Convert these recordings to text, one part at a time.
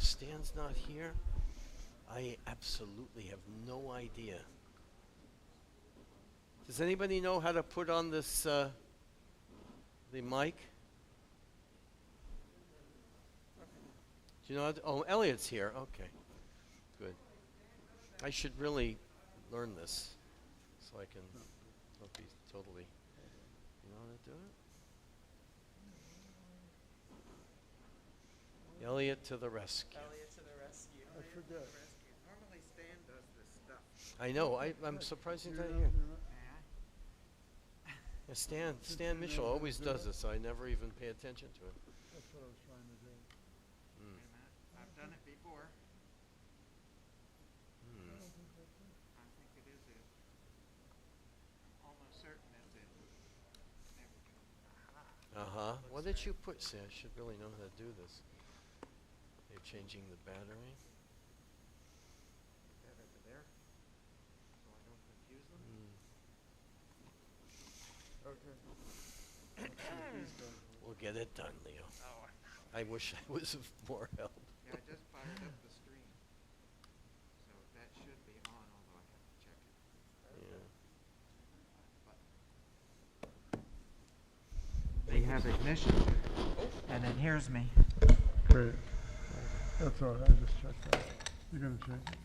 Stan's not here? I absolutely have no idea. Does anybody know how to put on this, the mic? Do you know how to, oh, Elliot's here. Okay, good. I should really learn this so I can not be totally, you know how to do it? Elliot to the rescue. Elliot to the rescue. I forget. Normally Stan does this stuff. I know. I'm surprised he's not here. Yeah, Stan Mitchell always does this, so I never even pay attention to it. That's what I was trying to do. Wait a minute. I've done it before. I think it is it. I'm almost certain it's it. There we go. Aha. What did you put? See, I should really know how to do this. They're changing the battery. That over there, so I don't confuse them. Okay. We'll get it done, Leo. Oh, I wish I was of more help. yeah, I just fired up the stream. So that should be on, although I have to check it. Yeah. They have ignition, and then here's me. Great. That's all right. I just checked that. You're going to check it?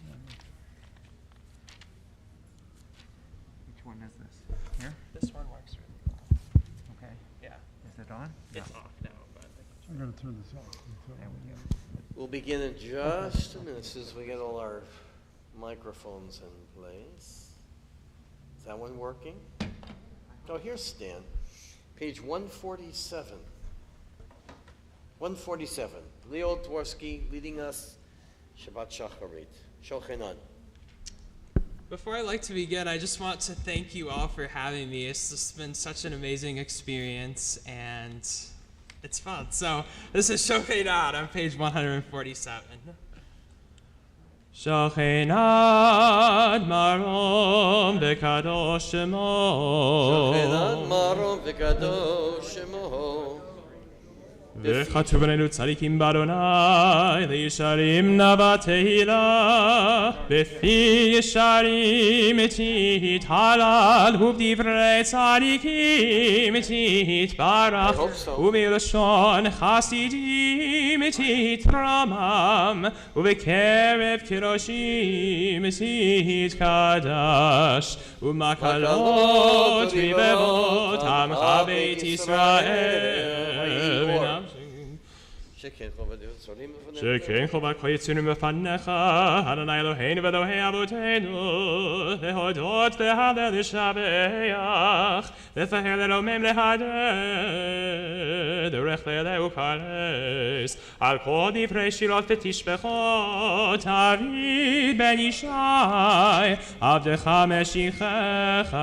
Which one is this? Here? This one works really well. Okay. Yeah. Is it on? It's off now, but I'm going to turn this off. There we go. We'll begin in just a minute as we get all our microphones in place. Is that one working? Oh, here's Stan. Page 147. 147. Leo Dworsky leading us Shabbat Shacharit. Shochenan. before I like to begin, I just want to thank you all for having me. It's just been such an amazing experience, and it's fun. So this is Shochenan on page 147. Shochenan marom v'kadosh shemo. Shochenan marom v'kadosh shemo. וכתוב עלינו צדיקים באדוני לישרים נא בתהילה בפי ישרים תתהלל ובדברי צדיקים תתברך ובלשון חסידים תתרומם ובקרב קדושים תתקדש ומקלות רבבות עמך בית ישראל שכן חובה כה יצאנו מפניך, אדוני אלוהינו ואלוהי אבותינו, להודות להלל לשבח, לפאר לרומם להדר, דרך לילה ופרס, על כל דברי שירות ותשבחות, דוד בן ישי, עבדך משיחך,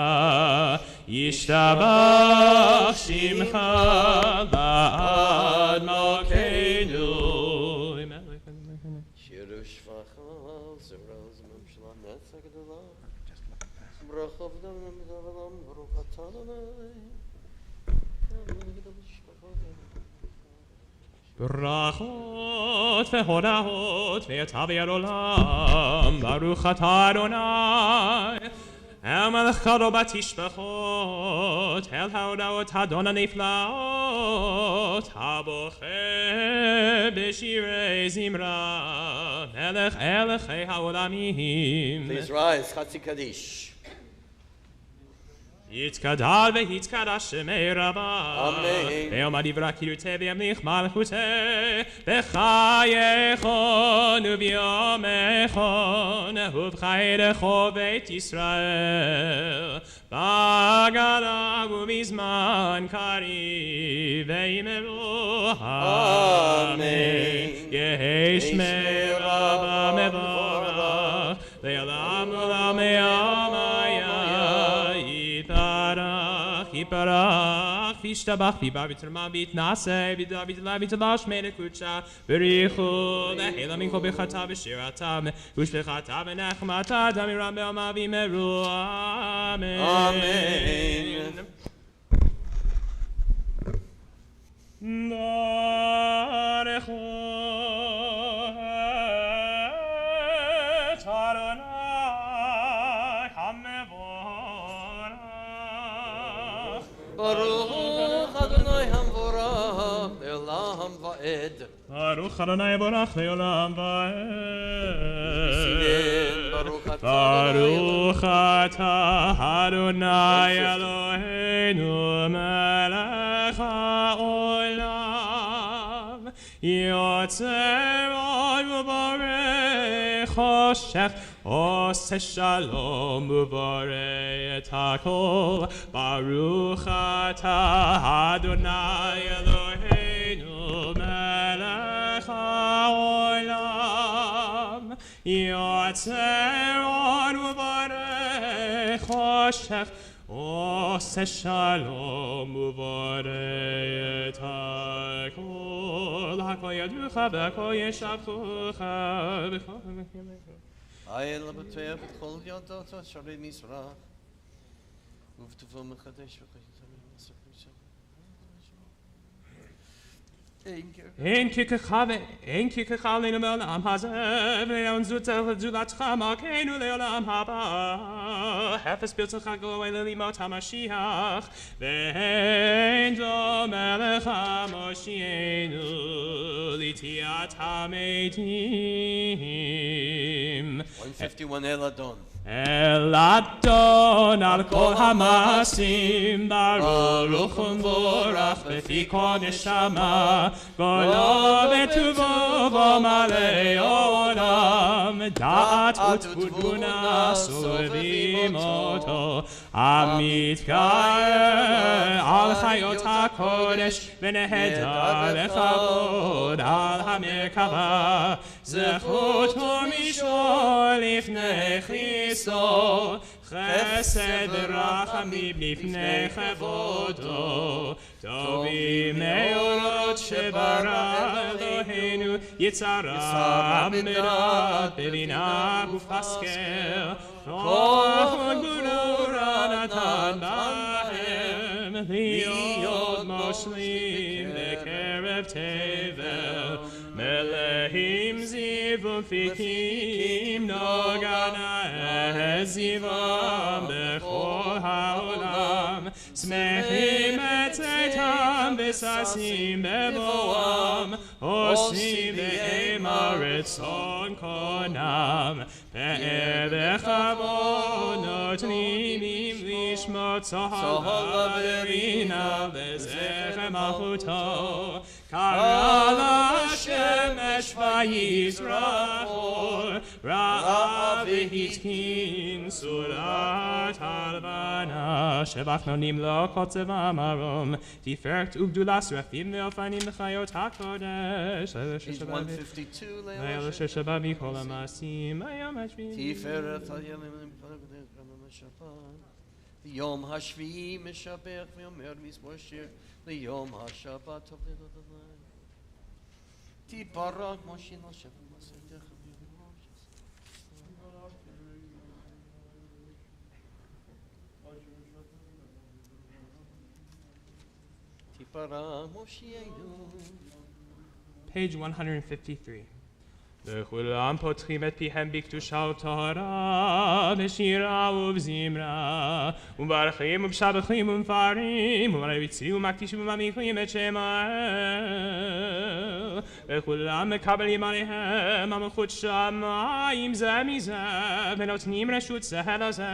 ישתבח שמך לעד מלכנו. שירו שפחה זרז ממשלה נצח גדולה ברוך עבדם למדעולם ברוך אתה אדוני ברכות והודאות ויתהווה עולם ברוך אתה אדוני המלך קרוב בתשבחות אל ההודעות הדון הנפלאות הבוחר בשירי זמרה מלך אלכי העולמים. Please rise, חצי קדיש. יתגדל ויתקדש שמי רבה. אמן. ויאמר דברי קידותי וימליך מלכותי בחייכון וביומכון ובחייך בית ישראל בגדה ובזמן קריב ויאמרו אמן. יהי שמי רבה מבורך לעולם עולם ימיה יתברך וישתבח ויבר ויתרומם ויתנשא וידלה ויתלש מלכותך בריחו להילה מן כל ברכתה ושירתה ושבחתה ונחמתה דמירם בעלמא ויאמרו אמן. ברכו ועד. ברוך אדוני יבורך לעולם ועד. ברוך אתה אדוני אלוהינו מלך העולם, יוצר אור ובורא חושך, עושה שלום ובורא את הכל. ברוך אתה אדוני אלוהינו מלך העולם, יוצר אור ובורא חושך, עושה שלום ובורא את הכל. הכל ידעוך והכל ישבחוך בכל ימיך. אל בטוח בכל ידות שרי מזרח, ובטובו מחדש אין ככך עלינו מעולם הזה, ולעון זולתך מלכנו לעולם הבא. חפץ ברצונך גלוי ללימות המשיח, ואין דומה לך מושיענו לתחיית המתים. 151 אל אדון. אל אדון על כל המעשים, ברוך ומבורך בפי כל נשמה, גולו וטובו ומלא עולם, דעת ותבונה סובבים אותו, המתגייר על חיות הקודש ונהדר לכבוד על המרכבה, זכות ומשול לפני כריסטו, חסד ורחמים לפני כבודו, טובים מאורות שברא אלוהינו, יצרה מדעת בבינה ובהשכל, כוח וגבורה נתן בהם, להיות מושלים בקרב תבל, מלאים זיו ומפיקים נוגנה את זיום בכל העולם, שמחים בצאתם וששים בבואם, עושים באימה רצון קונם, פאר וכבוד נותנים לשמות צהל ברינה וזכר מלכותו, קרא לשמש ויזרח אור, ראה והתקין סורת הלבנה, שבחנו נמלוא קוצב המרום, תפארת וגדולה שרפים ואופנים לחיות הקודש, לאלה ששבע מכל המעשים, היום השביעי. תפארת ליום השביעי משבח ואומר מזמור שיר, ליום השבת טוב לדוד אדוני. תפארת משה נשב ומסעדך תפארת מושיענו. Page 153. וכולם פותחים את פיהם בקדושה וטהרה, בשירה ובזמרה, ומברכים ובשבחים ומפארים, ומרביצים ומקדישים וממיחים את שם האל. וכולם מקבלים עליהם המלכות שמיים זה מזה, ונותנים רשות זה לזה,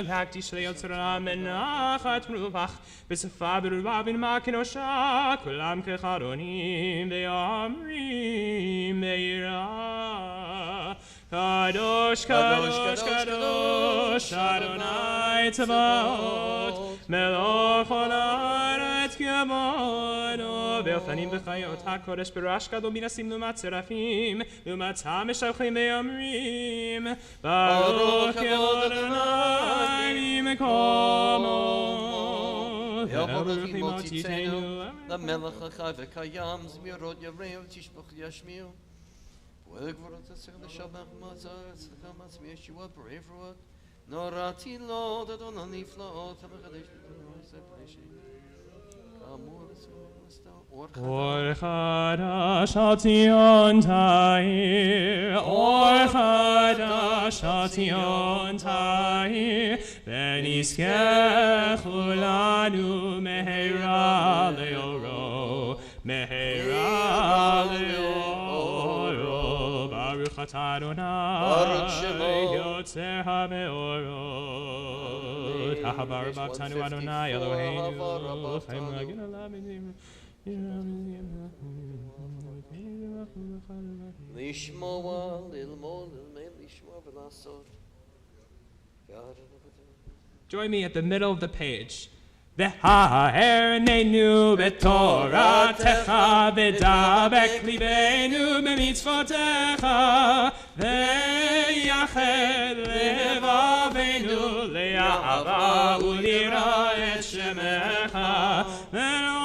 להקדיש ליוצרם בנחת רוח, בשפה ברורה ונמה קדושה, כולם כחרונים ואומרים ביראה. קדוש קדוש קדוש אדוני צבאות, מלוך כל הארץ כבודו. ואופנים וחיות הקודש בראש גדול מנסים לעומת שרפים, לעומת המשבחים ואומרים ברוך אדוני ממקומו. יבורך מוציאנו למלך החי וקיים, זמירות יראו תשפוך ישמיעו. וגבורות אשר לשבח מצר אצלך מצמי ישוע פרי פרועות, נורתי לו דדון הנפלאות המחדש בכל פרישי. כאמור אור חדש על ציון תאיר, אור חדש על ציון תאיר, ונזכה כולנו מהרה לאורו, Mehera leoro, Baruch atah Baruch Adonai, Shemo. Yotzer hameorot, Hahabar Page Baktanu 154, Adonai, Eloheinu, Hahabar Chaim Baktanu. Lagin Alamin, לשמוע, ללמוד, ללמד, לשמוע ולעשות. Join me at the middle of the page. V'ha'ernenu b'toratecha v'dabek libeinu b'mitzvotecha v'yached levavenu le'ahava u'lira et shemecha v'lo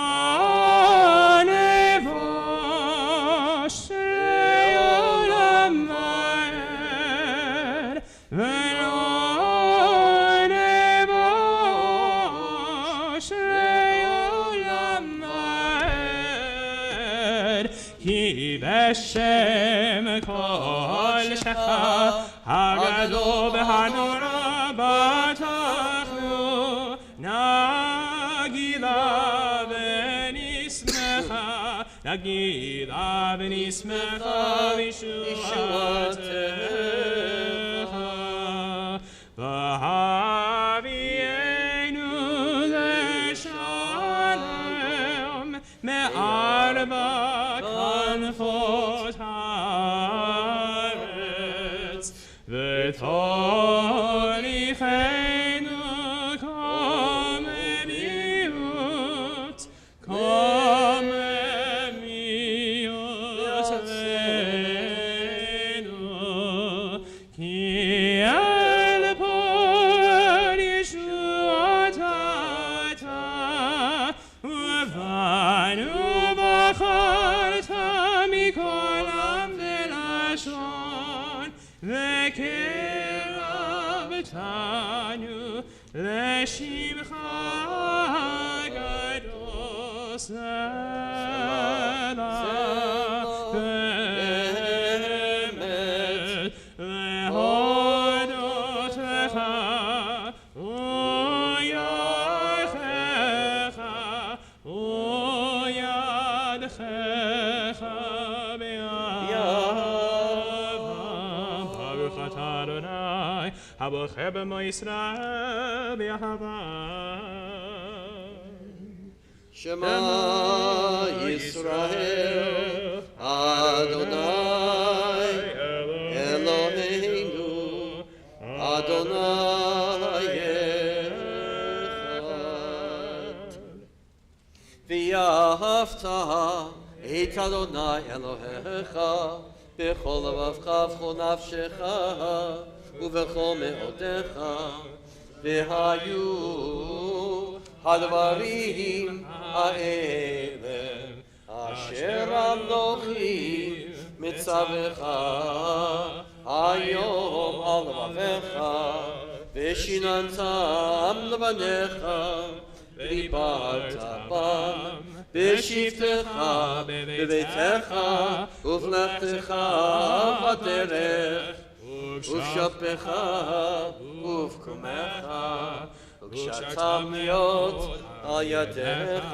nevosh she'olam va'ed v'lo Ki b'shem kol shecha hagado b'hanora batachnu nagila v'nismecha v'yishuatecha v'havienu l'shalom me'arba kanfot haaretz v'torichenu komemiut leinu ki el por yishuatata v'vanu v'charta mikol am v'lashon v'kerabtanu l'shimcha gados באמת להודותך ויחך וידך Baruch atah Adonai, Habocher b'mo Yisrael b'Yahava. Shema Yisrael, Adonai Eloheinu, Adonai Echad. V'yahavta et Adonai Elohecha b'chol levavcha v'chol nafshecha ובכל מאודיך, והיו הדברים האלה אשר אנוכי מצווך היום על לבביך, ושיננתם לבניך, ודיברת בם בשבתך, בביתך, ובלכתך בדרך, ובשפך, ובקומך, וקשרתם להיות על ידיך,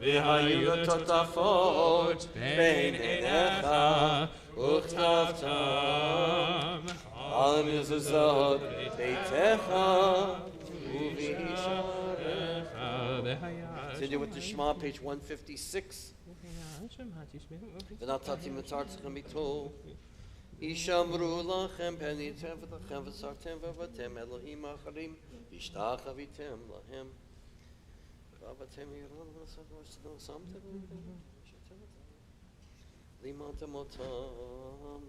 והיו תותפות בין עיניך, וכתבתם על מזוזות ביתך, ובשעריך. Continue with the Shema, page 156. ונתתי מצארצכם איתו. ישמרו לכם פניתם ולכם וסרתם ועבדתם אלוהים אחרים והשתחוויתם להם ועבדתם ירון ושמתם לימדתם אותם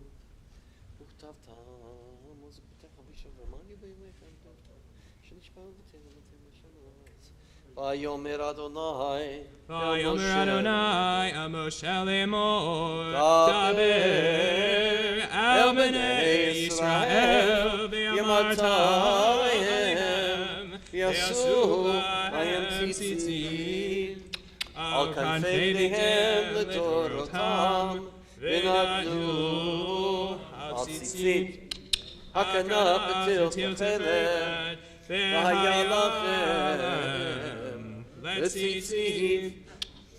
וכתבתם וזכותך ושבמני בימיכם שנשבע לבתים ויאמר אדוני משה לאמור דבר אל בני ישראל ואמרת להם יעשו בהם ציצית על כנפיהם לדורותם ונתנו על ציצית הכנף בתל תפילת והיה לכם לציצית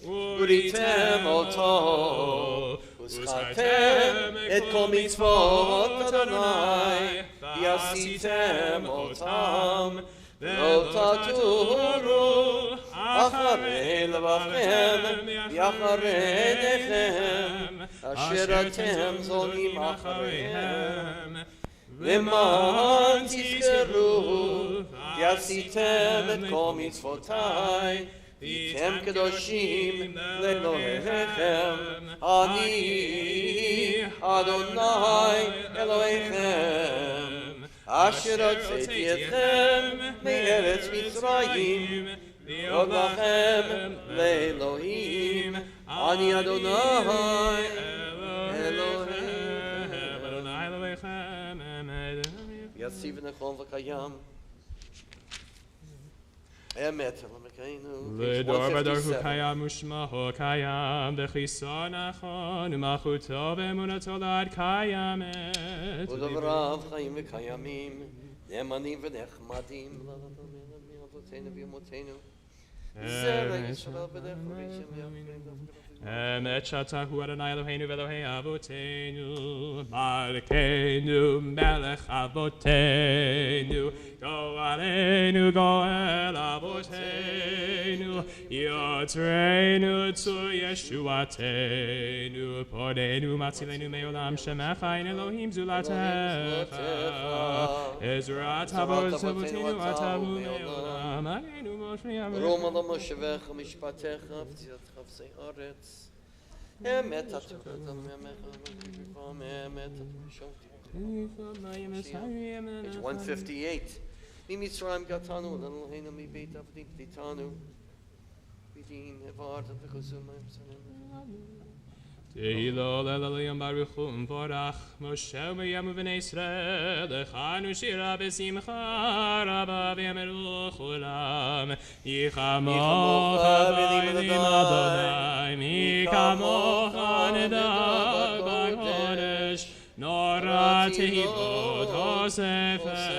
Uritem oto, Uschartem et kol mitzvot Adonai, Yasitem otam, Lo taturu, Acharei levavchem, Yacharei nechem, Asher atem zolim achareihem, Leman tizkeru, Yasitem et kol mitzvotai, Vitem kedoshim leElohechem, Ani Adonai Elohechem, Asher hotzeti etchem me'eretz Mitzrayim, V'od lachem leElohim, Ani Adonai Elohechem. Yasiv nechon v'kayam. Emet Elokeinu. Lidor v'dor hu kayam u'shmaho kayam v'chiso nachon u'machuto v'emunato lad kayamet. Udavrav chayim v'kayamim, ne'emanim v'nechmadim, l'avotenu v'yomotenu. Zera Yisrael v'nechorishim yachrim. Emet shatahu Adonai Eloheinu v'Elohei avotenu, Malkeinu melech avotenu, go aleinu goel avotenu, Yotzreinu tzu Yeshuatenu, Podenu matzilenu me'olam shemechayin Elohim zulatecha, Ezrat avotenu atavu me'olam, Aleinu Moshe Rom ala moshevecha mishpatecha v'tzilatcha v'sei aretz. Emet ha'tuchot al-memecha v'krivam emet ha'tuchot. Page 158. Mi Mitzrayim gatanu l'Eloheinu mi beit avdim p'titanu. B'din evar v'chosum ha'yimsanim. Tehilo leleliyam baruchum vorach Moshe u'Miriam u'bnei Yisrael echanu shira b'simcha rabba v'yameru chulam Yichamocha v'lim Adonai Mikamocha nedag b'kodesh Nora tehilot hosefesh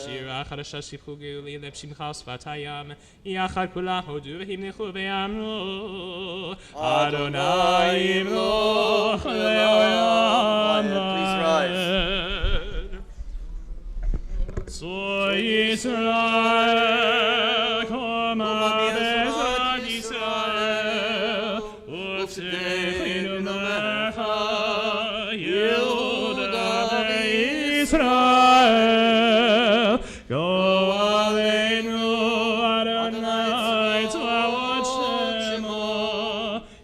Shira chadasha shipchu geuli leb shimcha sfatayam Yachad kulam hodu v'himnechu v'yamru Adonai Yimloch le'olam Please rise. Tzor Yisrael koma bezrat Yisrael Uftechinu lecha Yehuda ve'Yisrael Go aleinu Adonai tzva'ot shemo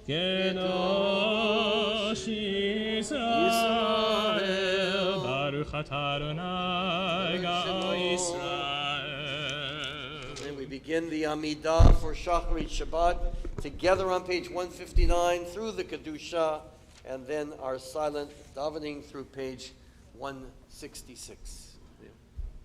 Kedosh Yisrael Baruch atah Adonai Gal Yisrael. And we begin the Amidah for Shacharit Shabbat together on page 159 through the Kedusha, and then our silent davening through page 166.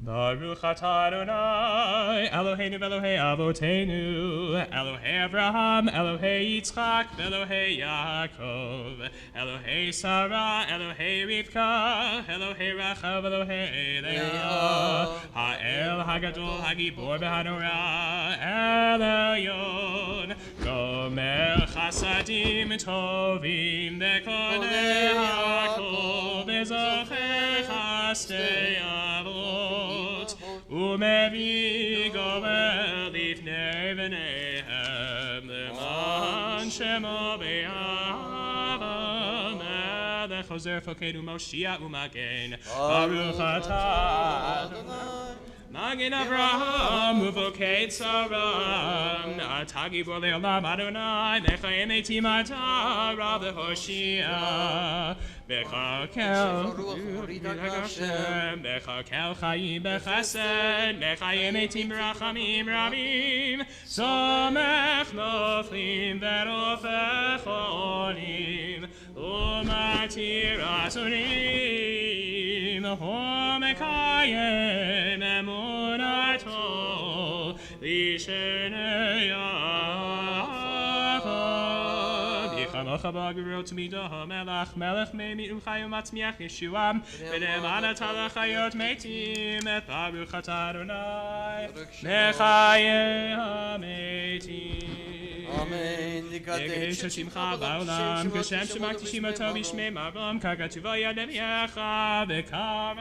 Baruch atah Adonai, Eloheinu v'Elohei avotenu, Elohei Avraham, Elohei Yitzchak, Elohei Yaakov, Elohei Sarah, Elohei Rivka, Elohei Rachel, Elohei Leah, Ha'el Hagadol Hagibor b'Hanorah, El Elyon, Gomer Chasadim Tovim Bekonei Hakol, Bezochei Chastei Avot, Umevi Gomer Lifnei V'neihem, Leman Shemo Be'ava, Melech Ozer Fokeinu Moshiach U'Magen, Baruch atah Adonai. Magen Avraham uvokei tzaram Atagi bo leolam Adonai Mechayim eitim ata Rav Hoshia Mechakel Hashem Mechakel chayim bechesed Mechayim eitim rachamim rabim Somech noflim verofech olim Umatir asurim Homekayim emunato Lishenei Yaakov Yichalocha b'agurot midah melech Melech me'mi umchayim matzmiach Yeshuam V'ne'emanat halachayot meitim Et baruch atah Adonai Mechayim ha'meitim Amen. לקדש את שמך בעולם, כשם שמקדישים אותו בשמי מרום, ככתובו יד אביך, וקרא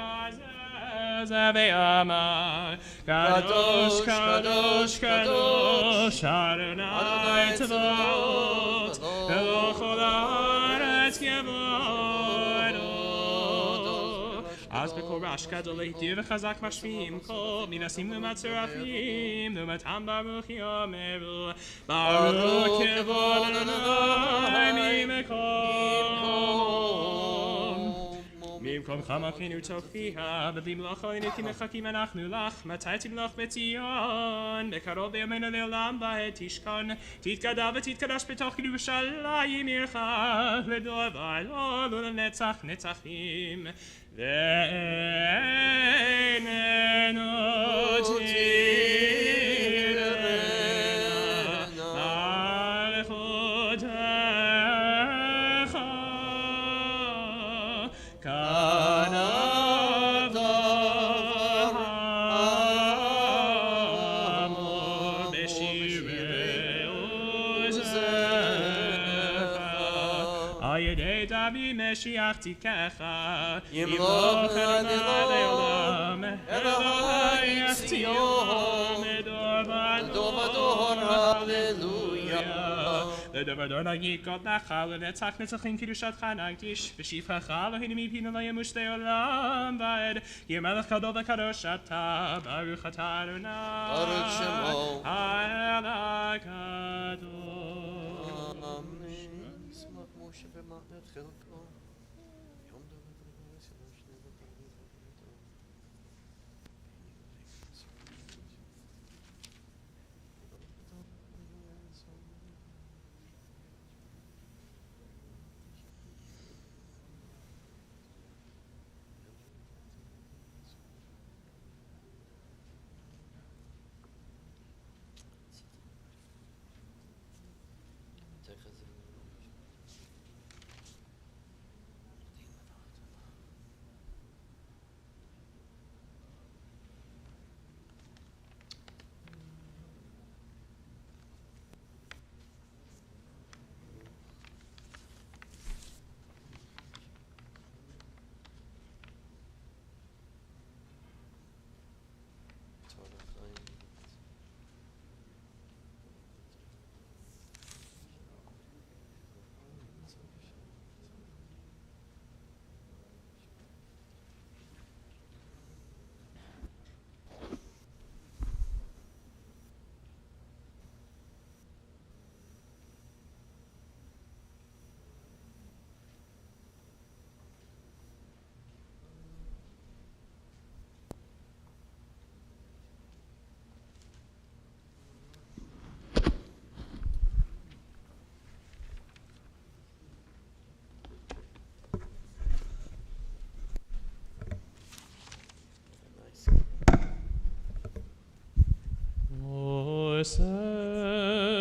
זה ואמר, קדוש, קדוש, קדוש, אדוני צבאות, ולכל הארץ כבודו. אז בקול רעש גדול להיטיר וחזק משמיעים קול, מנסים ומצרפים, ומתם ברוך יאמרו, ברוך כבוד אדוני ממקומך מלכנו תופיע, ובמלוך עלינו כי מחכים אנחנו לך, מתי תמלוך בציון, בקרוב בימינו לעולם בעת תשכון, תתגדל ותתקדש בתוך ירושלים עירך, לדור ועד ולנצח נצחים. ואיננו תירנה מלכותך, כאן אברהם בשירי עוזך, על ידי דמי משיח תיקך, ימלוך אדוני לעולם, אלוהי ציון, מדור ודור, הללויה. לדור ודור נגיד גוד נחל, לנצח נצחים קדושתך נקדיש, ושפחך אלוהינו מפינו לא ימוש לעולם ועד, כי המלך גדול וקדוש אתה, ברוך אתה אדוני, ברוך שמו. האל הקדוש. אמן. ישמח משה במעט חלקו. יום דוד רגע שלוש נבטה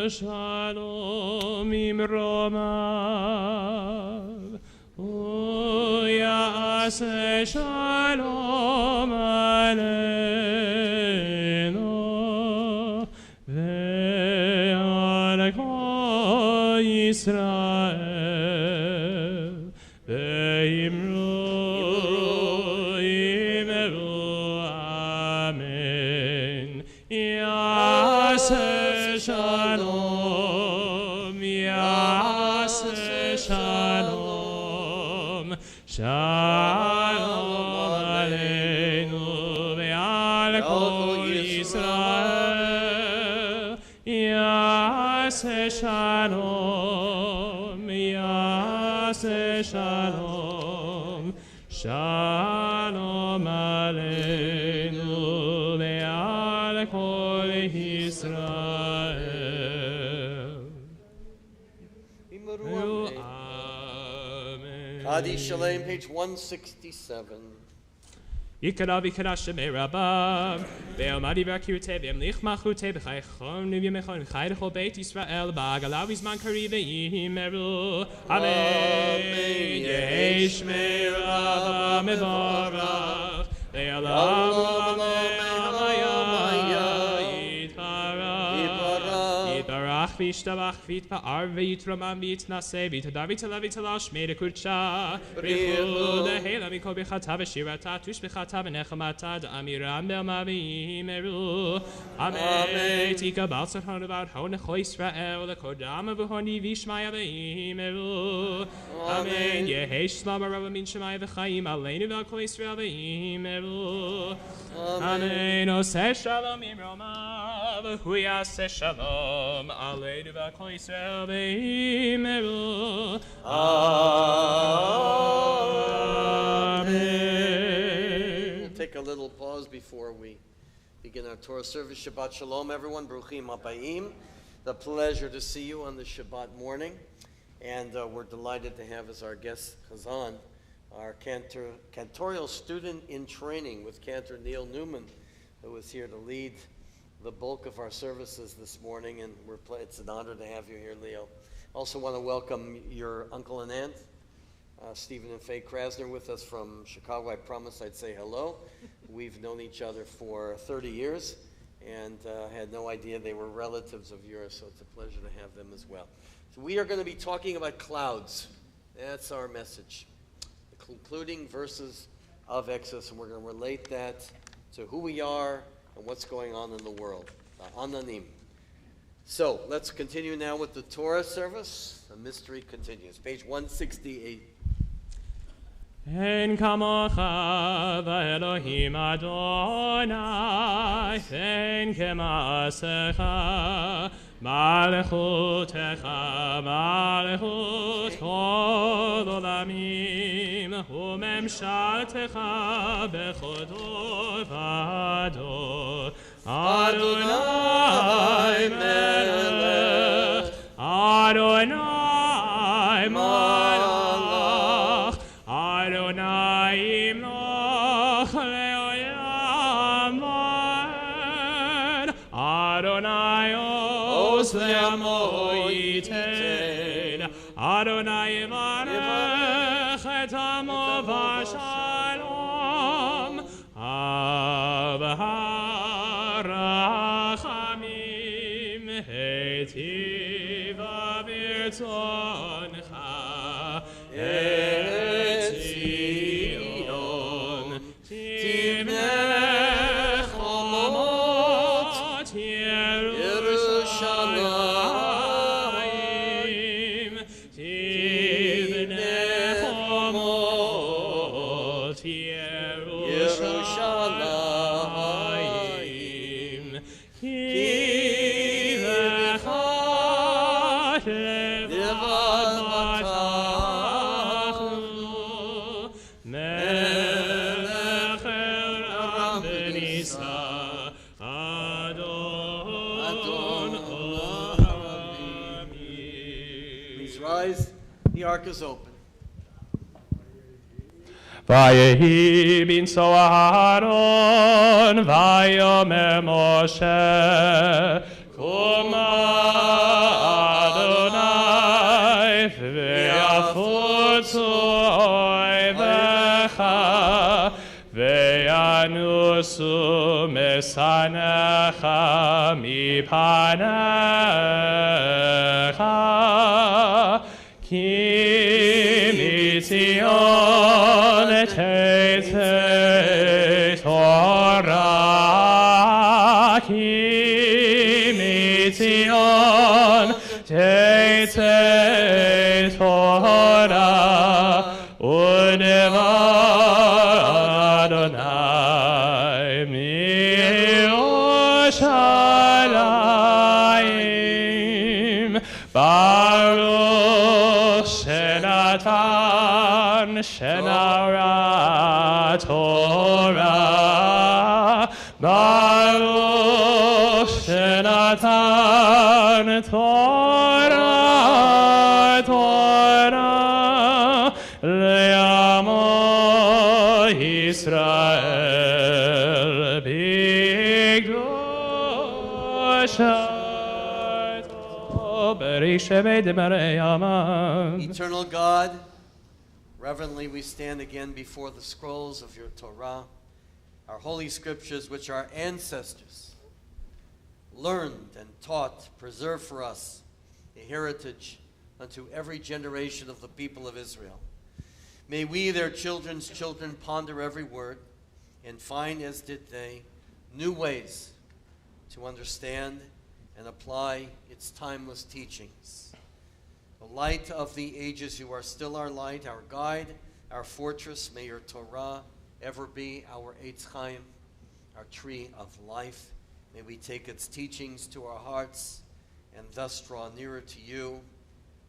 Shalom imromav, uyase shalom aleinu, ve'al kol Yisrael, ve'imru amen. Yase shalom, yase shalom, shalom aleinu ve'al kol Yisrael. Yase shalom, yase shalom, shalom aleinu ve'al kol Yisrael. Amen. Adi Shalem, page 167. יקרא ויקרא שמי רבם, ואלמדי והקירותי, ואמליך מלכותי, בחייכם ובימיכם, וחי לכל בית ישראל, בעגלה ובזמן קריב ויאמרו, אמן. יהי שמי רבם מבורך, לעולם עולמי המיה יתברך, יתברך וישתבח ויתפאר ויתרומם ויתנשא ויתודה ויתעלה ויתהלל שמי לקודשה בריחו דהילה מכל ברכתה ושירתה תושבחתה ונחמתה דאמירם באמרים מרו אמן תקבל שכרנו ועד הון לכל ישראל לקודם ובהוני וישמע אלוהים מרו אמן יהי שלום הרב מן שמיים וחיים עלינו ועל כל ישראל ואמרו אמן עושה שלום ממרומיו והוא יעשה שלום עלינו ועל כל ישראל ואמרו Amen. We'll take a little pause before we begin our Torah service. Shabbat Sholom, everyone. Bruchim Abayim. The pleasure to see you on the Shabbat morning. And we're delighted to have as our guest Chazan, our cantorial student in training with Cantor Neil Newman, who is here to lead the bulk of our services this morning. And it's an honor to have you here, Leo. Also want to welcome your uncle and aunt, Stephen and Faye Krasner, with us from Chicago. I promised I'd say hello. We've known each other for 30 years and had no idea they were relatives of yours, so it's a pleasure to have them as well. So we are going to be talking about clouds. That's our message. The concluding verses of Exodus, and we're going to relate that to who we are and what's going on in the world. Ananim. So let's continue now with the Torah service. The mystery continues. Page 168. En kamocha v'Elohim Adonai, en kemasecha, malchutecha, malchut kol olamim, u'memshaltecha b'chodot v'ador. Adonai melech, Adonai malach, Adonai imloch le'olam va'ed, Adonai os le'amo yiten, Adonai yivarech et amo v'shalom, Rachamim hetiva v'rtzoncha et Zion tibnei chomot Yerushalayim tibnei chomot Yerushalayim Please rise. The ark is open. Vayehi bin Soharon, Vayomer Moshe, Kuma Adonai, Ve'afutzu oivecha, Ve'anusu mesanecha mipanecha, Ki mitzion tetzei Torah, Ki mitzion tetzei Torah, udevar Adonai miYerushalayim, Baruch Shenatan Shenara Torah, Baruch Shenatan Torah, Torah, Le'amo Yisrael B'Kdusha. Eternal God, reverently we stand again before the scrolls of your Torah, our holy scriptures which our ancestors learned and taught, preserved for us a heritage unto every generation of the people of Israel. May we, their children's children, ponder every word and find, as did they, new ways to understand and apply its timeless teachings. The light of the ages, you are still our light, our guide, our fortress. May your Torah ever be our Eitz Chaim, our tree of life. May we take its teachings to our hearts and thus draw nearer to you,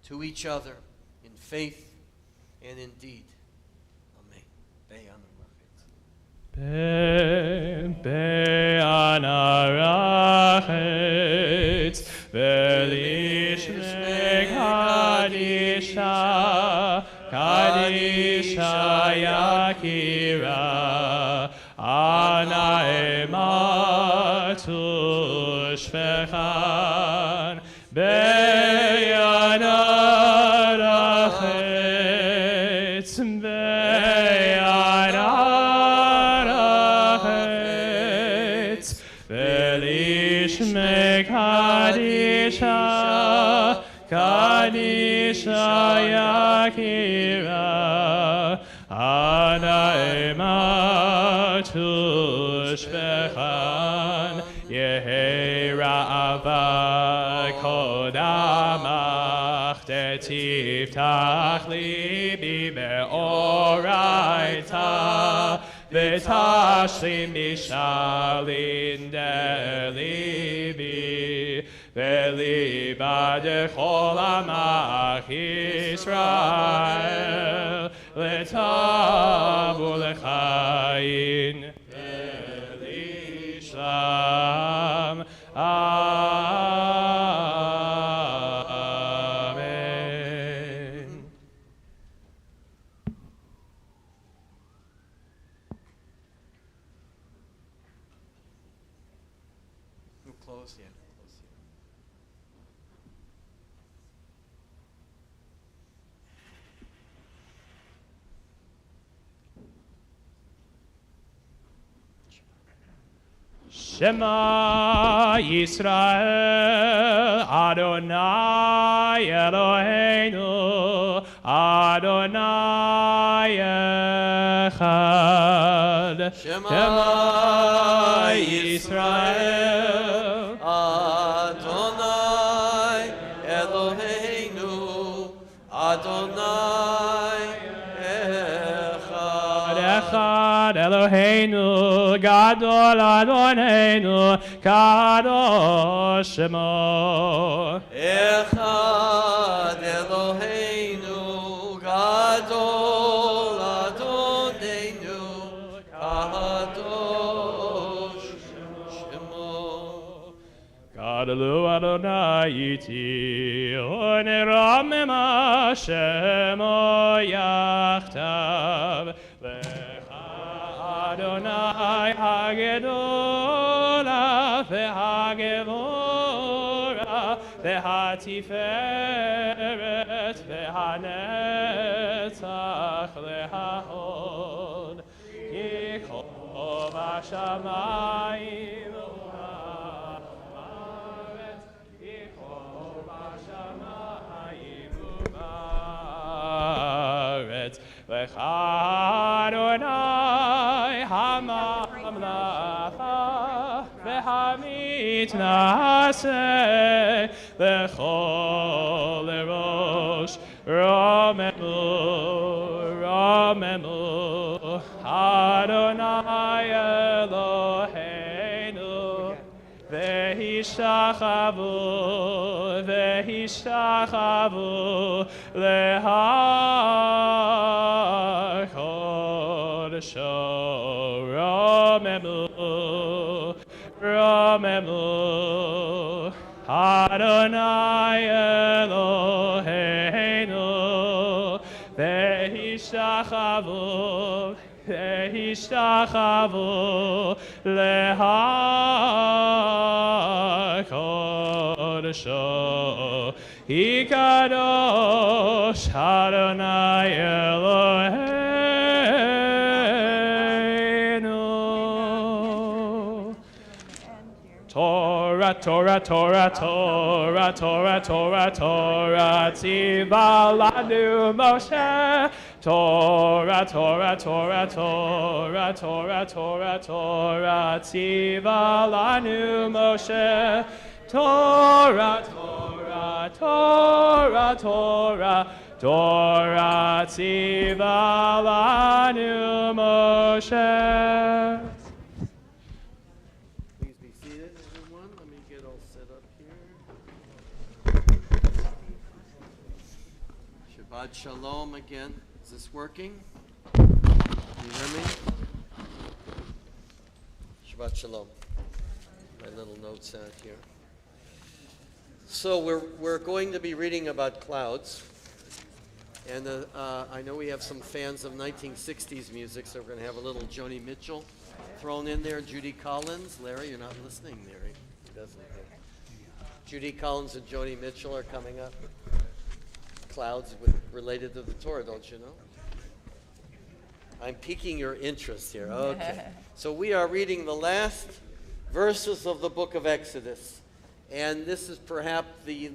to each other, in faith and in deed. Amen. Be'anarachet Ve'lishmei Kadisha Kadisha Yakira Ana Ematu Shvechan Be'anarachet Be'anarachet Ve'lishmei Kadisha Kadisha Yakira Ana Ematu Shvechan Yehi Ra'ava Kodamach Tiftach Libi Be'oraita V'tashlim Bishalin Delibi Ve'liba Dechol Amach Yisrael L'tavu L'chayin Ve'lishlam Amen. We'll close here. Shema Yisrael Adonai Eloheinu Adonai Echad Shema Yisrael Adonai Eloheinu Adonai Echad. Echad Eloheinu Gadol Adonenu Kadosh Shemo Echad Eloheinu Gadol Adonenu Kadosh Shemo. Gadolu Adonai iti Oneramema Shemo Yachtav Adonai Hagedola V'Hagevora V'Hatiferet V'Hanetzach L'Hahod Yikov HaShamayim U'Haaretz Yikov HaShamayim U'Haaretz V'Adonai Hamamlacha V'Hamit Na'aseh V'chol Erosh Romemu Romemu Adonai Eloheinu V'Hishachavu V'Hishachavu L'Hakodesho Romemu Romemu Adonai Eloheinu V'Hishachavu V'Hishachavu L'Hakodesho Hikadosh Adonai Eloheinu Torah Torah, Torah, Torah, Torah, Torah, Torah, Torah, Tziva lanu Moshe. Torah, Torah, Torah, Torah, Torah, Torah, Torah, Tziva lanu Moshe. Torah, Torah, Torah, Torah, Torah, Tziva lanu Moshe. Please be seated, everyone. Let me get all set up here. Shabbat Sholom again. Is this working? Can you hear me? Shabbat Shalom. My little notes out here. So we're going to be reading about clouds. And I know we have some fans of 1960s music, so we're going to have a little Joni Mitchell thrown in there. Judy Collins. Larry, you're not listening there. He doesn't. Judy Collins and Joni Mitchell are coming up. Clouds related to the Torah, don't you know? I'm piquing your interest here. Okay. So we are reading the last verses of the book of Exodus. And this is perhaps the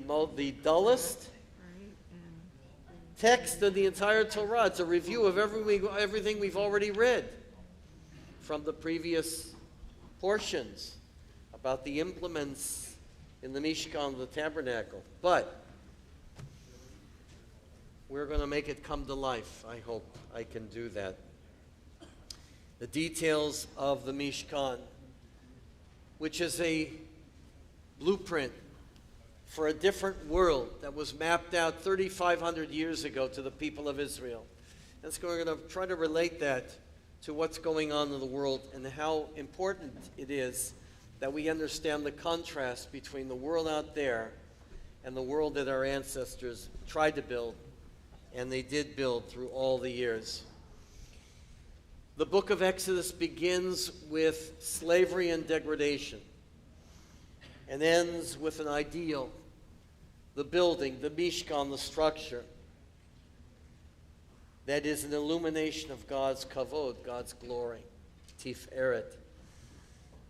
dullest text of the entire Torah. It's a review of everything we've already read from the previous portions about the implements in the Mishkan, the tabernacle. But we're going to make it come to life. I hope I can do that. The details of the Mishkan, which is a blueprint for a different world that was mapped out 3,500 years ago to the people of Israel. And so we're going to try to relate that to what's going on in the world and how important it is that we understand the contrast between the world out there and the world that our ancestors tried to build, and they did build through all the years. The book of Exodus begins with slavery and degradation and ends with an ideal, the building, the Mishkan, the structure, that is an illumination of God's kavod, God's glory, tiferet.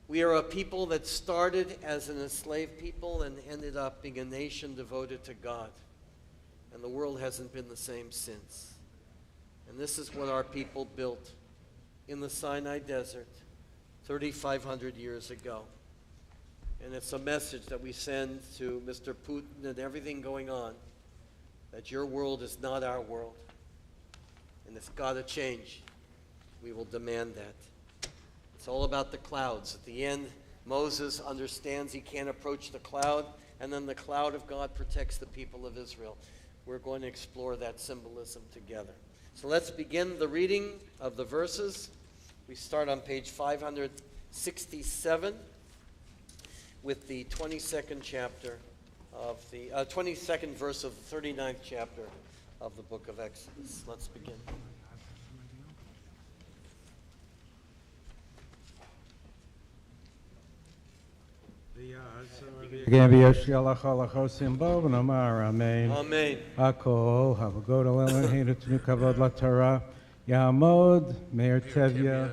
We are a people that started as an enslaved people and ended up being a nation devoted to God. And the world hasn't been the same since. And this is what our people built in the Sinai desert 3,500 years ago. And it's a message that we send to Mr. Putin and everything going on, that your world is not our world. And it's got to change. We will demand that. It's all about the clouds. At the end, Moses understands he can't approach the cloud, and then the cloud of God protects the people of Israel. We're going to explore that symbolism together. So let's begin the reading of the verses. We start on page 567 with the 22nd chapter of the 22nd verse of the 39th chapter of the book of Exodus. Let's begin. Amen. Hakol, havagod alelen hinutnu kavod latara, Yamod, Meir Tevya,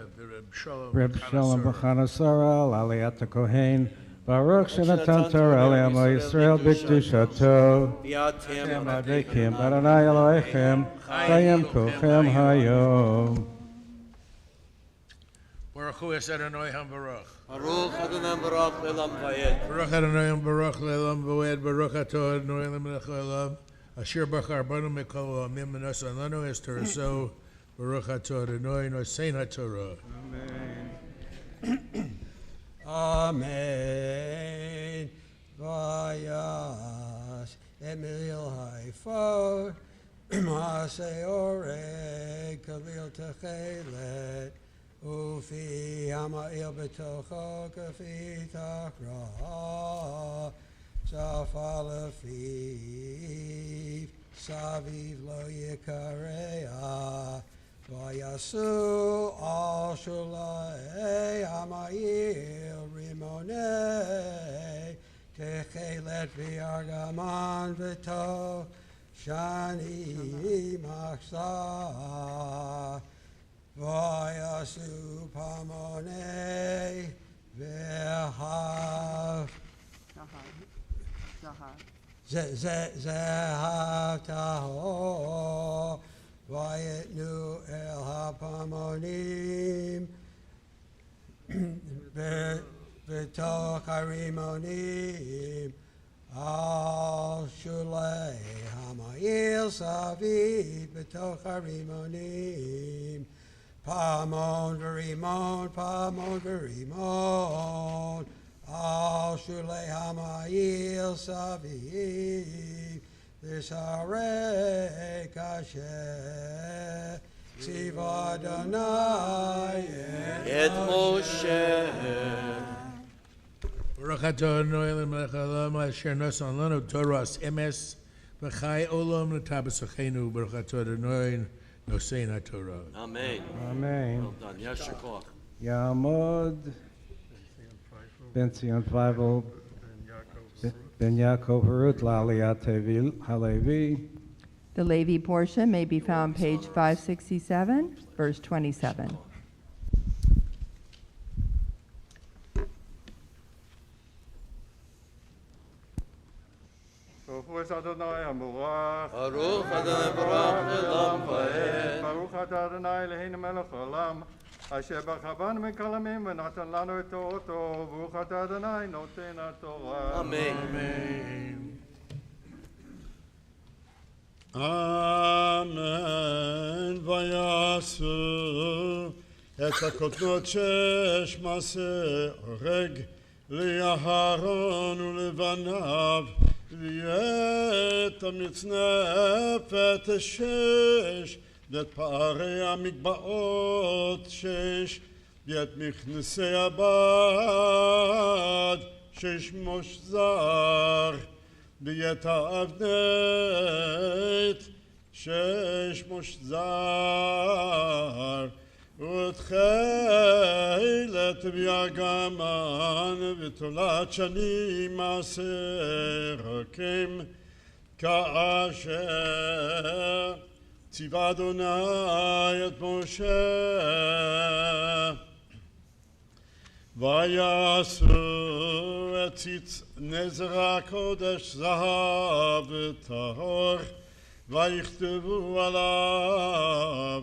Reb Sholom B'chanasara, Laliat Kohen, Baruch Shenatan Torah Le'amo Yisrael B'kedushato, Shem Adekim, Adonai Elohechem, Chayim Kulchem Hayom. Baruch Hu es Adonai HaBaruch. Baruch Adonai Baruch Le'lam Vayed. Baruch Adonai Baruch Le'lam Vayed. Baruch Atah Adonai Le'melech Haolam. Asher bachar banu mikol ha'amim v'nasa lanu es Toraso. Baruch Atah Adonai Nosein HaTorah. Amen. Amen. Vayas Emil Haifo Maaseh Oreg Kavil Techelet Ufi Hama'il B'tocho Kafi Takra Zafalafiv Saviv Lo Yikareah Vayasu al Shulai Hama'il Rimonei Techelet V'Argaman V'to Shani Machsa Vayasu Pamonei V'Hav זהב טהור, ויתנו אל הפעמונים בתוך הרימונים, על שולי המעיל סביב בתוך הרימונים, פעמון ורימון, פעמון ורימון, על שולי המעיל סביב, ושרי כאשר ציווה אדוני את משה. Baruch atah Adonai melech haolam asher nasan lanu toras emes v'chai olam l'tabasachenu. Baruch atah Adonai nosein haTorah. Amen. Amen. Well done. Yasher koach. Yamod Ben Zion Feivel Ben Yaakov Ruth Laliat Halevi. The Levi portion may be found page 567, verse 27. Baruch Adonai Hamurach. Baruch Adonai Baruch Le'olam Va'ed. Baruch Adonai Eloheinu melech haolam, asher b'chavan mekalamim v'natan lanu et torato. Baruch Adonai noten haTorah. Amen. Amen. ויעשו את הכותנות שש מעשה הרג לאהרון ולבניו, ואת המצנפת שש, ואת פערי המגבעות שש, ואת מכנסי הבד שש מושזר, ואת האבנת שש מושזר, ותכלת ויגמן ותולת שנים מעשר רקים, כאשר ציווה אדוני את משה. ויעשו את ציץ נזר הקודש זהב וטהור, ויכתבו עליו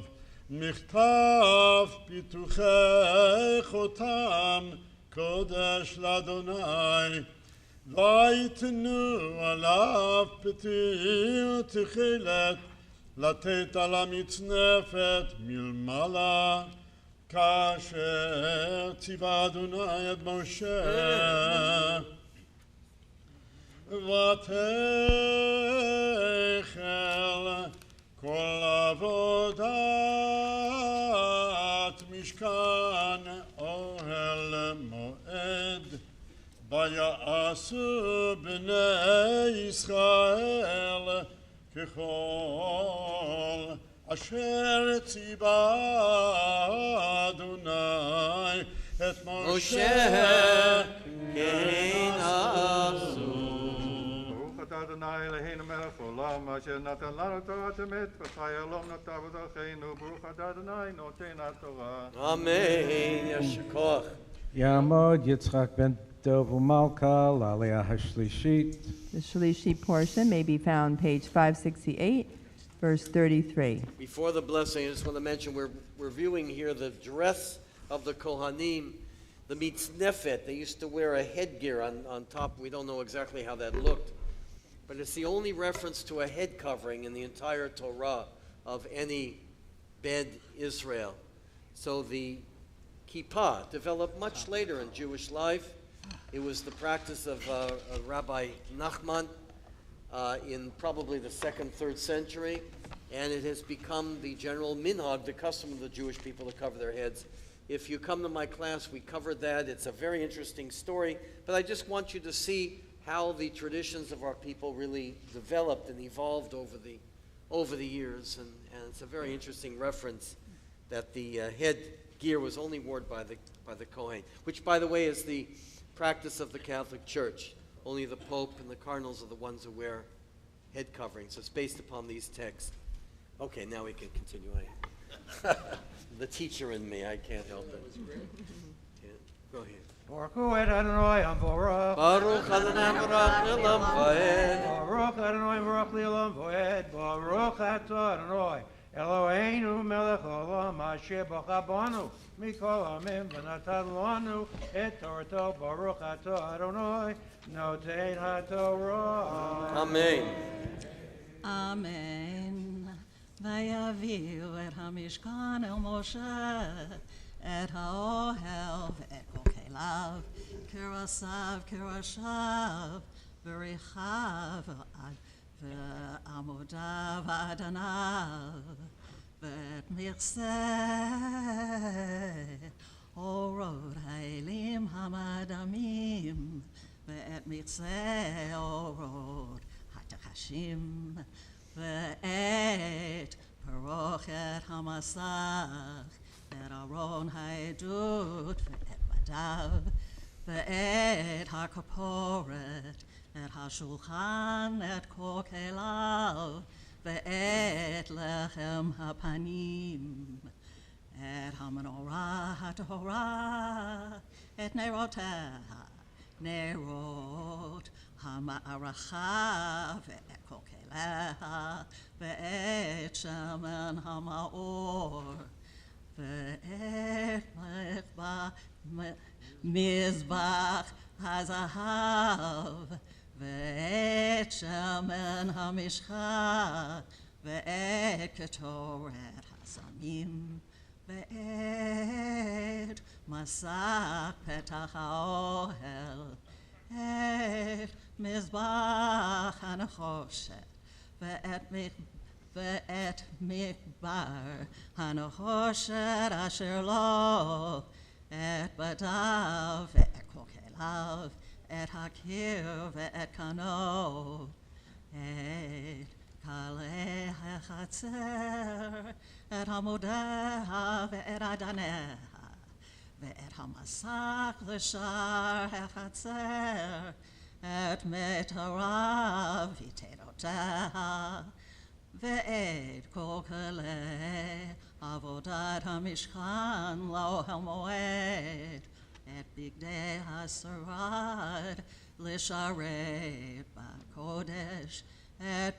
מכתב פיתוחי חותם קודש לאדוני, ויתנו עליו פתיל תחילת לתת על המצנפת מלמעלה, כאשר ציווה אדוני את משה. ותחל כל עבודת משכן אוהל מועד, ויעשו בני ישראל ככל אשר ציווה אדוני את משה כן עשו. ברוך אתה אדוני אלוהינו מלך העולם, אשר נתן לנו תורת אמת, וחיי עולם נטע בדרכינו. ברוך אתה אדוני נותן התורה. Amen. Yasher koach. Yamod Yitzchak Ben Dov Umalka Laliyah Hashlishit. The Shalishi portion may be found page 568, verse 33. Before the blessing, I just want to mention we're reviewing here the dress of the Kohanim, the mitznefet. They used to wear a headgear on top. We don't know exactly how that looked, but it's the only reference to a head covering in the entire Torah of any Bed Israel. So the kippah developed much later in Jewish life. It was the practice of Rabbi Nachman in probably the 2nd, 3rd century, and it has become the general minhag, the custom of the Jewish people to cover their heads. If you come to my class, we covered that. It's a very interesting story, but I just want you to see how the traditions of our people really developed and evolved over the years, and it's a very interesting reference that the head gear was only worn by the Kohen, which, by the way, is the practice of the Catholic Church. Only the Pope and the cardinals are the ones who wear head coverings. So it's based upon these texts. Okay, now we can continue. The teacher in me, I can't help it. Yeah. Go ahead. Baruch hu et Adonai Amvorach. Baruch Adonai Baruch Le'olam Va'ed. Baruch Adonai Baruch Le'olam Va'ed. Baruch atah Adonai Eloheinu melech olam asher bacha banu mikol amim v'natan lanu et Torato. Baruch atah Adonai noten haTorah. Amen. Amen. ויביאו את המשכן אל משה, את האוהל ואת כל כליו, כרסיו כראשיו, בריחיו ועמודיו ועדניו, ואת מכסה אורות האלים המדמים, ואת מכסה אורות התחשים, ואת פרוכת המסך, ואת ארון העדות, ואת מדיו, ואת הכפורת, את השולחן, את כל כליו, ואת לחם הפנים, את המנורה הטהורה, את נרותיה, נרות המערכה, ואת כל כליה, ואת שמן המאור, ואת מזבח הזהב, ואת שמן המשחה, ואת קטורת הסמים, ואת מסך פתח האוהל, את מזבח הנחושת, ואת מדבר הנחושת אשר לו, את בדיו ואת כל כליו, את הקיר ואת קנו, את כלי החצר, את עמודיה ואת אדניה, ואת המסך לשער החצר, את מטריו ותדותיה, ואת כל כלי עבודת המשכן לאוהל מועד, את בגדי השרד לשרת בקודש, את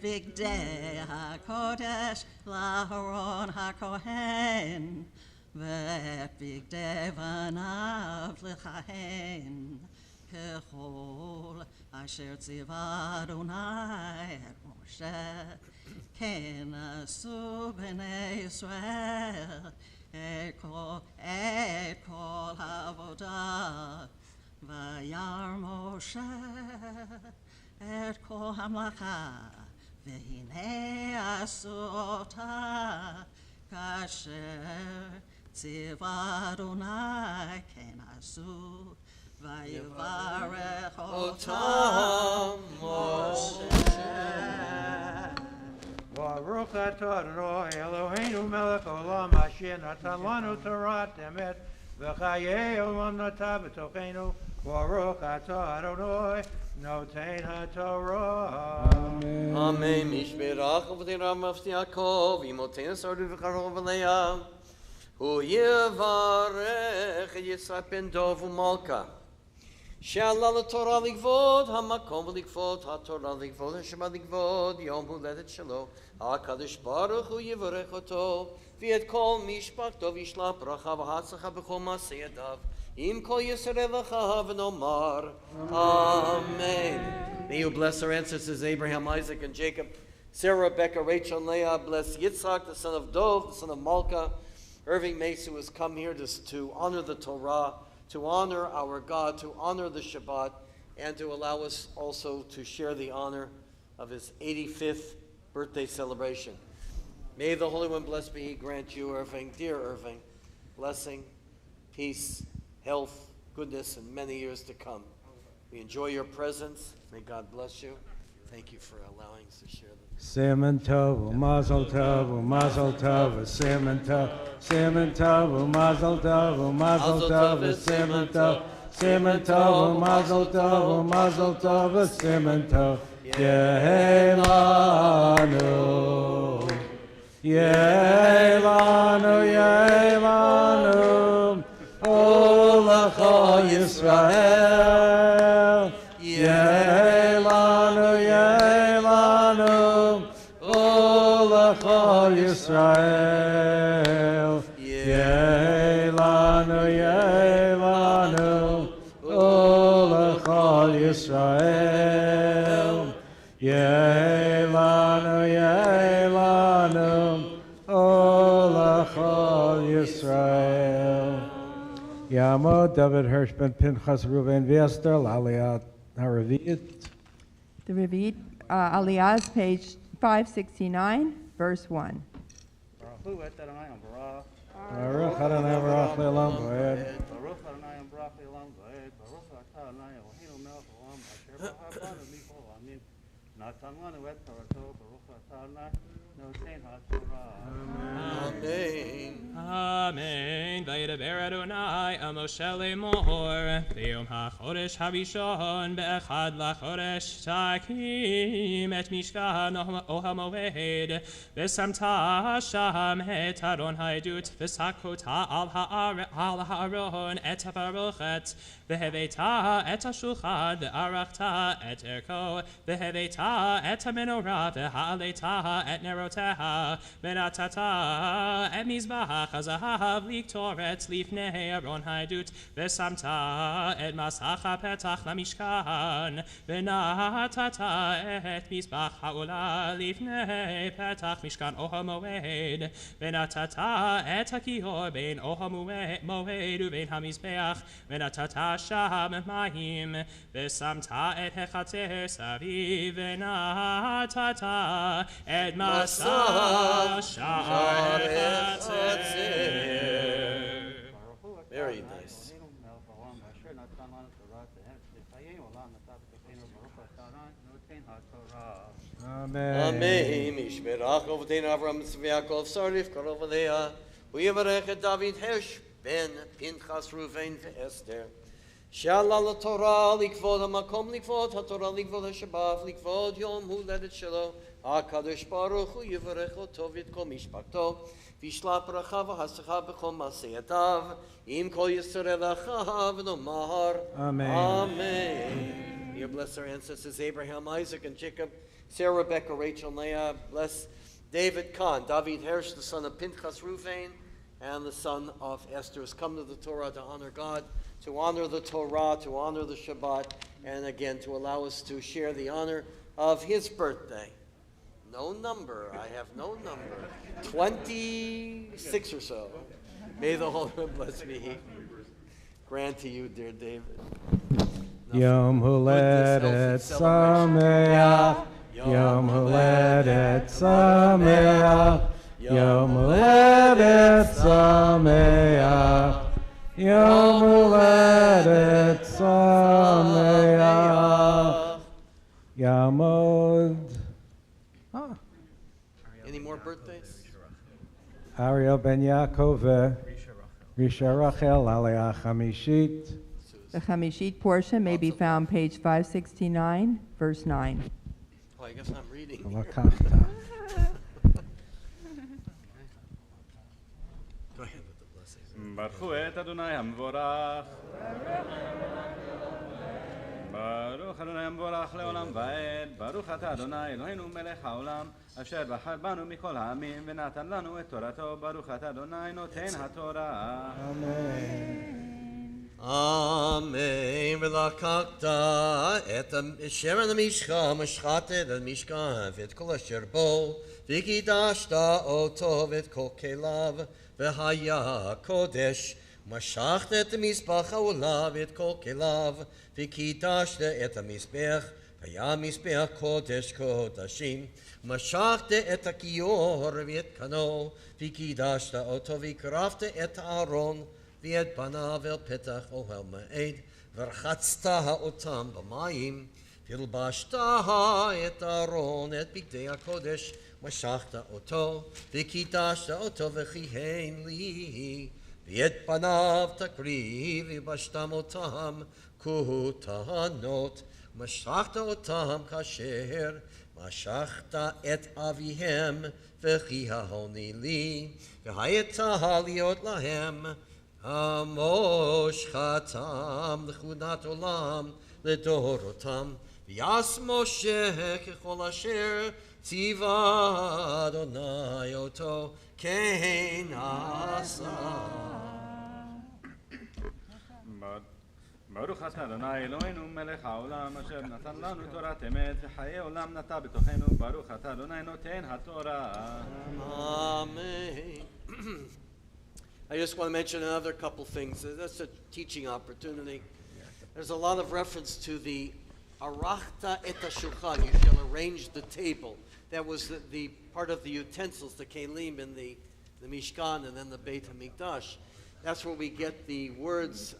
בגדי הקודש לאהרון הכהן, ואת בגדי בניו לכהן, ככל אשר ציווה אדוני את משה, כן עשו בני ישראל את כל העבודה. וירא משה את כל המלאכה, והנה עשו אותה כאשר ציווה אדוני כן עשו. ויברך אותם משה. Baruch atah Adonai Eloheinu melech olam asher natan lanu torat emet v'chayei olam nata b'tochenu. Baruch atah Adonai noten haTorah. Amen. Mishmerach v'tiram mafti Yaakov imoten sardu v'charov v'leah. Hu yivarech Yitzhak ben Dov u'Malka. Shalal Torah ligvod, hamakom ligvod, haTorah ligvod, hashema ligvod, yom huledet shelo, HaKadosh Baruch Hu yivarech oto, v'et kol mishpachto v'yishlach bracha v'hatzacha b'chol ma'aseh yadav, im kol yisrael v'chahav v'nomar, Amen. May you bless our ancestors Abraham, Isaac, and Jacob, Sarah, Rebecca, Rachel, and Leah. Bless Yitzhak, the son of Dov, the son of Malka, Irving Mace, who has come here to honor the Torah, to honor our God, to honor the Shabbat, and to allow us also to share the honor of his 85th birthday celebration. May the Holy One, blessed be he, grant you, Irving, dear Irving, blessing, peace, health, goodness, and many years to come. We enjoy your presence. May God bless you. Thank you for allowing us to share them. Simon Tov, Mazel Tov, Mazel Tov, Simon Tov, Simon Tov, Mazel Tov, Mazel Tov, Simon Tov, Simon Tov, Mazel Tov, Mazel Tov, Simon Tov, Yehelanu, Yehelanu, Yehelanu. Chol Yisrael. Yelanu, Ulechol Yisrael. Yelanu, Ulechol Yisrael. Yamod David Hirsch ben Pinchas Ruven Vester Aliyat Haravit. The Revit Aliyah is page 569, verse 1. Baruch Adonai Baruch Le'olam V'ed. Baruch Adonai Baruch Le'olam V'ed. Baruch Atah Adonai Eloheinu melech haolam asher b'charbanu mikol ha'amim. Natan lanu et torato. Baruch Atah Adonai noten ha'torah. Amen. Amen. Vayidaber Adonai el Moshe lemor. B'yom hachodesh harishon be'echad lachodesh takim et mishkan ohamoed. V'samta sham et Aron haedut v'sakota al ha'aron et havarochet. V'heveta et hashulchan v'arachta et erko. V'heveta et hamenorah v'ha'aleta et neroteha. V'natata et mizbach hazahav liktoret lifnei Aron haedut. V'samta et masacha petach lamishkan. V'natata et mizbach ha'olah lifnei petach mishkan ohamoed. V'natata et hakihor bein ohamoed uvein hamizbeach. V'natata sham mayim. V'samta et hechatzer saviv. V'natata et masah shar hechatzer. Very nice. Amen. Amen. Mishmerach Ovatein Avram Tzviakov Sarif Karovalea. Uyevarech et David Hirsch ben Pinchas Ruven ve'Esther. Shalal Torah likvod hamakom likvod haTorah likvod haShabbat likvod Yom Huledet Shelo. HaKadosh Baruch Hu yivarech oto v'kol mishpachto. V'yishlach bracha v'hasacha b'chol ma'aseyatav. Im kol Yisrael achav v'nomar. Amen. Amen. You bless our ancestors Abraham, Isaac, and Jacob, Sarah, Rebecca, Rachel, Leah. Bless David Kahn, David Hirsch, the son of Pinchas Ruvain, and the son of Esther, has come to the Torah to honor God, to honor the Torah, to honor the Shabbat, and again to allow us to share the honor of his birthday. No number, I have no number. 26 or so. May the Holy One bless me. Grant to you, dear David. Yom Huledet Sameach. Yom Huledet Sameach. Yom Huledet Sameach. Yom Huledet Sameach. Yamod. Any more birthdays? Ariel ben Yaakov. Risha Rachel Aliyah Chamishit. The Chamishit portion may be found page 569, verse 9. Oh, I guess I'm reading. Lakachta. Go ahead with the blessings. Baruch et Adonai hamvorach. Baruch Adonai hamvorach leolam vaed. Baruch atah Adonai Eloheinu melech haolam. Asher bachar banu mikol ha'amim v'natan lanu et torato. Baruch atah Adonai noten haTorah. Amen. Amen. V'lakakta et Shemer Mishcha Meshchatet et Mishkan v'et kol asher bo v'kidashta oto v'et kol kelav v'haya kodesh Mashachta et Mizbach ha'olah v'et kol kelav v'kidashta et Mizbech v'haya Mizbech kodesh kodashim Mashachta et Akiyor v'et kano v'kidashta oto v'krafta et Aaron V'ed panav el petach ohel ma'ed, v'rchatzta ha'otam b'mayim, v'ilbashta et Aaron et bigdei HaKodesh, mashachta oto, v'kidashta oto v'chihen li, v'ed panav takri, v'ilbashtam otam kutanot, mashachta otam kasher, mashachta et avihem, v'chihahoni li, v'hayeta haliot lahem, Amosh chatam l'chunat olam l'dorotam V'yas Moshe kechol asher Tziva Adonai oto kein asa. ברוך אתה אדוני אלוהינו מלך העולם אשר נתן לנו תורת אמת וחיי עולם נטע בתוכנו ברוך אתה אדוני נותן התורה. Amen. I just want to mention another couple things. That's a teaching opportunity. There's a lot of reference to the arachta et hashulchan. You shall arrange the table. That was the part of the utensils, the kelim in the Mishkan and then the Beit HaMikdash. That's where we get the words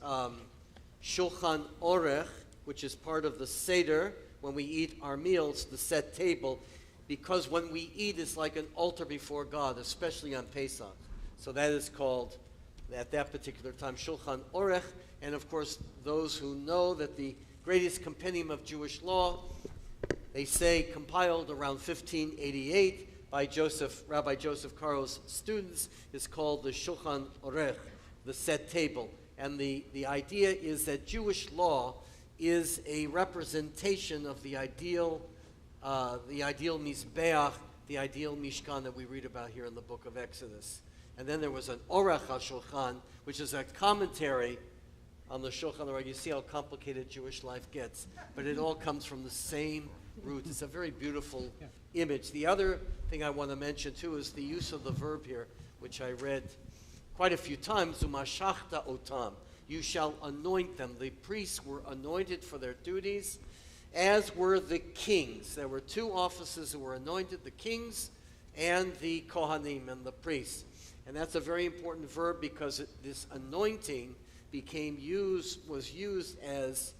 Shulchan Orech, which is part of the Seder, when we eat our meals, the set table, because when we eat, it's like an altar before God, especially on Pesach. So that is called, at that particular time, Shulchan Orech. And of course, those who know that the greatest compendium of Jewish law, they say compiled around 1588 by Rabbi Joseph Caro's students, is called the Shulchan Orech, the set table. And the idea is that Jewish law is a representation of the ideal Mizbeach, the ideal Mishkan that we read about here in the book of Exodus. And then there was an Orech HaShulchan, which is a commentary on the Shulchan Aruch. You see how complicated Jewish life gets, but it all comes from the same root. It's a very beautiful image. The other thing I want to mention too is the use of the verb here, which I read quite a few times, Umashachta otam. You shall anoint them. The priests were anointed for their duties, as were the kings. There were two offices who were anointed, the kings and the Kohanim and the priests. And that's a very important verb because this anointing was used as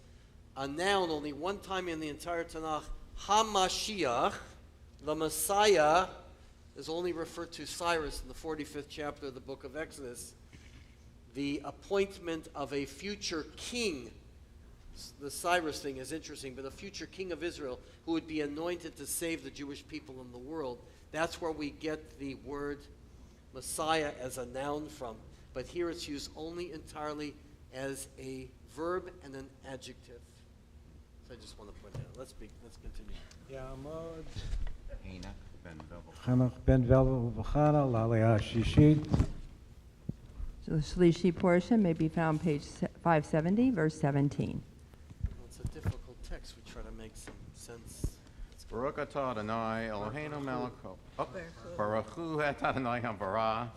a noun only one time in the entire Tanakh. HaMashiach, the Messiah, is only referred to Cyrus in the 45th chapter of the book of Exodus. The appointment of a future king, the Cyrus thing is interesting, but a future king of Israel who would be anointed to save the Jewish people in the world. That's where we get the word Messiah as a noun from. But here it's used only entirely as a verb and an adjective. So I just want to point that out. Let's continue. Yamod. Chanach ben Velvel V'chana, Lalei HaShishit. So the Shlishi portion may be found page 570, verse 17. Well, it's a difficult text. We try to make some sense. Baruch atah Adonai Eloheinu melech Baruch hu atah Adonai ha'bara.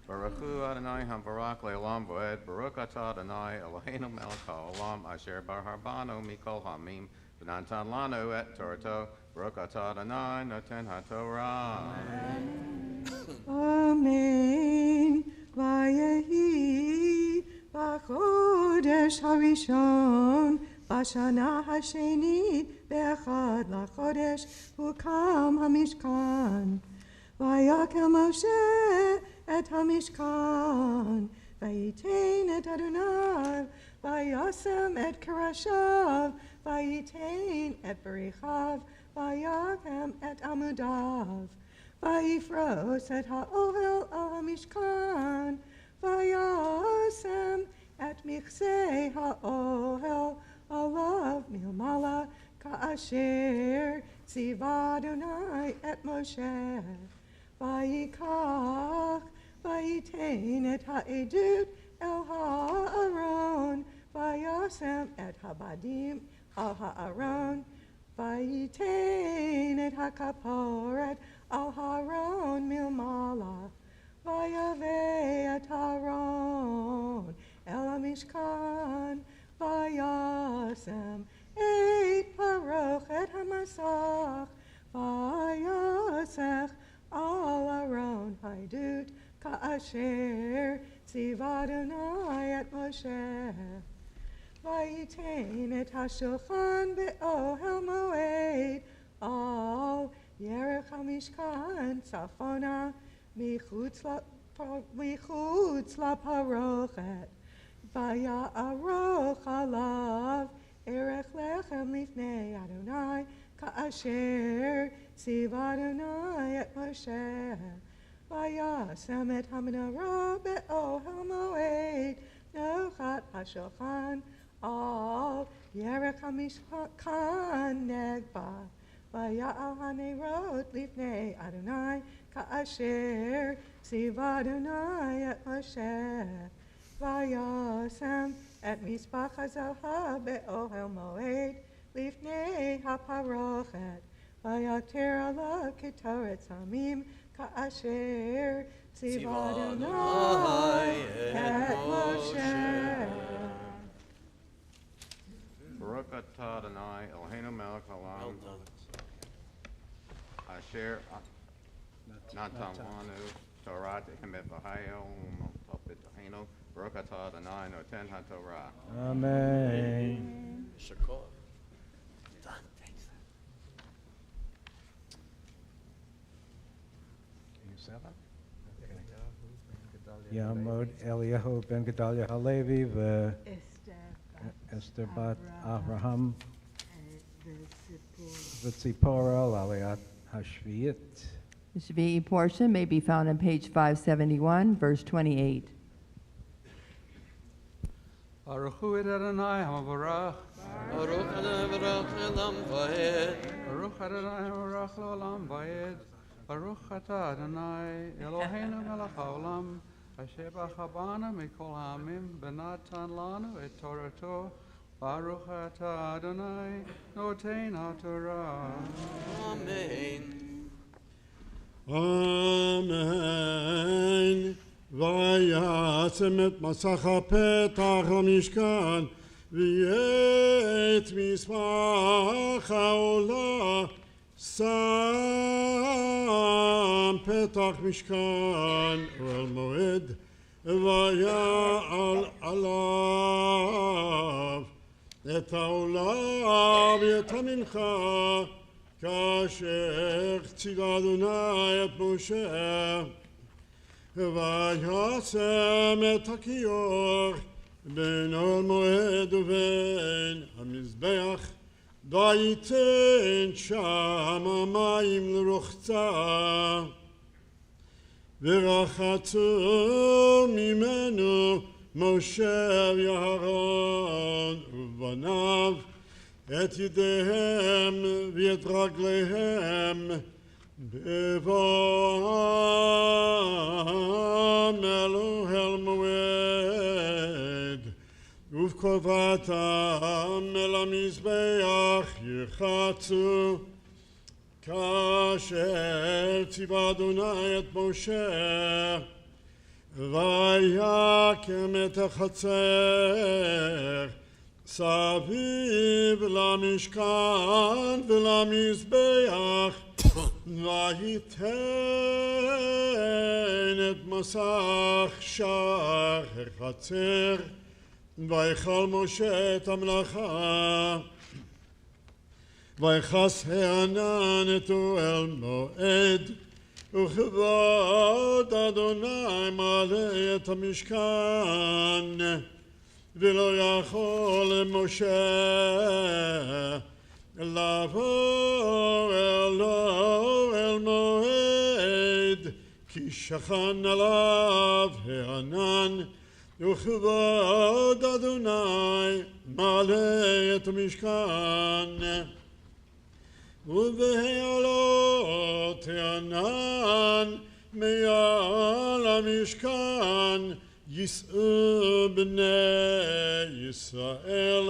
Baruch hu Adonai ha'barak le'olam v'ed. Baruch atah Adonai Eloheinu melech ha'olam asher bar harbanu mikol ha'amim v'natan lanu et Torato. Baruch atah Adonai noten ha'torah. Amen. Vayehi b'chodesh harishon b'shana hasheni b'echad lachodesh hukam hamishkan. Vayakel Moshe et hamishkan. Vayitain et Adonai. Vayasem et karashav. Vayitain et berichav. Vayakem et amudav. Vayifros et ha'ohel al hamishkan. Vayasem et michsei ha'ohel alav milmala ka'asher tziva Adonai et Moshe. Vayikach vayitain et ha'edut el ha'aron. Vayasem et habadim al ha'aron. Vayitain et ha'kaporet al ha'aron milmala. Vayave et Aaron el hamishkan. Vayasem et paroch et hamasach. Vayasech al Aaron haidut ka'asher tziva Adonai et Moshe. Vayitain et hashulchan be'ohel moed al yerech hamishkan tzafona michutz laparochet. Vaya'aroch alav erech lechem lifnei Adonai ka'asher tziva Adonai et Moshe. Vayasem et hamenorah be'ohel moed nochat hashulchan Al Yerech HaMishkan Negba Vaya'al HaNeirot Lifnei Adonai Ka'asher Tziva Adonai et Moshe Vayasem et Mizbach HaZahav Be'ohel Moed Lifnei HaParochet Vayater Ala Ketoret Samim Ka'asher Tziva Adonai et Moshe. Baruch atah Adonai Eloheinu melech haolam asher natan lanu Torah tehemet v'hayel u'maltopet Eloheinu Baruch atah Adonai noten haTorah. Amen. Shakor. Done. Thanks. Yamod Eliyahu ben Gedalia Halevi Esther bat Avraham V'tzipora Laliat Hashviyit. The Shvi'i portion may be found on page 571, verse 28. Baruch hu et Adonai HaMavarach. Baruch Adonai Baruch Le'olam Va'ed. Baruch Adonai HaMavarach Le'olam Va'ed. Baruch atah Adonai Eloheinu melech haolam asher b'chabana mikol ha'amim v'natan lanu et Torato. Baruch atah Adonai noten haTorah. Amen. Amen. ויעצם את מסך הפתח למשכן ואת מזבח העולה שם פתח משכן אוהל מועד ויעל עליו את העולה ואת המנחה כאשר ציווה אדוני את משה ויעצם את הכיור בין אוהל מועד ובין המזבח וייתן שם המים לרוחצה ורחצו ממנו משה ואהרון ובניו את ידיהם ואת רגליהם בבואם אל אוהל מועד ובקרבתם אל המזבח ירחצו כאשר ציווה אדוני את משה ויקם את החצר סביב למשכן ולמזבח וייתן את מסך שער החצר ויכל משה את המלאכה ויכס הענן את אוהל מועד וכבוד אדוני מלא את המשכן ולא יכול משה לבוא אל אוהל מועד כי שכן עליו הענן וכבוד אדוני מלא את המשכן ובהעלות הענן מעל המשכן יישאו בני ישראל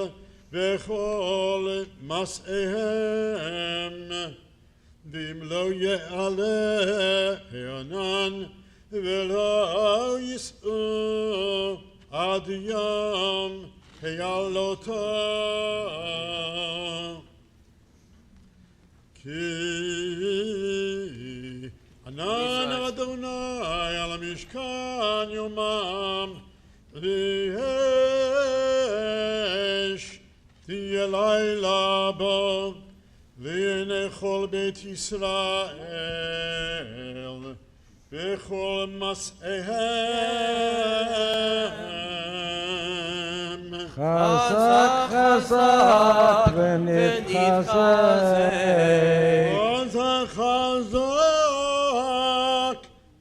וכל מסעיהם ואם לא יעלה הענן ולא יישאו עד יום העלותו כי ענן אדוני על המשכן יומם ואש תהיה לילה בו לעיני כל בית ישראל וכל מסעיהם חזק חזק ונתחזק חזק חזק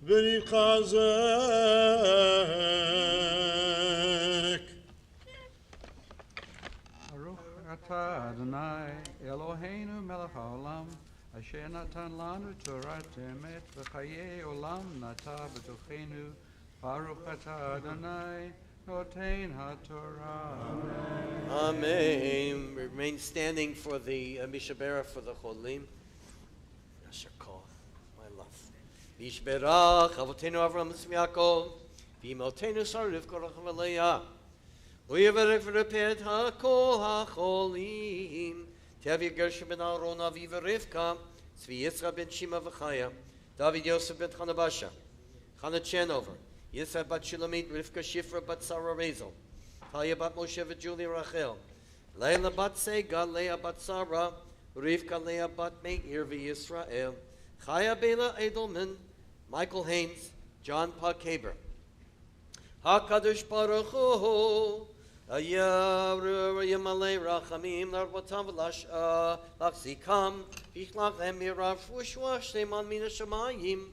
ונתחזק haolam, asher natan lanu Torat emet v'chayei olam nata b'tochenu, Baruch atah Adonai, noten haTorah. Amen. Remain standing for the Mishabera for the Cholim. Yasher Kol, my love. Mishberach Avotenu Avram Yaakov, V'imotenu Sarah Rivka Rachel Leah. U'yivarech v'repet ha'kol ha'cholim. Tevi Gershom ben Aaron Aviv Rivka, Tzvi Yitzchak ben Shima v'Chaya, David Yosef ben Chanabasha, Chana Chenover, Yitzchak bat Shulamit, Rivka Shifra bat Sarah Rezel, Talia bat Moshe v'Julia Rachel, Leila bat Sega, Leah bat Sarah, Rivka Leah bat Meir v'Yisrael, Chaya Bela Edelman, Michael Haynes, John Park-Haber. HaKadosh Baruch Hu, Yamalei Rachamim, Larbotam Lachzikam, Vichlach Emirav, Ushwash, Seman Mina Shamayim,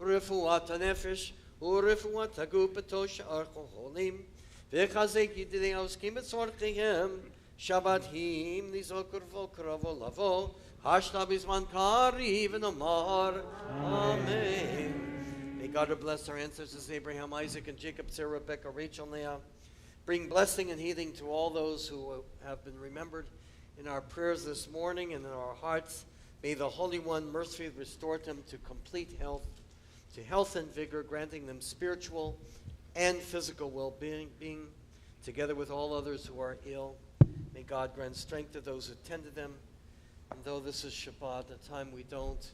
Refuat Nefesh, Urefuat Tagu Betosh Archoholim, Vechazek Yidideos Kimet Sorchihem, Shabbat Him, Nizokur Vokravo Lavo, Hashtabizman Kari, Venomar. Amen. May God bless our ancestors Abraham, Isaac, and Jacob, Sarah, Rebecca, Rachel, Leah. Bring blessing and healing to all those who have been remembered in our prayers this morning and in our hearts. May the Holy One mercifully restore them to complete health, to health and vigor, granting them spiritual and physical well-being, together with all others who are ill. May God grant strength to those who tend to them. And though this is Shabbat, a time we don't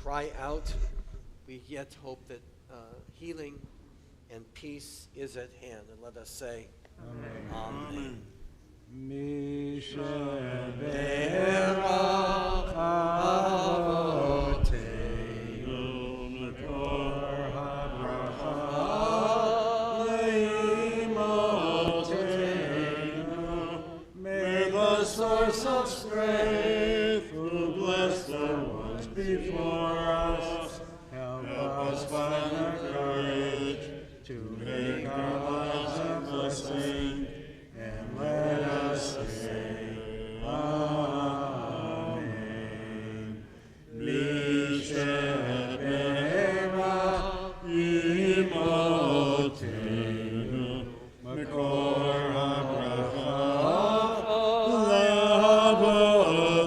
cry out, we yet hope that healing and peace is at hand. And let us say, Amen. May the source of strength, who bless the ones before us, help us find the courage to make our lives a blessing, and let us say, Amen. Mishabera imotenu, Makor habracha,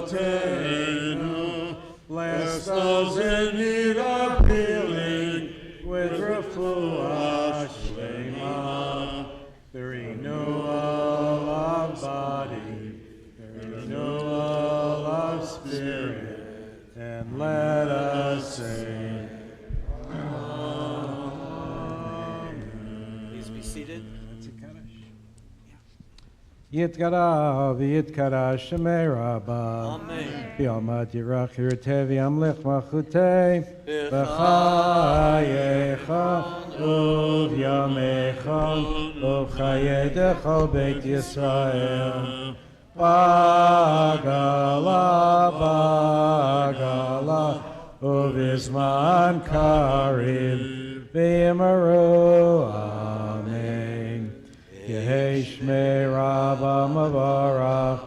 Lavotenu, bless those in need of healing with refuah shlema, the renewal of body, the renewal of spirit, and let us say, Please be seated. Yitkara v'yitkara shemei rabba. Amen. B'yamat yirach yirteh v'yamlich machuteh. B'chayecha u'v'yamecha u'chayedecha beit Yisrael. Bagala u'vizman karim v'yimaru. Amen. Yehei Shmei Rabba Mavarach,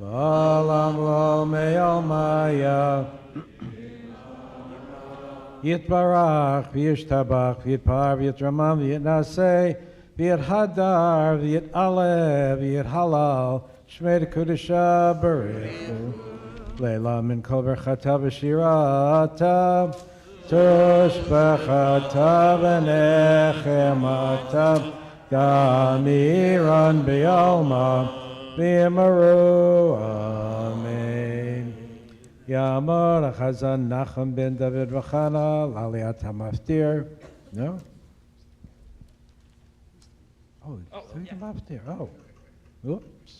V'alam Lo Me'almaya. Yitbarach, V'yishtabach, V'yitpar, V'yitramam, V'yitnaseh, V'yithadar, V'yitalev, V'yithalal, Shmei Kedusha Barechu. Leila min kol berchata v'shirata, Tushbechata v'nechemata, Gamiran B'yalma B'yamaru. Amen. Yamar Chazan Nachum ben David V'chana Laliat HaMaftir. No? Oh, there's a Maftir. Oh. Oops.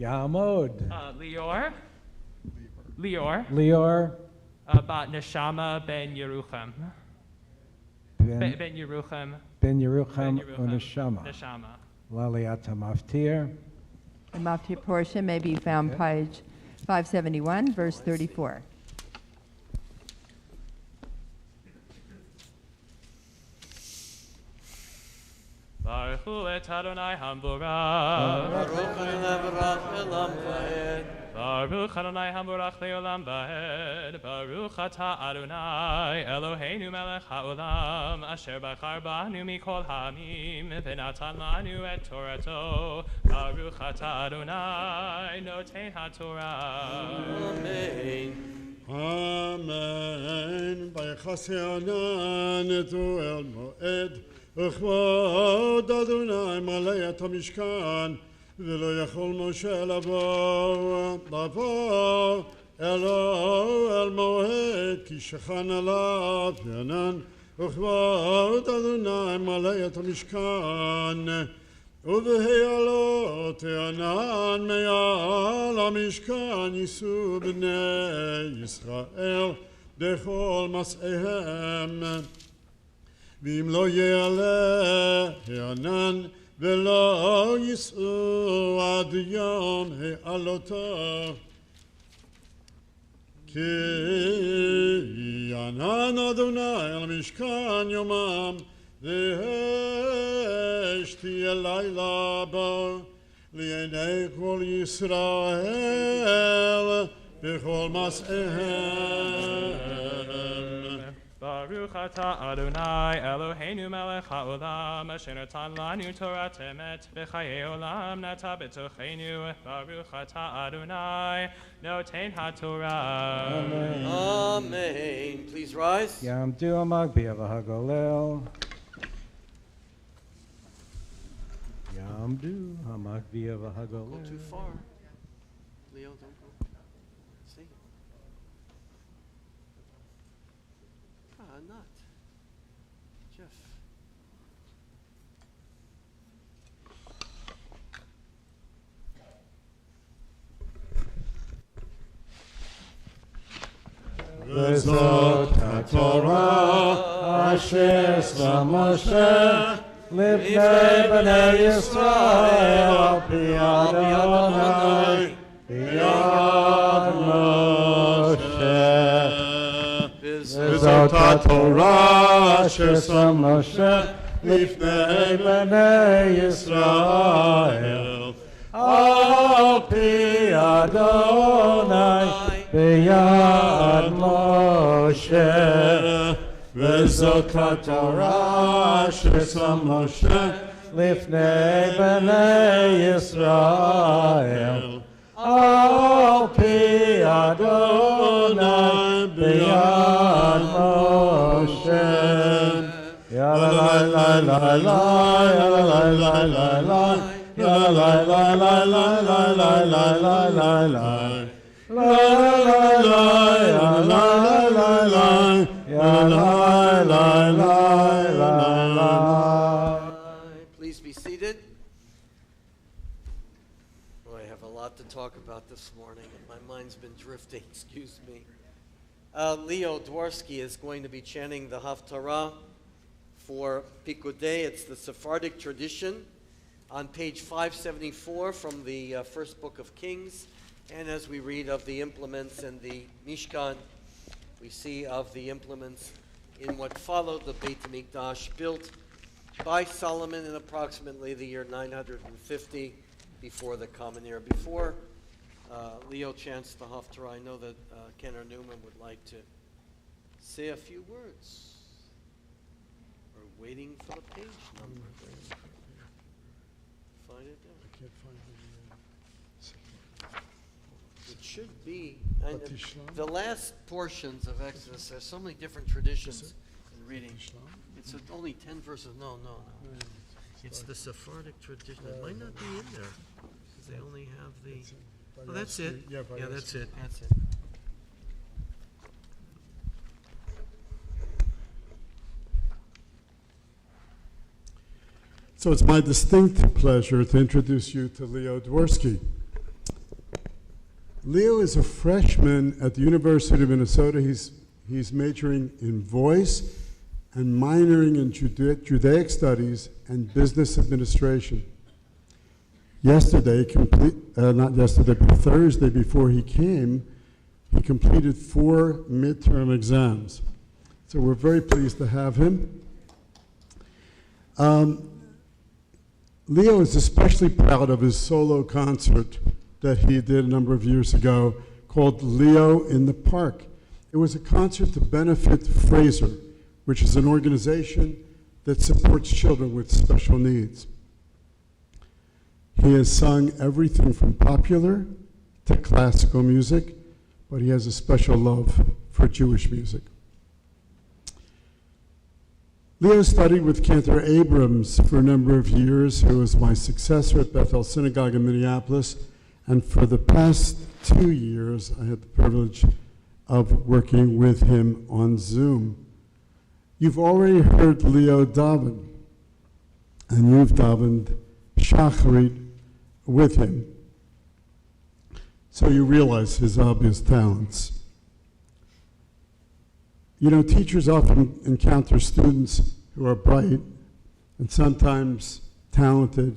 Yamod. Lior. Bat Neshama ben Yerucham. Ben Yerucham. Ben Yerucham Uneshama. Neshama. Laliat HaMaftir. The Maftir portion may be found page 571, verse 34. Baruch et Adonai Hamburah. Baruch Adonai Barach Elam Vaed. Baruch Adonai Hamurach Leolam Vaed. Baruch Atah Adonai Eloheinu Melech Haolam Asher Bachar Banu Mikol Hamim V'natan Lanu Et Torato. Baruch Atah Adonai Noten HaTorah. Amen. Amen. Vayachase Anan etu el moed. וכבוד אדוני מלא את המשכן, ולא יכול משה לבוא אל מועד, כי שכן עליו ענן. וכבוד אדוני מלא את המשכן, ובהעלות ענן מעל המשכן יישאו בני ישראל בכל מסעיהם. ואם לא יעלה הענן ולא יישאו עד יום העלותו, כי ענן אדוני על משכן יומם, ואש תהיה לילה בו, לעיני כל ישראל בכל מסעיהם. Baruch Atah Adonai Eloheinu Melech Haolam Asher Natan Lanu Torat Emet V'chayei Olam Nata B'tocheinu. Baruch Atah Adonai Noten HaTorah. Amen. Amen. Please rise. Yamdu Amagbi Avahagolel. Yamdu Amagbi Avahagolel. Go too far. Leo, don't go. See? Not. Jeff. וזאת התורה אשר שם משה לפני בני ישראל על פי אדוני ביד משה. וזאת התורה אשר שם משה לפני בני ישראל על פי אדוני ביד משה. וזאת התורה אשר שם משה לפני בני ישראל על פי אדוני ביד משה. יאללה לה לה לה לה יאללה לה לה לה יאללה לה לה לה לה לה לה לה לה Please be seated. Well, I have a lot to talk about this morning, and my mind's been drifting. Excuse me. Leo Dworsky is going to be chanting the Haftarah for Pikudei. It's the Sephardic tradition on page 574 from the first book of Kings. And as we read of the implements in the Mishkan, we see of the implements in what followed the Beit HaMikdash, built by Solomon in approximately the year 950 before the Common Era. Before Leo chants the Haftarah, I know that Kenner Newman would like to say a few words. We're waiting for the page number. Find it there. I can't find It should be, and the last portions of Exodus, there's so many different traditions in reading. It's only 10 verses. No. It's the Sephardic tradition. It might not be in there, because they only have the... Oh, that's it. Yeah, that's it. That's it. So it's my distinct pleasure to introduce you to Leo Dworsky. Leo is a freshman at the University of Minnesota. He's majoring in voice and minoring in Judaic studies and business administration. Thursday before he came, he completed 4 midterm exams. So we're very pleased to have him. Leo is especially proud of his solo concert that he did a number of years ago called Leo in the Park. It was a concert to benefit Fraser, which is an organization that supports children with special needs. He has sung everything from popular to classical music, but he has a special love for Jewish music. Leo studied with Cantor Abrams for a number of years, who was my successor at Bethel Synagogue in Minneapolis, and for the past 2 years, I had the privilege of working with him on Zoom. You've already heard Leo daven, and you've davened Shacharit with him, so you realize his obvious talents. You know, teachers often encounter students who are bright and sometimes talented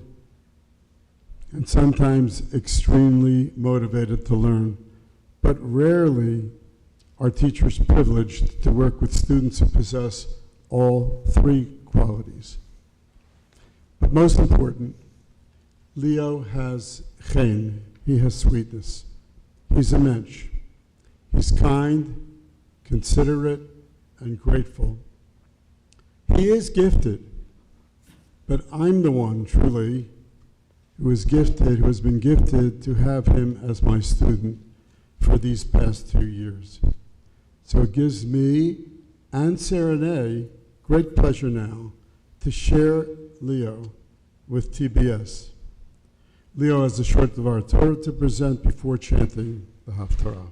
and sometimes extremely motivated to learn, but rarely are teachers privileged to work with students who possess all three qualities. But most important, Leo has chen, he has sweetness. He's a mensch. He's kind, considerate, and grateful. He is gifted, but I'm the one, truly, who has been gifted to have him as my student for these past 2 years. So it gives me and Serenay great pleasure now to share Leo with TBS. Leo has a short Dvar Torah to present before chanting the Haftarah.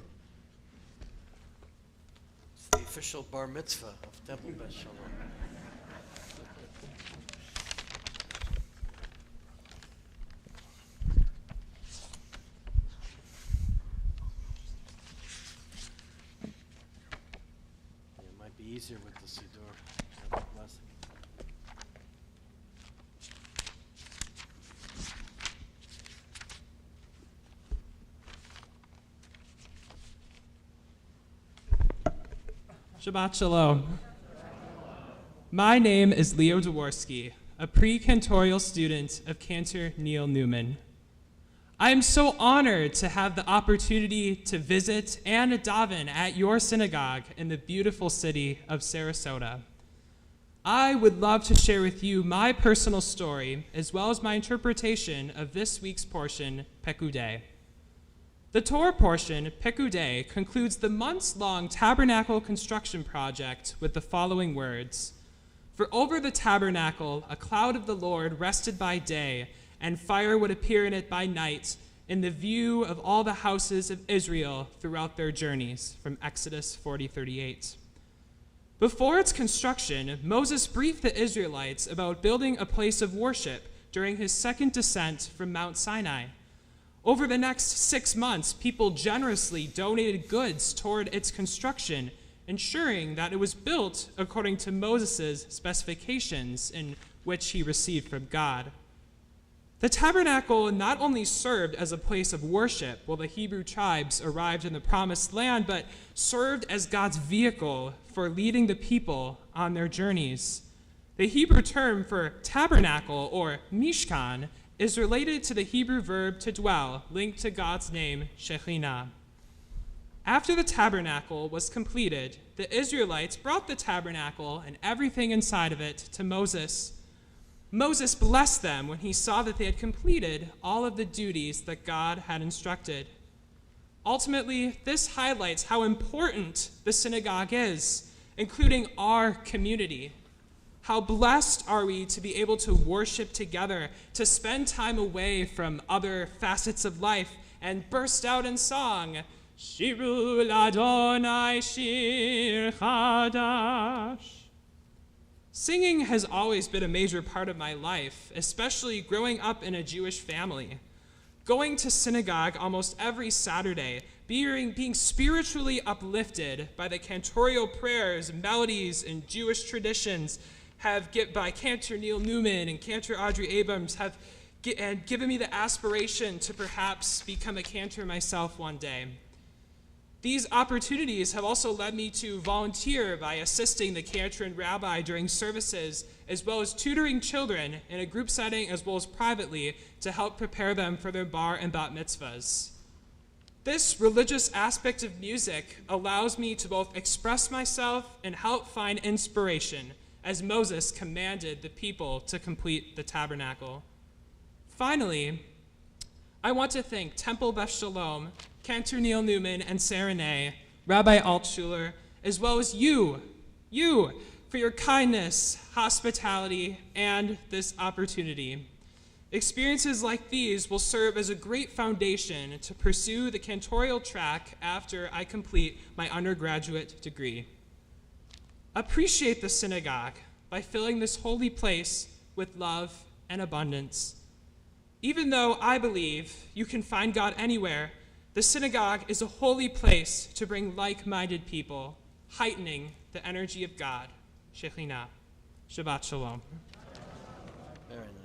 It's the official bar mitzvah of Temple Beth Sholom. It might be easier with the Siddur. Blessing. Shabbat Shalom. My name is Leo Dworsky, a pre-cantorial student of Cantor Neil Newman. I am so honored to have the opportunity to visit and daven at your synagogue in the beautiful city of Sarasota. I would love to share with you my personal story as well as my interpretation of this week's portion, Pekudei. The Torah portion, Pekudei, concludes the months-long tabernacle construction project with the following words: "For over the tabernacle a cloud of the Lord rested by day, and fire would appear in it by night, in the view of all the houses of Israel throughout their journeys," from Exodus 40:38. Before its construction, Moses briefed the Israelites about building a place of worship during his second descent from Mount Sinai. Over the next 6 months, people generously donated goods toward its construction, ensuring that it was built according to Moses' specifications in which he received from God. The tabernacle not only served as a place of worship while the Hebrew tribes arrived in the Promised Land, but served as God's vehicle for leading the people on their journeys. The Hebrew term for tabernacle, or mishkan, is related to the Hebrew verb to dwell, linked to God's name, Shekhinah. After the tabernacle was completed, the Israelites brought the tabernacle and everything inside of it to Moses. Moses blessed them when he saw that they had completed all of the duties that God had instructed. Ultimately, this highlights how important the synagogue is, including our community. How blessed are we to be able to worship together, to spend time away from other facets of life, and burst out in song, Shiru l'Adonai shir chadash. Singing has always been a major part of my life, especially growing up in a Jewish family. Going to synagogue almost every Saturday, being spiritually uplifted by the cantorial prayers, melodies, and Jewish traditions by Cantor Neil Newman and Cantor Audrey Abrams have given me the aspiration to perhaps become a cantor myself one day. These opportunities have also led me to volunteer by assisting the cantor and rabbi during services, as well as tutoring children in a group setting as well as privately to help prepare them for their bar and bat mitzvahs. This religious aspect of music allows me to both express myself and help find inspiration, as Moses commanded the people to complete the tabernacle. Finally, I want to thank Temple Beth Sholom, Cantor Neil Newman and Sarah Nay, Rabbi Altshuler, as well as you, for your kindness, hospitality, and this opportunity. Experiences like these will serve as a great foundation to pursue the cantorial track after I complete my undergraduate degree. Appreciate the synagogue by filling this holy place with love and abundance. Even though I believe you can find God anywhere, the synagogue is a holy place to bring like-minded people, heightening the energy of God. Shekhinah. Shabbat Shalom. Very nice.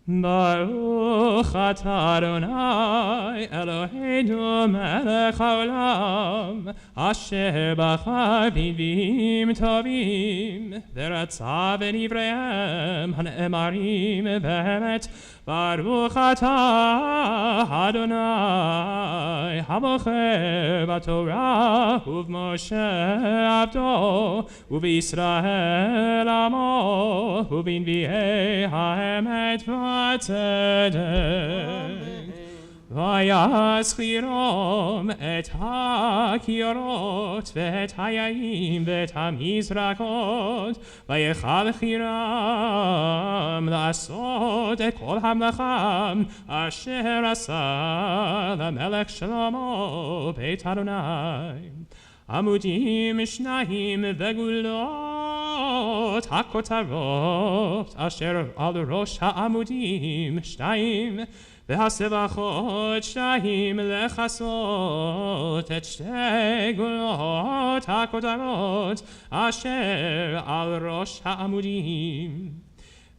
Baruch atah Adonai Eloheinu melech haolam asher bachar b'nviim tovim v'ratza v'nivreihem han'emarim v'emet Baruch atah Adonai habocher b'Torah u'v'Moshe avdo u'v'Yisrael amo u'b'nviei ha'emet ויזכירם את הכיורות ואת היעים ואת המזרקות ויכל חירם לעשות את כל המלאכם אשר עשה למלך שלמה בית אדוני עמודים שניים וגולות הכותרות אשר על ראש העמודים שניים והסבכות שניים לכסות את שתי גולות הכותרות אשר על ראש העמודים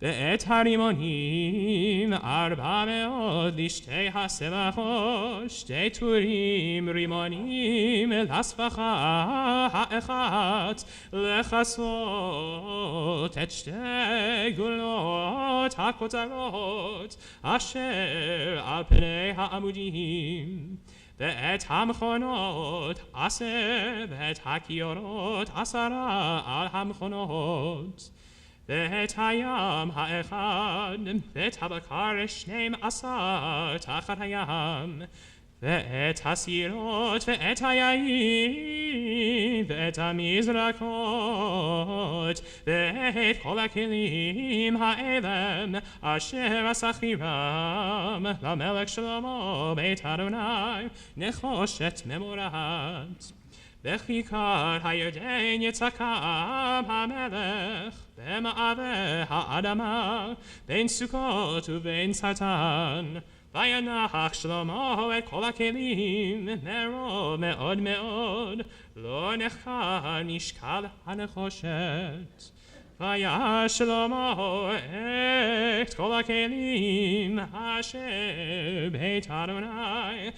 ואת הרימונים 400 לשתי הסבכות, שתי טורים רימונים לסבכה האחת, לכסות את שתי גולות הכותרות אשר על פני העמודים. ואת המכונות 10 ואת הכיורות 10 על המכונות. ואת הים האחד, ואת הבקר 12 תחת הים, ואת הסירות, ואת היין, ואת המזרקות, ואת כל הכלים האלה, אשר עשה חירם למלך שלמה בית אדוני, נחושת ממורת. בכיכר הירדן יצקם המלך במעבה האדמה בין סוכות ובין סרטן וינח שלמה את כל הכלים מרוב מאוד מאוד לא נחקר נשקל הנחושת והיה שלמה את כל הכלים אשר בית אדוני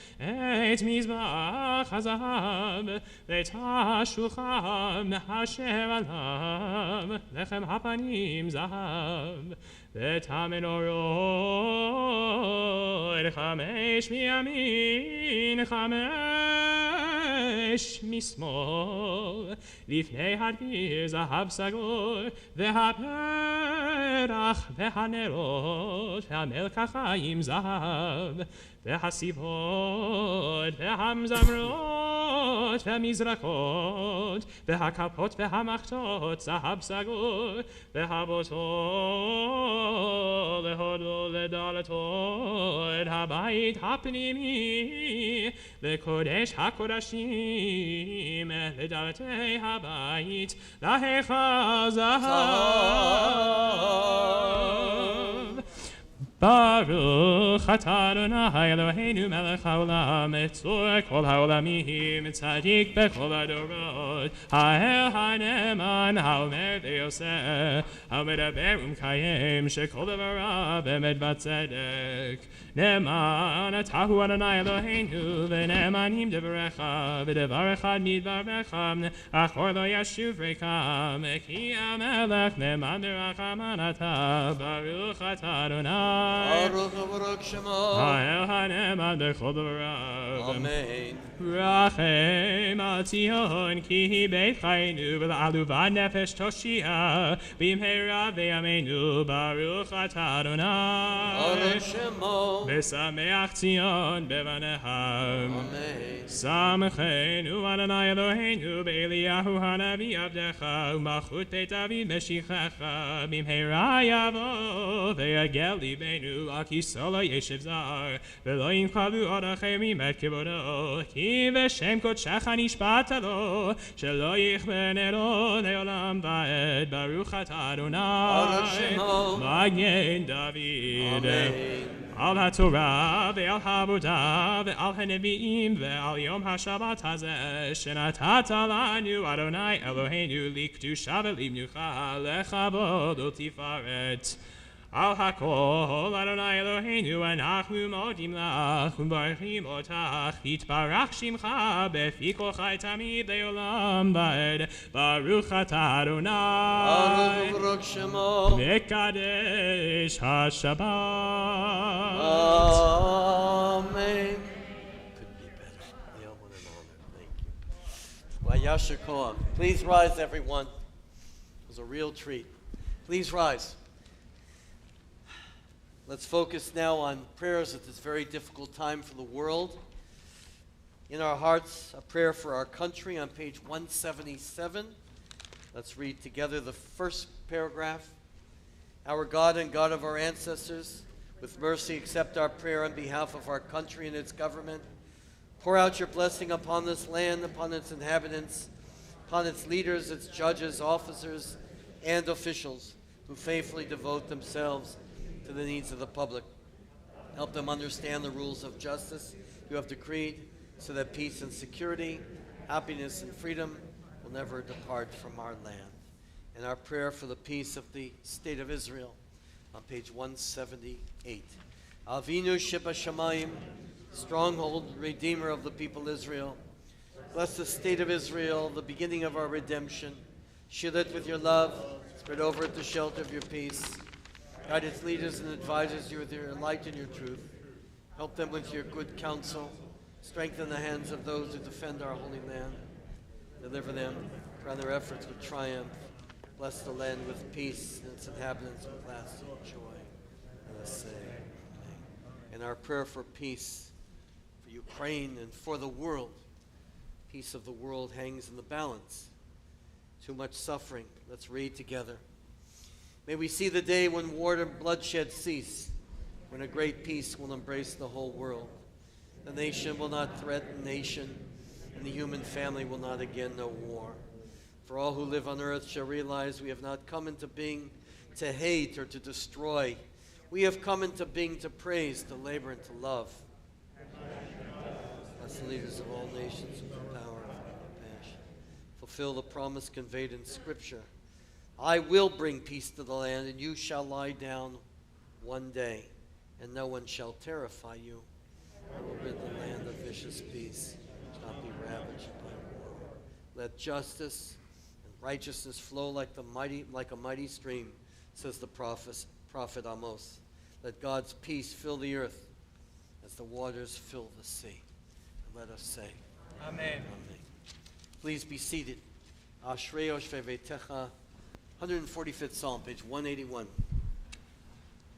את מזבח הזהב ואת השולחן אשר עליו לחם הפנים זהב ואת המנורות 5 מימין 5 משמאל לפני הדביר זהב סגול והפרח והנרות והמלקחיים זהב והסיבות והמזמרות והמזרקות והכפות והמחטות זהב סגול והבוטות להודו לדלתות הבית הפנימי וקודש הקודשים לדלתי הבית להיכל זהב Baruch atah Adonai Eloheinu melech haolam etzor kol haolamim tzadik bechol hadorot ha'el ha'neman ha'omer ve'yoseh ha'medaber u'mkayem shekol devarav emet v'tzedek ne'eman atahu Adonai Eloheinu v'ne'emanim devarecha v'devar echad midbar becham achor lo yashuv rekam ki ha'melech ne'eman berachamon atah Baruch atah Adonai Baruch Shemo. Ha'el ha'ne'eman bechol devarav Amen. Rachem al Tzion ki hi beit chaynu v'la'aluvad nefesh toshia b'imheira v'yameinu Baruch atah Adonai Baruch Shemo. V'sameach Tzion b'vaneham Amen. Samchenu Adonai Eloheinu b'Eliyahu hanavi avdecha u'malchut beit David meshichecha b'imheira yavo v'yagel libenu al kiso lo yeshiv zar v'lo yinchalu od acherim et kivodo ki v'shem kodshecha nishbat lo shelo yichben elo le'olam va'ed Baruch atah Adonai Baruch Shemo. Magen David Amen. Al HaTorah ve'al ha'avodah ve'al ha'nevi'im ve'al yom ha'shabbat hazeh shenatat lanu Adonai Eloheinu likdusha ve'limnucha lechavod u'tifaret Al hakol Adonai Eloheinu anachnu modim lach u'mbarchim otach yitbarach shimcha befi kolchai tamid le'olam va'ed Baruch atah Adonai Baruch Shemo. Mekadesh HaShabbat Amen. Couldn't be better. The elbow and honor. Thank you. Yasher Koach. Please rise, everyone. It was a real treat. Please rise. Let's focus now on prayers at this very difficult time for the world. In our hearts, a prayer for our country on page 177. Let's read together the first paragraph. Our God and God of our ancestors, with mercy accept our prayer on behalf of our country and its government. Pour out your blessing upon this land, upon its inhabitants, upon its leaders, its judges, officers, and officials who faithfully devote themselves to the needs of the public. Help them understand the rules of justice you have decreed so that peace and security, happiness and freedom will never depart from our land. And our prayer for the peace of the state of Israel on page 178. Avinu Sheba Shamayim, stronghold, redeemer of the people Israel. Bless the state of Israel, the beginning of our redemption. Shield it with your love. Spread over it the shelter of your peace. Guide its leaders and advisors you with your light and your truth. Help them with your good counsel. Strengthen the hands of those who defend our holy land. Deliver them, crown their efforts with triumph. Bless the land with peace and its inhabitants with lasting joy. Let us say, Amen. And our prayer for peace for Ukraine and for the world. Peace of the world hangs in the balance. Too much suffering. Let's read together. May we see the day when war and bloodshed cease, when a great peace will embrace the whole world. The nation will not threaten nation, and the human family will not again know war. For all who live on earth shall realize we have not come into being to hate or to destroy. We have come into being to praise, to labor, and to love. Bless the leaders of all nations with the power of compassion. Fulfill the promise conveyed in Scripture. I will bring peace to the land, and you shall lie down one day, and no one shall terrify you. I will rid the land of vicious peace, shall not be ravaged by war. Let justice and righteousness flow like a mighty stream, says the prophet Amos. Let God's peace fill the earth as the waters fill the sea. And let us say, Amen. Amen. Please be seated. Ashrei Yoshvei Veitecha, 145th Psalm, page 181.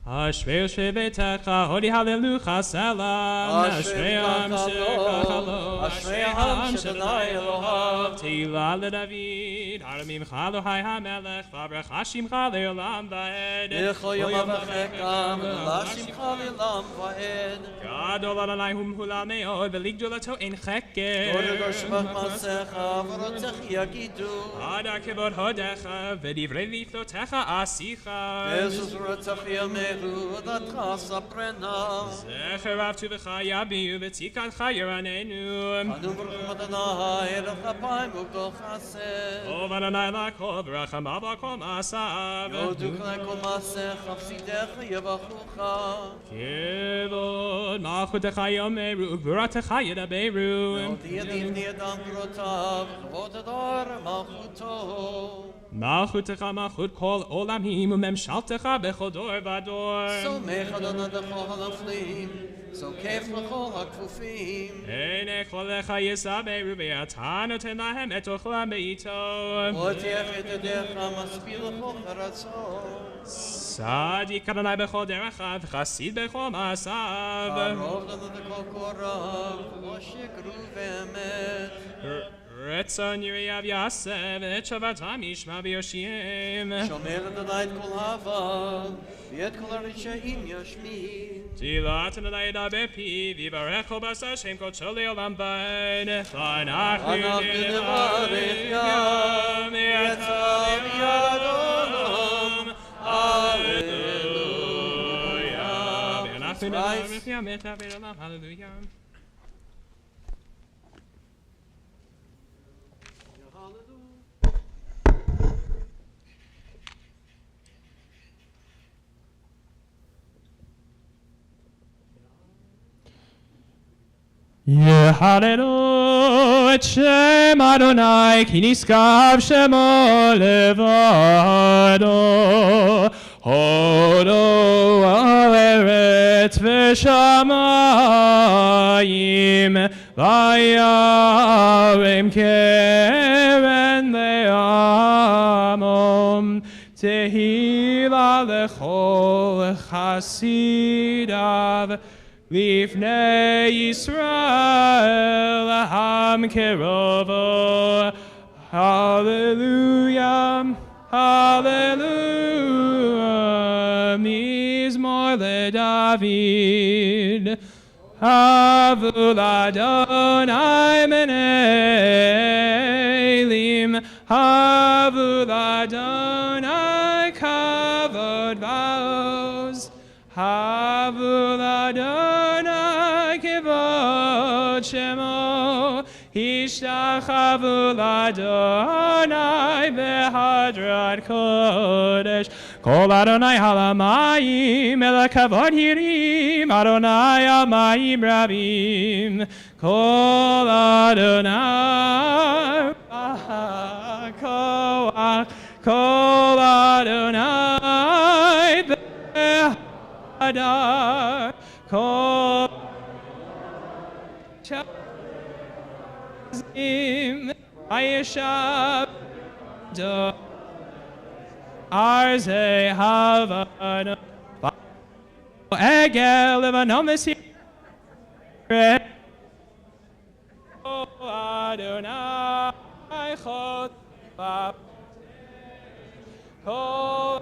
Ashrei Yoshvei Beitecha, Hodi Hallelujah Salam. Ashrei Am Shekachalo, Ashrei Am Shadonai Elohav, Tehillah LeDavid, Haramim Chalohai HaMelech, Vabrach Hashimcha Le'olam Va'ed, B'chol Yom Avachekam, V'lashimcha Le'olam Va'ed. Gadol Adonai Hu Mehulal Me'od, V'ligdolato Ein Cheker. Godel Shemach Masecha, V'rotzech Yagidu. Ada Kevod Hodecha, V'divrei Liftotecha Asicha. Bezus V'rotzech Yamech. עבודתך ספרנה. זכר אהבתו וחייביו וציקת חיירננו. אנו ברוכים אדוני אלך אפיים וגדול חסד. טוב אדוני לכל ורחמיו לכל מעשיו. יודו כלי כל מעשיך חסידיך יברכוך. כבוד מלכותך יאמרו וגבורתך ידברו. להודיע לבני אדם גבורותיו וכבוד הדור מלכותו. מלכותך מלכות כל עולמים וממשלתך בכל דור ודור. סומך אדוני לכל הנופלים, זוקף לכל הכפופים. עיני כל יסברו ואתה נותן להם את אוכלם בעיתו. מותח את ידיך משפיל לכל חרצות. צדיק אדוני בכל דרכיו, חסיד בכל מעשיו. קרוב לנו לכל קורב, כמו שקרו ואמת. רצון יריעיו יעשה, ואת שבתם ישמע ויושיעם. שומר אדוני את כל העבר, ואת כל הרשעים ישמיד. תהילת אדוני ידבר פיו, יברך כל בשר שם קודשו לעולם ועד. ואנחנו נברך גם את אבינו. הללויה. ואנחנו נברך גם את אבינו. הללויה. יהללו את שם אדוני כי נשגב שמו לבדו. הודו על ארץ ושמיים וירם קרן לעמם. תהילה לכל חסידיו לפני ישראל המקרבו. הללויה, הללויה. מזמור לדוד. הבו לאדוני מנהלים, הבו לאדוני כבוד ועוז. הבו לאדוני כבוד שמו, השתחוו לאדוני בהדרת קודש. קול אדוני על המים, אל הכבוד הרים, אדוני על מים רבים. קול אדוני הכוח, קול אדוני בהדר, קול שזים הישב דו ארזי הבנו עגל לבנו מסיר אדוני חוד כל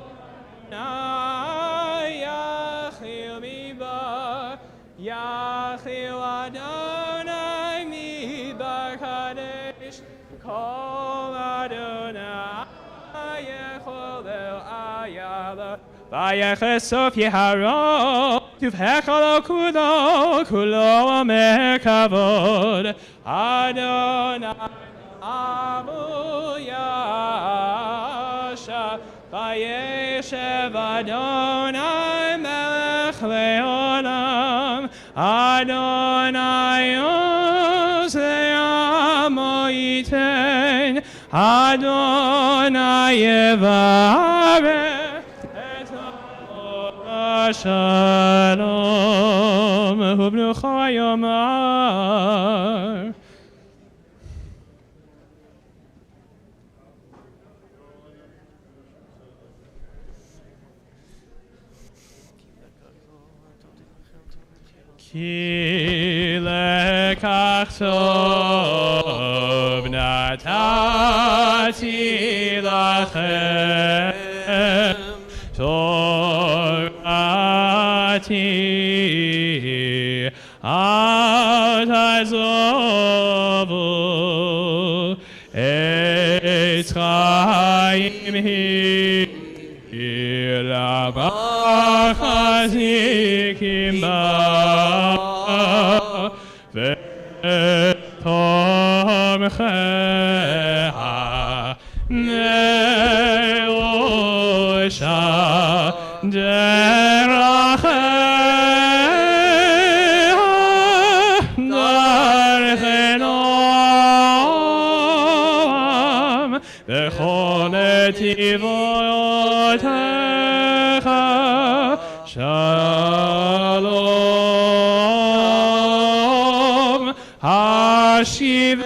יחיל מדבר, יחיל אדוני מדבר קדש. כל אדוני יכול אל איילה, ויחשוף יהרו, תבחך לו כולו, כולו אומר כבוד. אדוני אבו ישב, וישב אדוני מלך לעולם. אדוני עוז לעמו ייתן, אדוני יברך את עמו בשלום, וברוך יאמר. כי לקח טוב נתתי לכם תורתי, אל תעזובו עץ חיים היא לברכה מחזיקים בה ותומכיה נאושה דרכיה דרכי נועם בכל נתיבותיך שלום השיבנו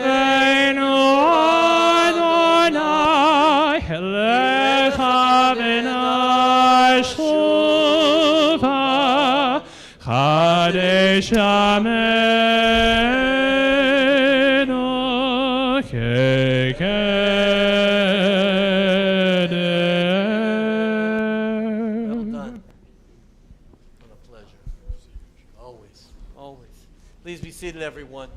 אדוני אליך ונשובה חדש עמנו Well done. What a pleasure. Always, always. Please be seated, everyone.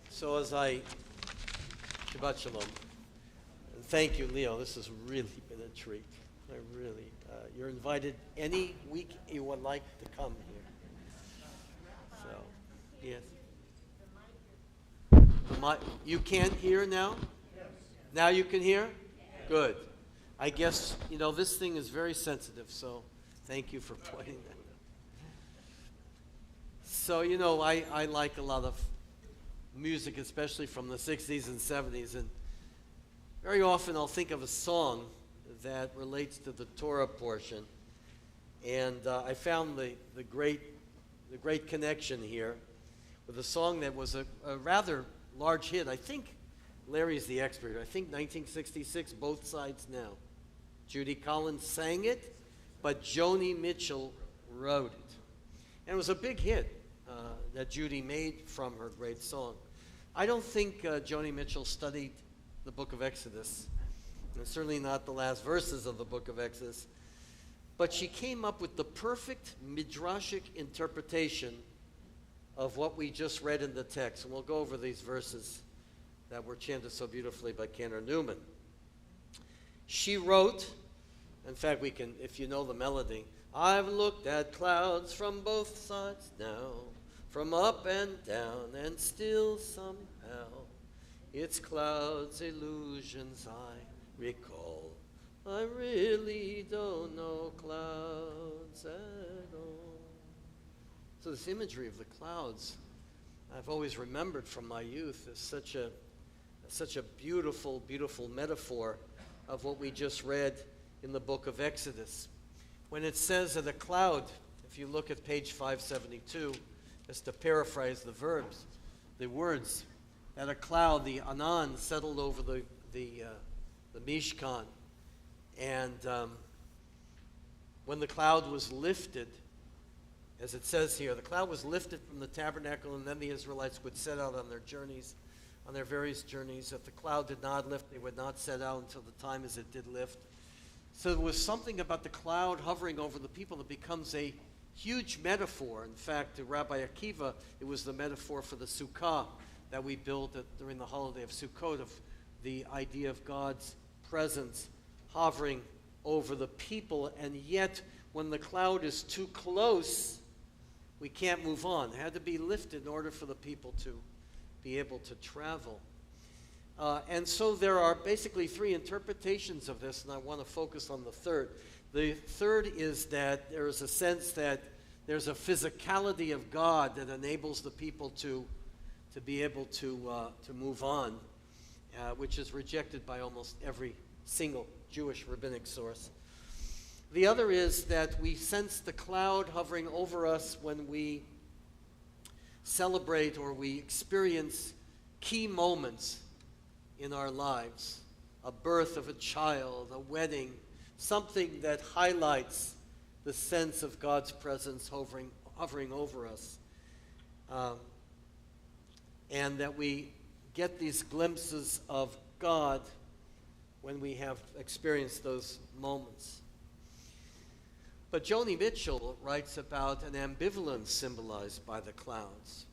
So as I, Shabbat Sholom, and thank you, Leo. This has really been a treat. You're invited any week you would like to come here. So, yes. You can't hear now? Now you can hear? Good. I guess, this thing is very sensitive, so thank you for pointing that out. So, I like a lot of music, especially from the 60s and 70s, and very often I'll think of a song that relates to the Torah portion, and I found the great connection here with a song that was a rather large hit. I think Larry's the expert. I think 1966, Both Sides Now. Judy Collins sang it, but Joni Mitchell wrote it. And it was a big hit that Judy made from her great song. I don't think Joni Mitchell studied the book of Exodus, and certainly not the last verses of the book of Exodus, but she came up with the perfect midrashic interpretation of what we just read in the text. And we'll go over these verses that were chanted so beautifully by Kenner Newman. She wrote, in fact, we can, if you know the melody, I've looked at clouds from both sides now, from up and down, and still somehow it's clouds, illusions I recall. I really don't know clouds at all. So this imagery of the clouds, I've always remembered from my youth as such a beautiful, beautiful metaphor of what we just read in the book of Exodus. When it says that a cloud, if you look at page 572, just to paraphrase the words, that a cloud, the Anan, settled over the Mishkan. And when the cloud was lifted, as it says here, the cloud was lifted from the tabernacle, and then the Israelites would set out on their journeys, on their various journeys. If the cloud did not lift, they would not set out until the time as it did lift. So there was something about the cloud hovering over the people that becomes a huge metaphor. In fact, to Rabbi Akiva, it was the metaphor for the Sukkah that we built during the holiday of Sukkot, of the idea of God's presence hovering over the people, and yet when the cloud is too close, we can't move on. It had to be lifted in order for the people to be able to travel. And so there are basically three interpretations of this, and I want to focus on the third. The third is that there is a sense that there's a physicality of God that enables the people to be able to move on, which is rejected by almost every single Jewish rabbinic source. The other is that we sense the cloud hovering over us when we celebrate or we experience key moments in our lives, a birth of a child, a wedding, something that highlights the sense of God's presence hovering over us. And that we get these glimpses of God when we have experienced those moments. But Joni Mitchell writes about an ambivalence symbolized by the clouds.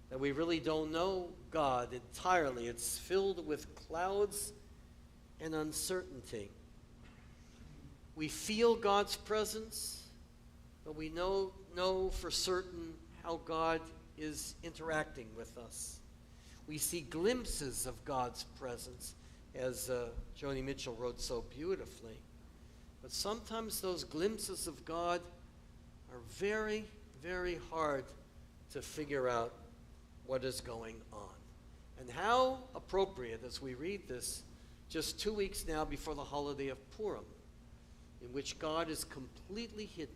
That we really don't know God entirely. It's filled with clouds and uncertainty. We feel God's presence, but we know for certain how God is interacting with us. We see glimpses of God's presence, as Joni Mitchell wrote so beautifully. But sometimes those glimpses of God are very, very hard to figure out what is going on. And how appropriate, as we read this, just 2 weeks now before the holiday of Purim, in which God is completely hidden.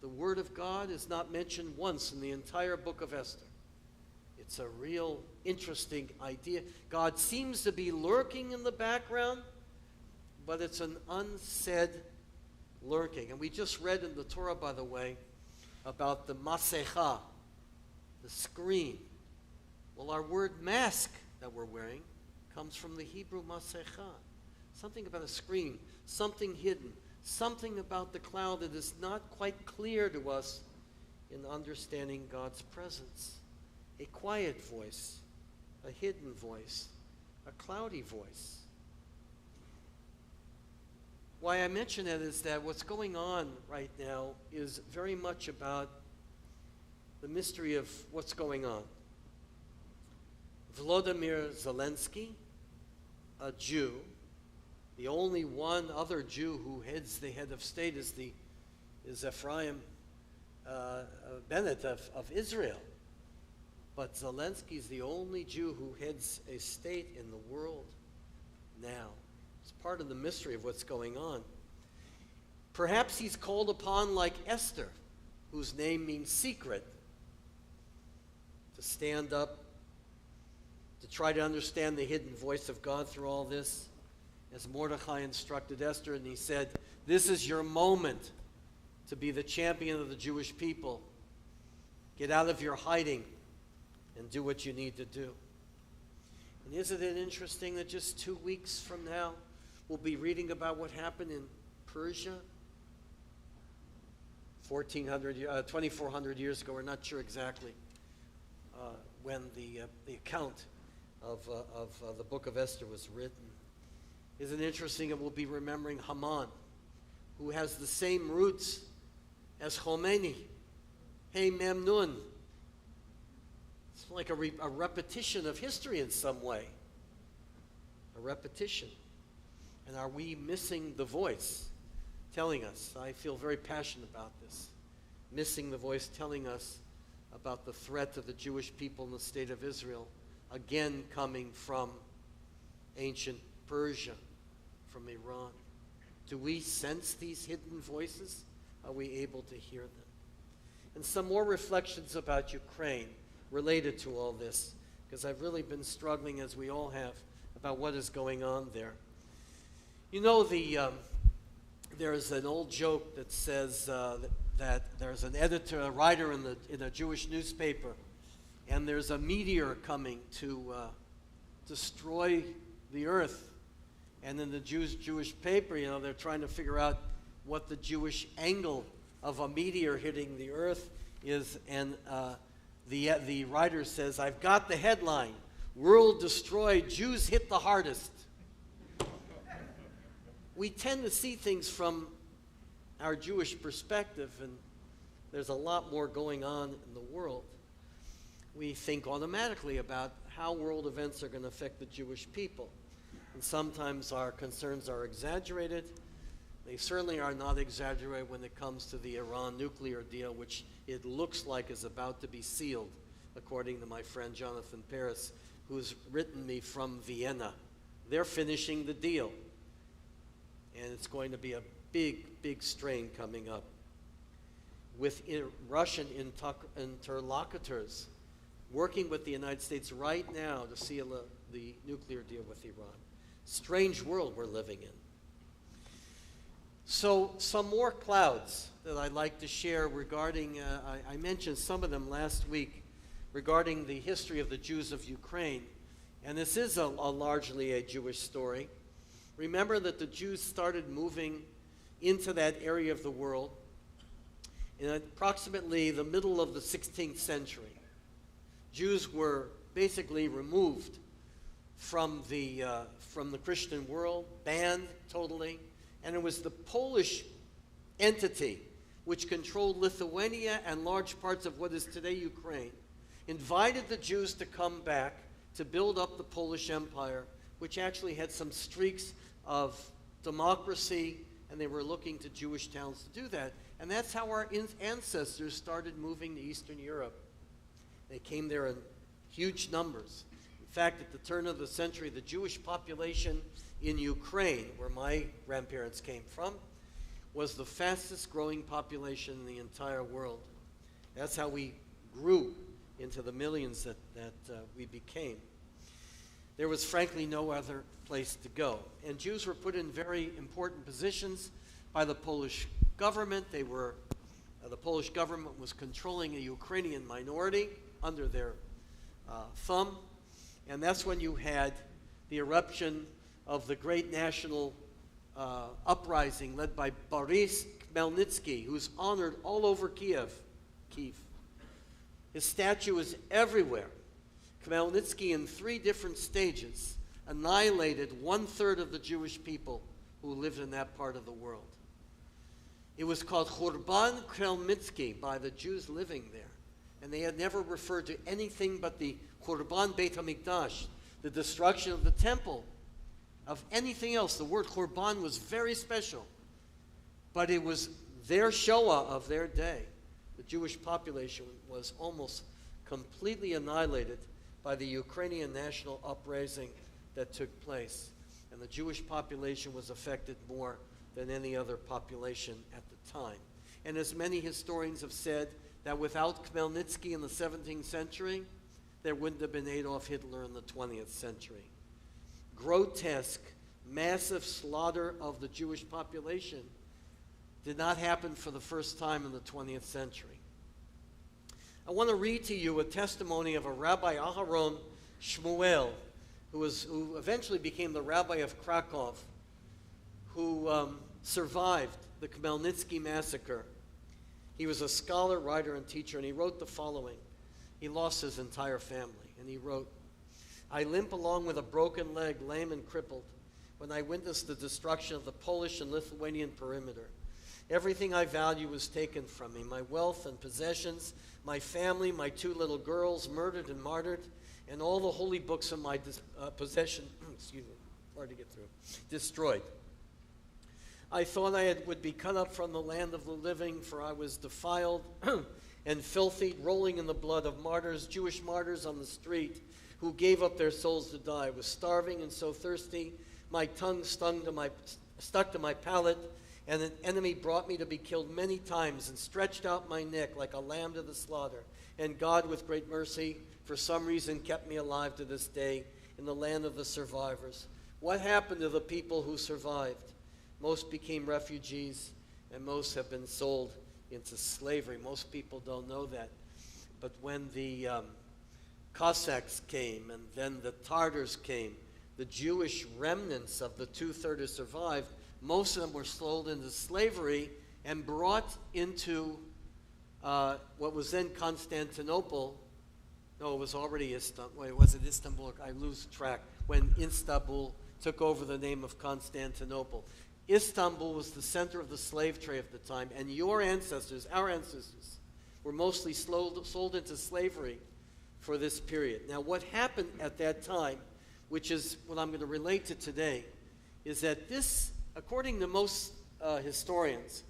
The Word of God is not mentioned once in the entire book of Esther. It's a real interesting idea. God seems to be lurking in the background, but it's an unsaid lurking. And we just read in the Torah, by the way, about the masecha, the screen. Well, our word mask that we're wearing comes from the Hebrew masecha. Something about a screen, something hidden, something about the cloud that is not quite clear to us in understanding God's presence. A quiet voice, a hidden voice, a cloudy voice. Why I mention that is that what's going on right now is very much about the mystery of what's going on. Volodymyr Zelensky, a Jew, the only one other Jew who heads the head of state is Ephraim Bennett of Israel. But Zelensky is the only Jew who heads a state in the world now. It's part of the mystery of what's going on. Perhaps he's called upon, like Esther, whose name means secret, to stand up, to try to understand the hidden voice of God through all this, as Mordechai instructed Esther, and he said, this is your moment to be the champion of the Jewish people. Get out of your hiding and do what you need to do. And isn't it interesting that just 2 weeks from now, we'll be reading about what happened in Persia 2,400 years ago. We're not sure exactly when the account of the book of Esther was written. Isn't it interesting that we'll be remembering Haman, who has the same roots as Khomeini, Hey Mem Nun. It's like a repetition of history in some way. A repetition. And are we missing the voice telling us? I feel very passionate about this. Missing the voice telling us about the threat to the Jewish people in the state of Israel, again coming from ancient Persia, from Iran. Do we sense these hidden voices? Are we able to hear them? And some more reflections about Ukraine related to all this, because I've really been struggling, as we all have, about what is going on there. You know, there's an old joke that says that there's an editor, a writer in a Jewish newspaper, and there's a meteor coming to destroy the earth. And in the Jewish paper, you know, they're trying to figure out what the Jewish angle of a meteor hitting the earth is, and the writer says, I've got the headline, world destroyed, Jews hit the hardest. We tend to see things from our Jewish perspective, and there's a lot more going on in the world. We think automatically about how world events are going to affect the Jewish people. And sometimes our concerns are exaggerated. They certainly are not exaggerated when it comes to the Iran nuclear deal, which it looks like is about to be sealed, according to my friend Jonathan Paris, who's written me from Vienna. They're finishing the deal. And it's going to be a big, big strain coming up with Russian interlocutors working with the United States right now to seal the nuclear deal with Iran. Strange world we're living in. So some more clouds that I'd like to share regarding, I mentioned some of them last week, regarding the history of the Jews of Ukraine. And this is largely a Jewish story. Remember that the Jews started moving into that area of the world in approximately the middle of the 16th century. Jews were basically removed from the Christian world, banned totally. And it was the Polish entity which controlled Lithuania and large parts of what is today Ukraine, invited the Jews to come back to build up the Polish Empire, which actually had some streaks of democracy, and they were looking to Jewish towns to do that. And that's how our ancestors started moving to Eastern Europe. They came there in huge numbers. In fact, at the turn of the century, the Jewish population in Ukraine, where my grandparents came from, was the fastest growing population in the entire world. That's how we grew into the millions that we became. There was frankly no other place to go. And Jews were put in very important positions by the Polish government. The Polish government was controlling a Ukrainian minority under their thumb. And that's when you had the eruption of the great national uprising led by Boris Khmelnytsky, who's honored all over Kiev. His statue is everywhere. Khmelnytsky, in 3 different stages, annihilated 1/3 of the Jewish people who lived in that part of the world. It was called Khurban Khmelnytsky by the Jews living there. And they had never referred to anything but the Khurban Beit HaMikdash, the destruction of the temple, of anything else. The word Khurban was very special. But it was their Shoah of their day. The Jewish population was almost completely annihilated by the Ukrainian national uprising that took place. And the Jewish population was affected more than any other population at the time. And as many historians have said, that without Khmelnytsky in the 17th century, there wouldn't have been Adolf Hitler in the 20th century. Grotesque, massive slaughter of the Jewish population did not happen for the first time in the 20th century. I want to read to you a testimony of a Rabbi Aharon Shmuel, who eventually became the rabbi of Krakow, who survived the Khmelnytsky massacre. He was a scholar, writer, and teacher, and he wrote the following. He lost his entire family, and he wrote, "I limp along with a broken leg, lame and crippled, when I witnessed the destruction of the Polish and Lithuanian perimeter. Everything I value was taken from me, my wealth and possessions, my family, my 2 little girls murdered and martyred, and all the holy books in my possession, hard to get through, destroyed. I thought I would be cut up from the land of the living, for I was defiled and filthy, rolling in the blood of martyrs, Jewish martyrs on the street, who gave up their souls to die. I was starving and so thirsty, my tongue stuck to my palate, and an enemy brought me to be killed many times and stretched out my neck like a lamb to the slaughter. And God, with great mercy, for some reason kept me alive to this day in the land of the survivors. What happened to the people who survived? Most became refugees, and most have been sold into slavery. Most people don't know that. But when the Cossacks came, and then the Tartars came, the Jewish remnants of the 2/3 who survived, most of them were sold into slavery and brought into what was then Constantinople. No, it was already Istanbul. Wait, was it Istanbul? I lose track. When Istanbul took over the name of Constantinople. Istanbul was the center of the slave trade at the time, and your ancestors, our ancestors, were mostly sold into slavery for this period. Now, what happened at that time, which is what I'm going to relate to today, is that this, according to most historians,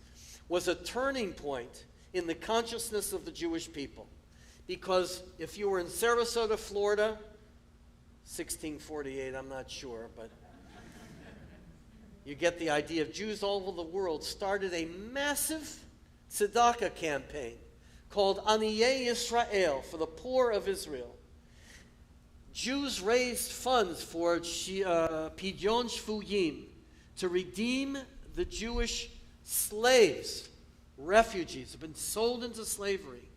was a turning point in the consciousness of the Jewish people. Because if you were in Sarasota, Florida, 1648, I'm not sure, but you get the idea. Of Jews all over the world started a massive tzedakah campaign called Aniyei Yisrael, for the poor of Israel. Jews raised funds for Pidyon Shvuyim, to redeem the Jewish slaves, refugees, who have been sold into slavery.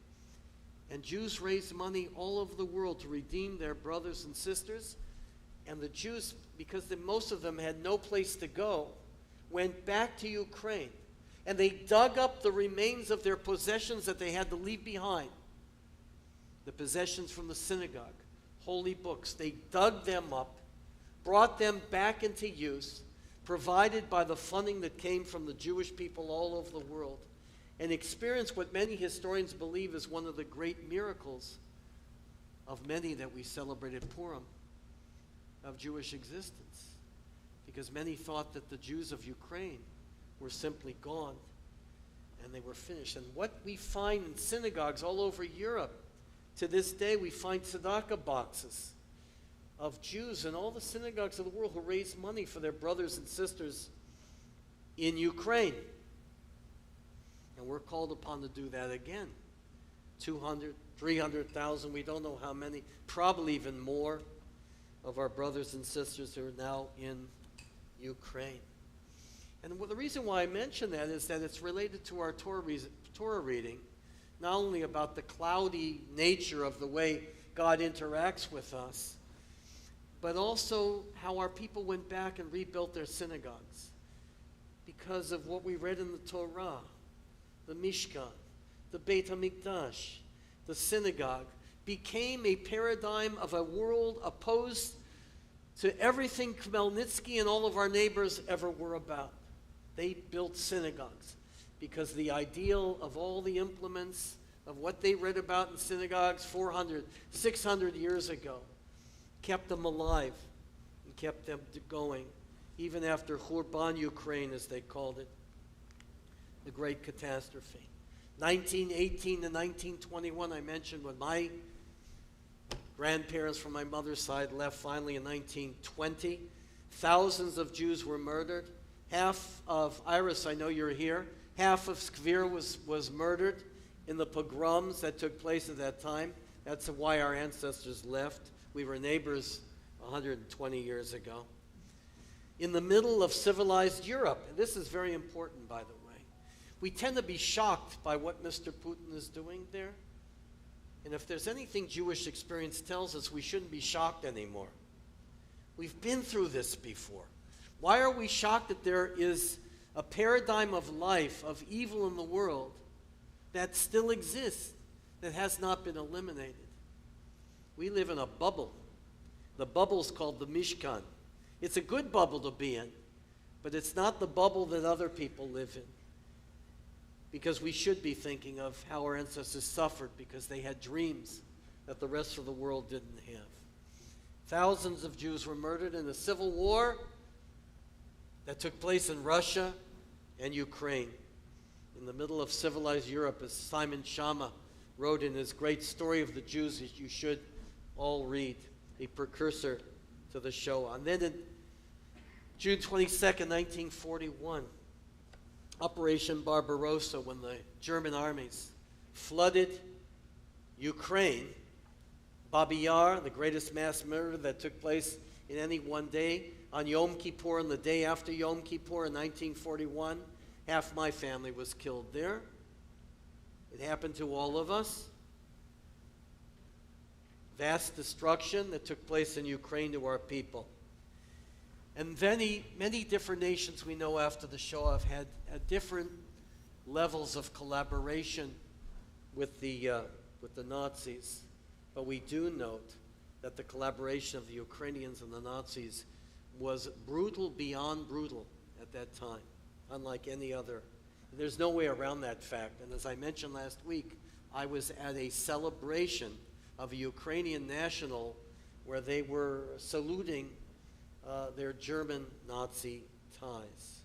And Jews raised money all over the world to redeem their brothers and sisters. And the Jews, because most of them had no place to go, went back to Ukraine. And they dug up the remains of their possessions that they had to leave behind. The possessions from the synagogue, holy books. They dug them up brought them back into use, provided by the funding that came from the Jewish people all over the world, and experienced what many historians believe is one of the great miracles of many that we celebrate at Purim, of Jewish existence. Because many thought that the Jews of Ukraine were simply gone and they were finished. And what we find in synagogues all over Europe, to this day, we find tzedakah boxes of Jews in all the synagogues of the world who raised money for their brothers and sisters in Ukraine. And we're called upon to do that again. 200, 300,000, we don't know how many, probably even more of our brothers and sisters who are now in Ukraine. And the reason why I mention that is that it's related to our Torah reading, not only about the cloudy nature of the way God interacts with us, but also how our people went back and rebuilt their synagogues because of what we read in the Torah, the Mishkan, the Beit HaMikdash, the synagogue, became a paradigm of a world opposed to everything Khmelnytsky and all of our neighbors ever were about. They built synagogues because the ideal of all the implements of what they read about in synagogues 400, 600 years ago kept them alive and kept them going, even after Khurban Ukraine, as they called it, the great catastrophe. 1918 to 1921, I mentioned when my grandparents from my mother's side left finally in 1920. Thousands of Jews were murdered. Half of, Iris, I know you're here, half of Skvir was murdered in the pogroms that took place at that time. That's why our ancestors left. We were neighbors 120 years ago. In the middle of civilized Europe, and this is very important, by the way, we tend to be shocked by what Mr. Putin is doing there. And if there's anything Jewish experience tells us, we shouldn't be shocked anymore. We've been through this before. Why are we shocked that there is a paradigm of life, of evil in the world, that still exists, that has not been eliminated? We live in a bubble. The bubble's called the Mishkan. It's a good bubble to be in, but it's not the bubble that other people live in. Because we should be thinking of how our ancestors suffered because they had dreams that the rest of the world didn't have. Thousands of Jews were murdered in a civil war that took place in Russia and Ukraine, in the middle of civilized Europe, as Simon Schama wrote in his great story of the Jews that you should all read, a precursor to the Shoah. And then in June 22nd, 1941, Operation Barbarossa, when the German armies flooded Ukraine, Babi Yar, the greatest mass murder that took place in any one day, on Yom Kippur and the day after Yom Kippur in 1941, half my family was killed there. It happened to all of us. Vast destruction that took place in Ukraine to our people. And many different nations we know after the Shoah have had different levels of collaboration with the Nazis. But we do note that the collaboration of the Ukrainians and the Nazis was brutal beyond brutal at that time, unlike any other. And there's no way around that fact. And as I mentioned last week, I was at a celebration of a Ukrainian national where they were saluting their German Nazi ties.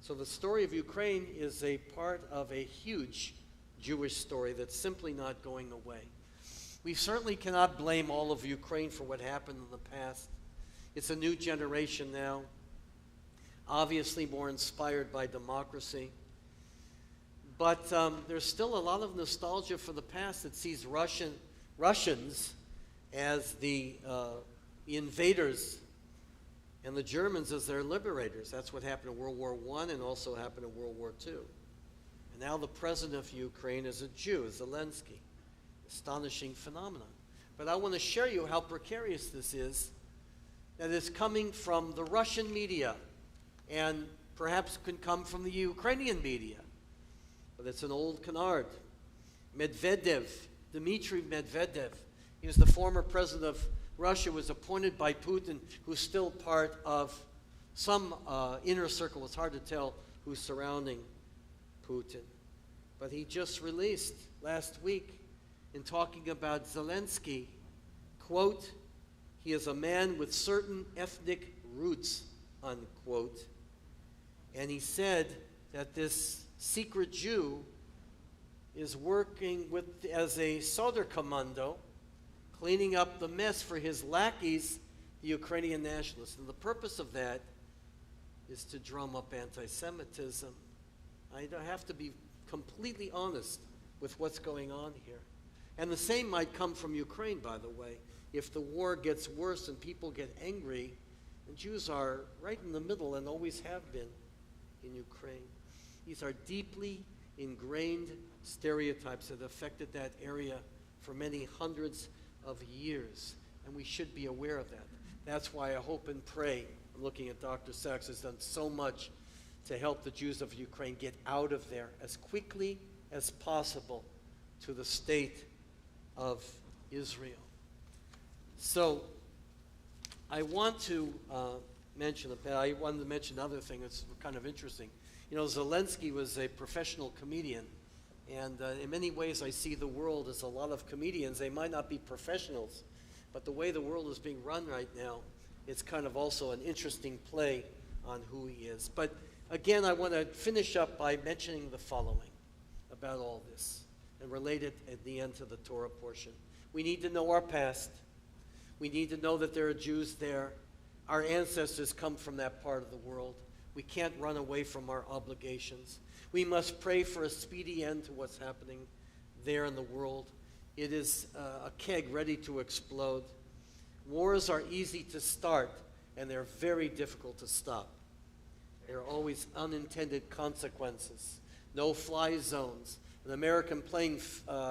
So the story of Ukraine is a part of a huge Jewish story that's simply not going away. We certainly cannot blame all of Ukraine for what happened in the past. It's a new generation now, obviously more inspired by democracy. But there's still a lot of nostalgia for the past that sees Russians as the invaders and the Germans as their liberators. That's what happened in World War I and also happened in World War II. And now the president of Ukraine is a Jew, Zelensky. Astonishing phenomenon. But I want to share you how precarious this is, that is coming from the Russian media and perhaps can come from the Ukrainian media. But it's an old canard. Medvedev, Dmitry Medvedev, he was the former president of Russia was appointed by Putin, who's still part of some inner circle. It's hard to tell who's surrounding Putin. But he just released last week in talking about Zelensky, quote, he is a man with certain ethnic roots, unquote. And he said that this secret Jew is working as a Sonderkommando, cleaning up the mess for his lackeys, the Ukrainian nationalists. And the purpose of that is to drum up anti-Semitism. I have to be completely honest with what's going on here. And the same might come from Ukraine, by the way. If the war gets worse and people get angry, and Jews are right in the middle and always have been in Ukraine. These are deeply ingrained stereotypes that affected that area for many hundreds of years, and we should be aware of that. That's why I hope and pray. I'm looking at Dr. Sachs, has done so much to help the Jews of Ukraine get out of there as quickly as possible to the state of Israel. So I want to mention I wanted to mention another thing that's kind of interesting. You know, Zelensky was a professional comedian, and in many ways I see the world as a lot of comedians. They might not be professionals, but the way the world is being run right now, it's kind of also an interesting play on who he is. But again, I want to finish up by mentioning the following about all this and relate it at the end to the Torah portion. We need to know our past. We need to know that there are Jews there. Our ancestors come from that part of the world. We can't run away from our obligations. We must pray for a speedy end to what's happening there in the world. It is a keg ready to explode. Wars are easy to start, and they're very difficult to stop. There are always unintended consequences. No-fly zones. An American plane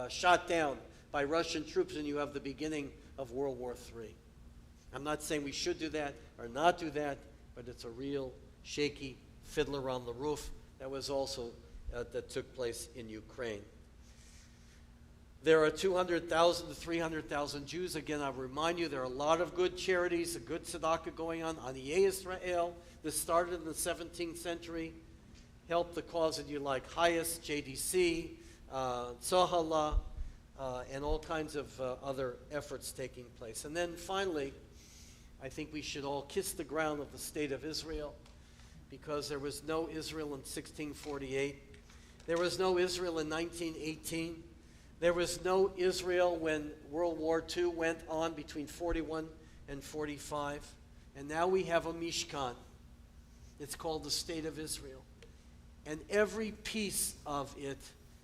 shot down by Russian troops, and you have the beginning of World War III. I'm not saying we should do that or not do that, but it's a real shaky fiddler on the roof that was also that took place in Ukraine. There are 200,000 to 300,000 Jews. Again, I remind you, there are a lot of good charities, a good tzedakah going on. Aniyei Israel, this started in the 17th century, helped the cause that you like, Hayas, JDC, Tzohala, and all kinds of other efforts taking place. And then finally, I think we should all kiss the ground of the state of Israel, because there was no Israel in 1648. There was no Israel in 1918. There was no Israel when World War II went on between 41 and 45. And now we have a Mishkan. It's called the State of Israel. And every piece of it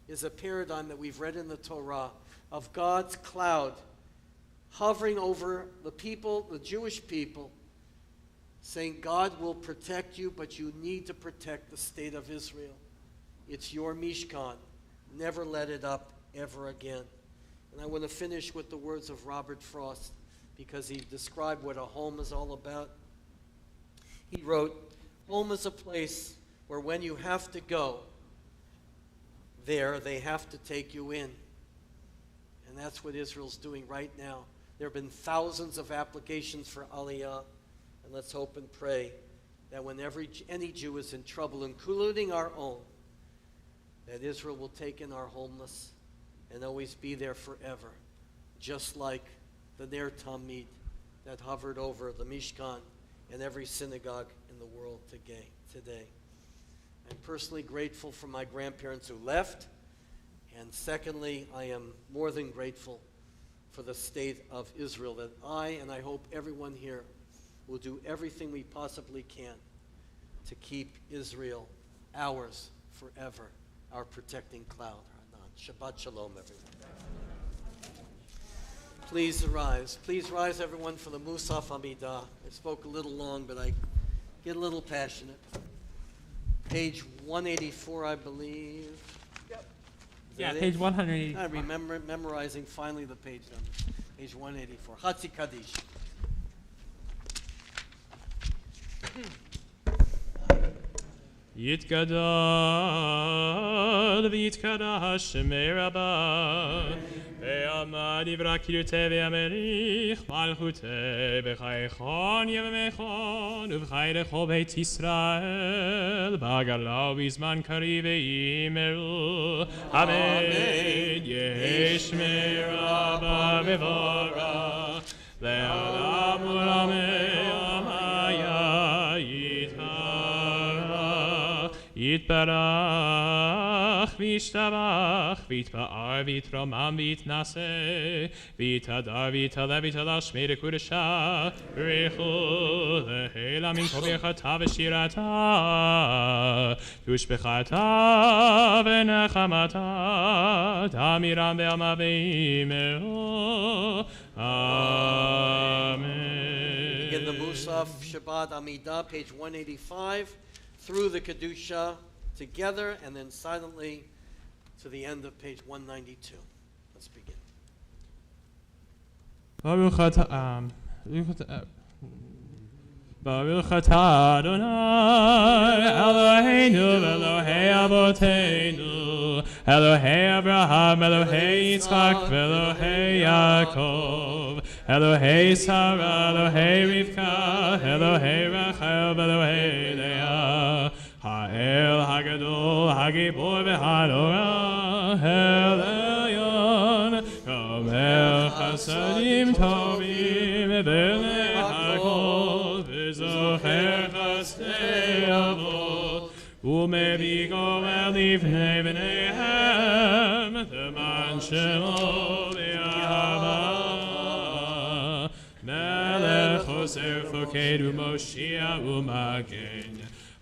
is a paradigm that we've read in the Torah of God's cloud hovering over the people, the Jewish people, saying God will protect you, but you need to protect the state of Israel. It's your Mishkan. Never let it up ever again. And I want to finish with the words of Robert Frost, because he described what a home is all about. He wrote, home is a place where when you have to go there, they have to take you in. And that's what Israel's doing right now. There have been thousands of applications for Aliyah, and let's hope and pray that whenever any Jew is in trouble, including our own, that Israel will take in our homeless and always be there forever, just like the Ner Tamid that hovered over the Mishkan and every synagogue in the world today. I'm personally grateful for my grandparents who left, and secondly, I am more than grateful for the state of Israel, that I, and I hope everyone here, will do everything we possibly can to keep Israel ours forever, our protecting cloud. Shabbat Sholom, everyone. Please rise. Please rise, everyone, for the Musaf Amidah. I spoke a little long, but I get a little passionate. Page 184, I believe. Yep. Yeah, page 184. I remember memorizing finally the page number. Page 184. Chatzi Kaddish. יתגדל ויתקדש שמי רבה ועמד יברקיותי וימליך מלכותי בחייכון יממכון ובחייכו בית ישראל בגלה ובזמן קריב ויאמרו אמן יהי שמי רבה מבורך לעולם ולעולם היה יתברך וישתבח ויתפאר ויתרומם ויתנשא ויתהדר ויתעלה ויתעלה שמי לקודשה ברכו להילה מן כל ברכתה ושירתה תושבחתה ונחמתה תמירם בעלמא ואמרו Amen. Begin the Musaf Shabbat Amidah, page 185, through the Kedusha together, and then silently to the end of page 192. Let's begin. Baruch atah Adonai Eloheinu Elohei Avoteinu Elohei Abraham Elohei Yitzchak Elohei Yaakov Elohei Sarah Elohei Rivka Elohei Rachel Elohei Leah Ha'el Hagadol Hagibor V'Hanora El Elyon Gomer Chasadim Tovim V'Nei HaKol Zocher chasdei avot, u'mevii gomer livnei bneihem, leman shemo v'yahava. Melech choser foked u'moshia u'magen,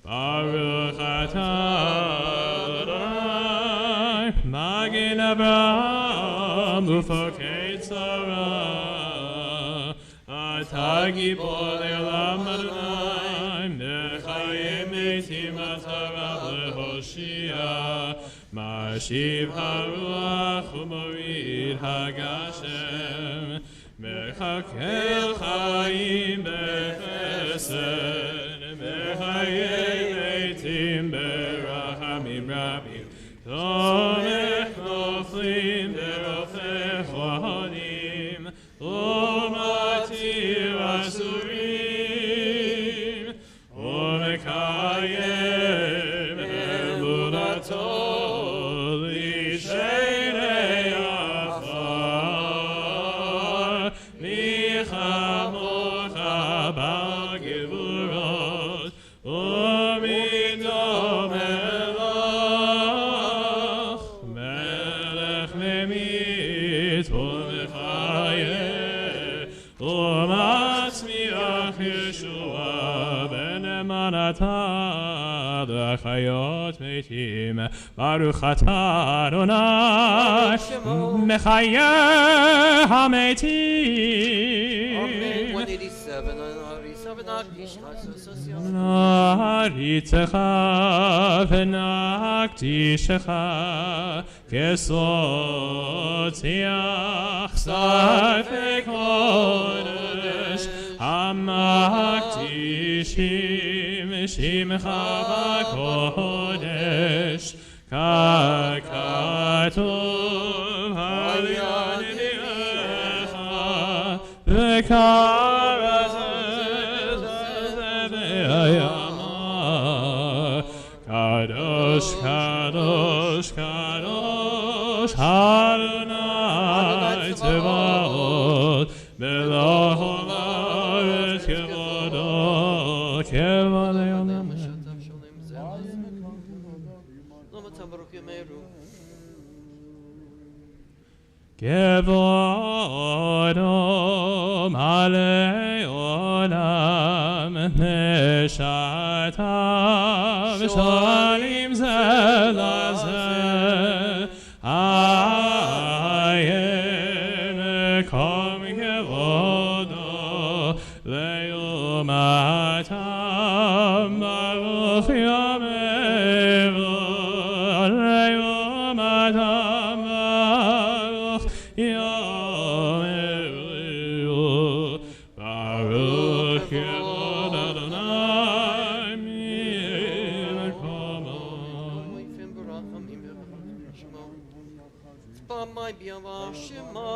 Baruch atah Adonai, magen Avraham u'foked Sarah. Atah gibor le'olam Adonai, mechayim metim atarav lehoshia, mashiv haruach u'morid hagashem, mechakel chayim bechesed, mechayim metim berachamim rabim, tomech noflim berofech ohanim, Matir Asurim, Omekayem Emunato Lishenei Afar, Michamocha Bagevurot, Umidom Elach, Melech Memit, Omechayem. ומצמיח ישוע בן אמנתה לחיות מתים ברוך אתה אדוני מחיה המתים נעריצך ונקדישך כסוד שיח שרפי קודש המקדישים שמך בקודש ככתוב על יד נביאך וכרז Kadosh, Kadosh, Kadosh, Adonai Tzevaot, Melech Haaretz Kevodo, Kevod Leolam. Kevodo Malei Olam Meshatav Shalim Zelazeh Ayem Kom Kevodo Leomatam Baruch Yameru Leomatam Baruch Yameru Baruch Yevod Adonai Milko Bamai Biava Shema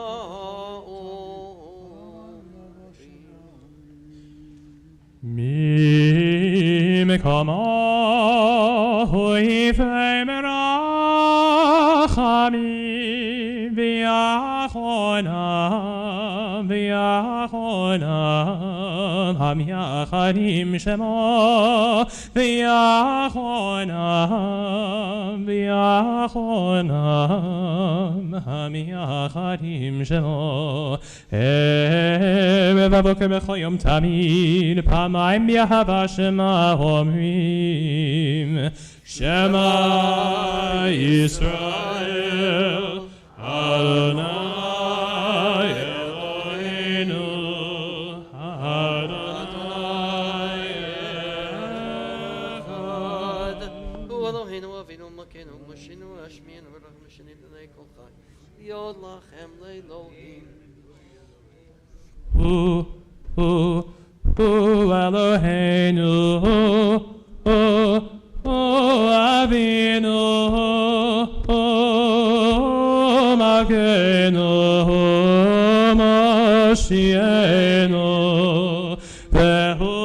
Mi mekama hui femerachami v'yachonam ham yacharim shema v'yachonam ham yacharim shema v'avoker b'chol yom tamid פעמיים יהבה שמה אומרים שמע ישראל אדוני אלוהינו אדוני אחד הוא אלוהינו אבינו מלכנו משינו להשמיענו ורחם לשני בני כל חי להיות לכם לאלוהים Eloheinu, Avinu, Malkeinu, Moshienu, Vehu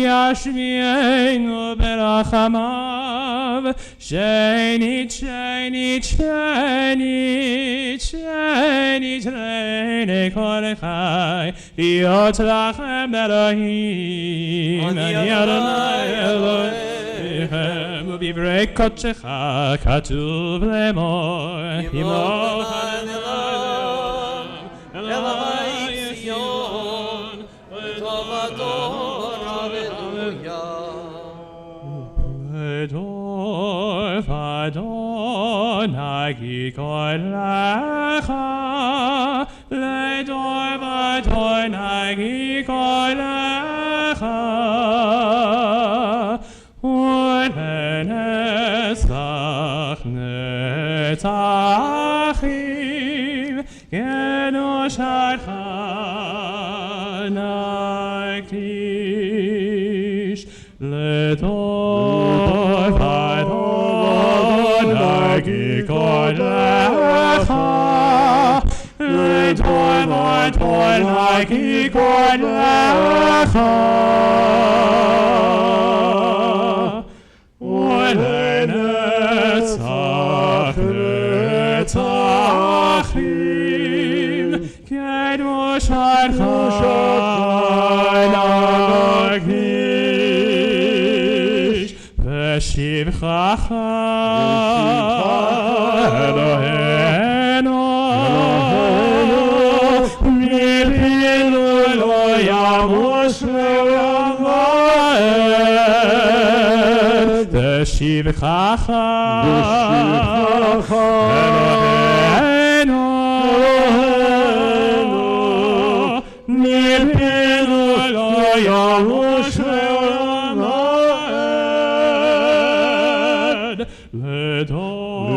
Yashmienu berachamav, Shenit kol chai, להיות לכם אלוהים, אני אדוני אלוהיכם, ובדברי קודשך כתוב לאמור, ימוך אלוהי ציון, לטובתו הללויה. לדור ודור נגיד קולך, לדור ודור נגיד קולך, ולנצח נצחים, קדושתך נקדיש. לדור ודור נגיד קולך, לדור ודור נגיד קולך, ולנצח נצחים, קדושתך נקדיש. ושבחך אלוהינו מפינו לא ימוש לעולם ועד. ושבחך אלוהינו מפינו לא ימוש לעולם ועד. לדור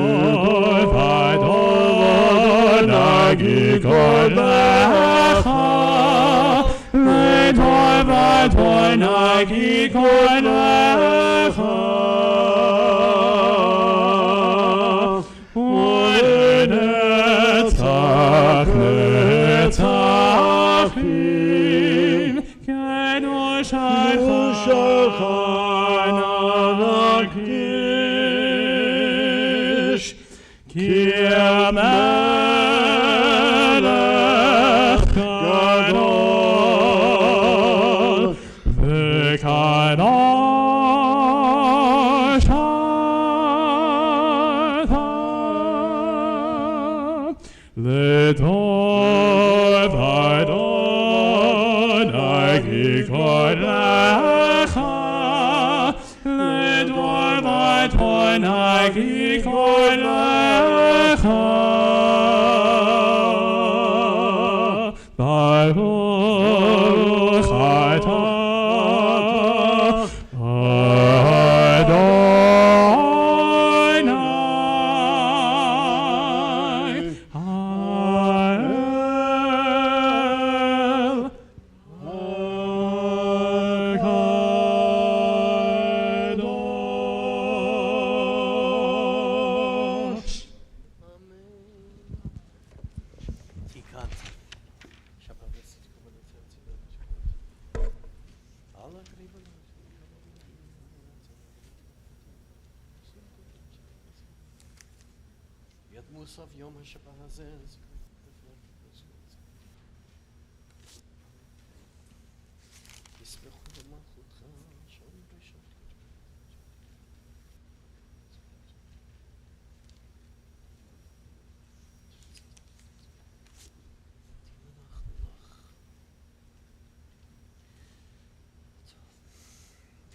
ודור נגיד קולך, לדור ודור נגיד קולך, ולנצח נצחים, קדושתך נקדיש. כי המלך גדול וקדוש אתה. לדור ודור נגיד קולך, לדור ודור נגיד קולך, ברוך אתה אדוני מוסף יום השבת הזה. ישמחו במלכותך, שלום בשבת.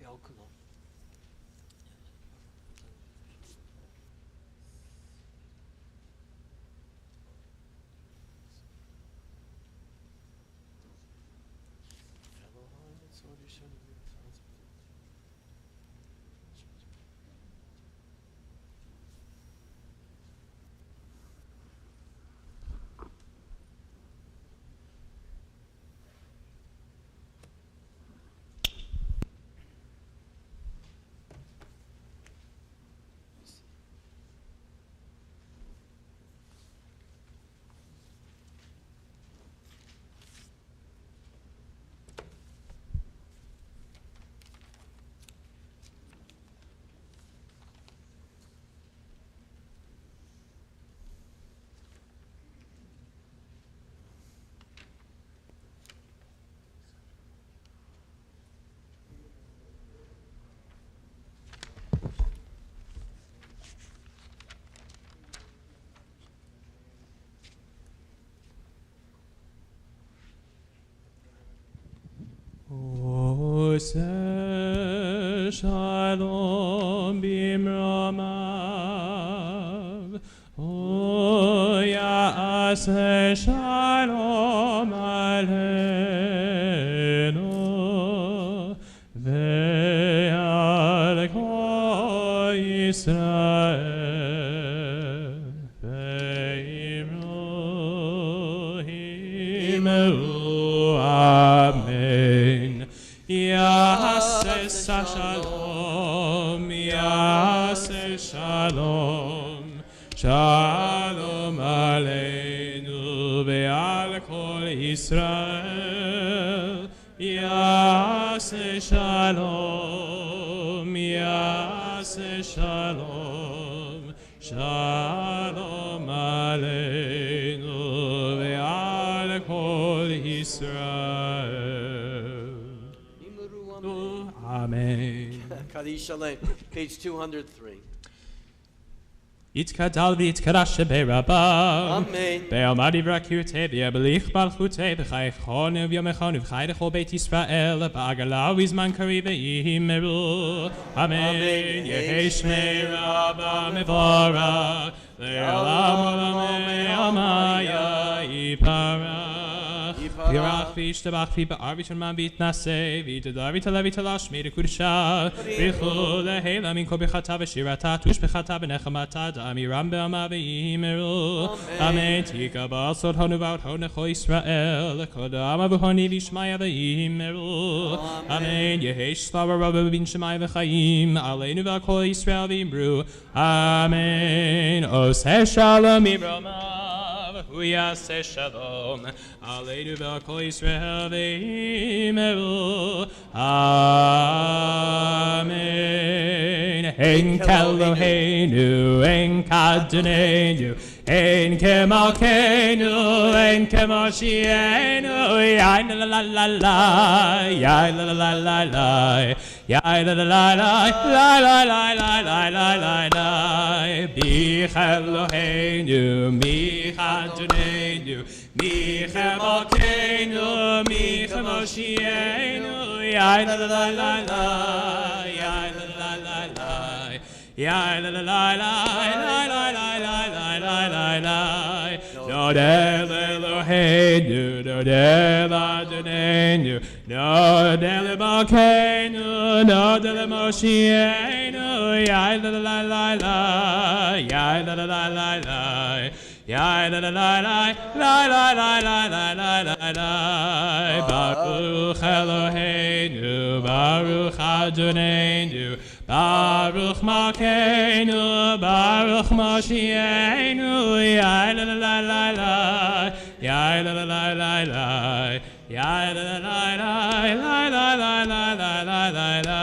ועל כולם. Ose shalom bimromav, Oya ase shalom aleinu, ve'al kol Yisrael, ve'imru himeru amen. Yaseh shalom, Yaseh shalom, shalom aleinu ve'al kol Yisrael. Yaseh shalom, Yaseh shalom, shalom aleinu ve'al kol Yisrael. Amen. Kaddish Shalom, page 203. יתקדל ויתקדש ברבם. אמן. ואומר דברי קראתי ויבליך מלכותי בחייכון וביומכון ובחי לכל בית ישראל בעגלה ובזמן קריב ויאמרו אמן. יהי שמי רבה מבורך לעולם עולמי עמיה יפרח. ירח וישתבח ויבער וישלמן ויתנשא ויתהדר ויתעלה ויתלשמי לקודשה ברכו להילה מן כל ברכתה ושירתה תושבחתה בנחמתה דאמירם בעמה ויאמרו אמן. תקבל סודהון ובעלהון לכל ישראל קודם אבוהוני וישמעיה ויאמרו אמן. יהי שלום רבה בבין שמיים וחיים עלינו ועל כל ישראל ויאמרו אמן. עושה שלום ממרומיו הוא יעשה שלום עלינו ועל כל ישראל ויאמרו אמן. אין כאלוהינו אין כאדוננו אין כמלכנו אין כמושיענו יאי לה לה לה לה יאי לה לה לה לה יאי לה לה לה לה לה לה לה לה לה לה לה מיך אלוהינו מיך אדוננו מיך מלכנו מיך מושיענו יאי לה לה לה לה יאי לה לה לה לה יאי לה לה לה לה לה לה לה נודל אלוהינו נודל אדוננו נודל מלכנו נודל מושיענו יאי לה לה לה לה יאי לה לה לה לה יאי לה לה לה לה לה לה לה לה לה ברוך אלוהינו ברוך אדוננו Baruch Malkeinu, Baruch Moshiachenu, Yai la la la la la, Yai la la la la la, Yai la la la la la la la la la la la la.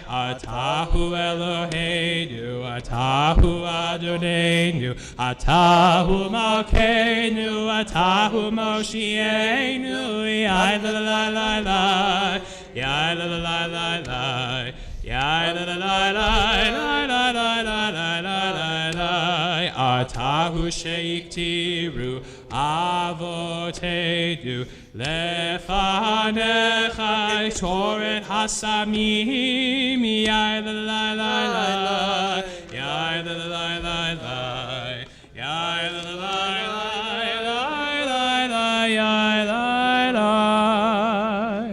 Atahu Eloheinu, Atahu Atahu Adonenu, Atahu Malkeinu, Atahu Moshienu, Yai la la la la, Yai la la la la la, Yai la la la la la la la la la la, Atahu Sheiktiru, Avotenu, Lefanecha Toret Hasamim, Yai la la la la, Yai la la la la la, Yai la la la la.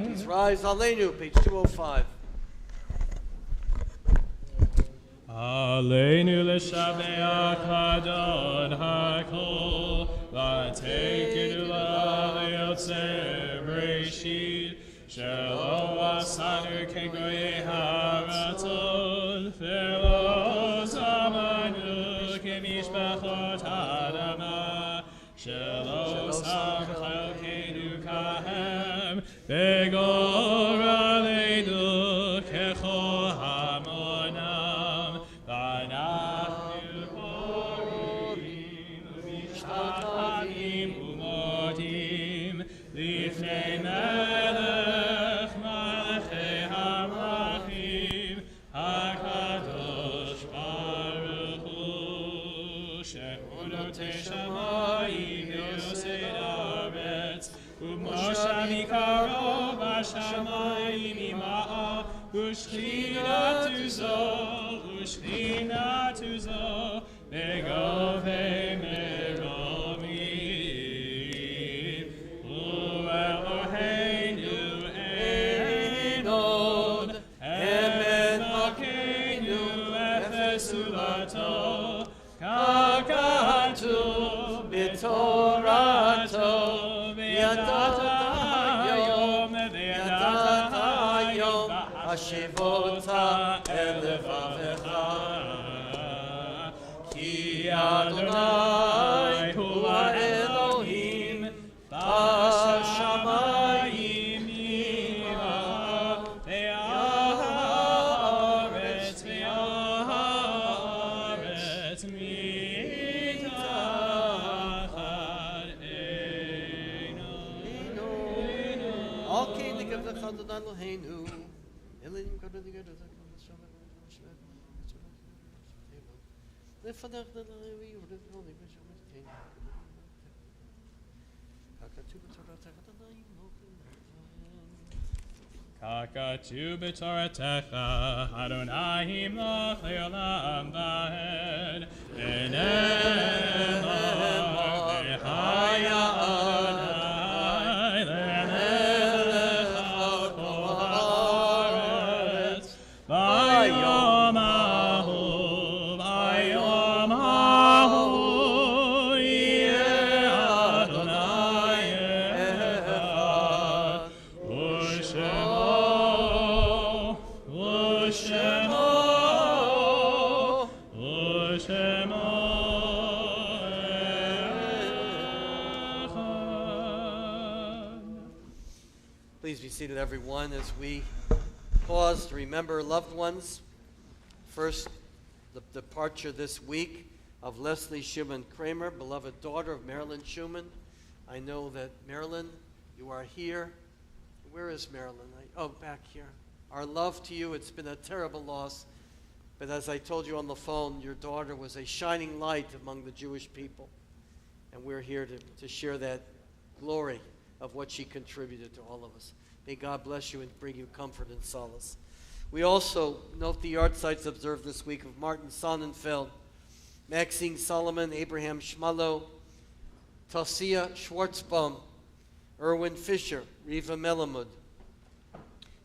Please rise, Aleinu, page 205. Aleinu l'shabeach Adon hakol, v'tekedu l'yotzei Bereshit, shelo asanu kegoyei haratzon, v'lo zamanu kemishpachot ha'adama, shelo samchel kedu kahem, v'gor aleinu kechol hamonam, v'anachnu korim v'mishtachvim umodim lifnei melech malachei hamachim hakadosh baruch hu she'unotei shamayim v'yosei haaretz u'moshav yikaro b'shamayim ima'a u'shchinatu zo begovei meromim u'Eloheinu ein od emet malkeinu efes ulato kakatu b'torato v'yadata hayom hashivota el levavecha ki Adonai hu Elohim b'shamayim imah ve'aretz mitachat eino. Okay, the give the Chadon Eloheinu. Elohim Kadon Yigad Zakom Shabbat Shabbat. Lefadach the Levi Yudin Shabbat King. Kakatu Kakatu b'toratecha Adonai himloch le'olam va'ed v'nemar v'chaya Adonai le'melech al kol haaretz v'yom hahu yeh Adonai echad Please be seated, everyone, as we pause to remember loved ones. First, the departure this week of Leslie Schumann Kramer, beloved daughter of Marilyn Schumann. I know that, Marilyn, you are here. Where is Marilyn? Back here. Our love to you. It's been a terrible loss. But as I told you on the phone, your daughter was a shining light among the Jewish people. And we're here to share that glory of what she contributed to all of us. May God bless you and bring you comfort and solace. We also note the yard sites observed this week of Martin Sonnenfeld, Maxine Solomon, Abraham Schmalow, Tasia Schwartzbaum, Erwin Fisher, Riva Melamud,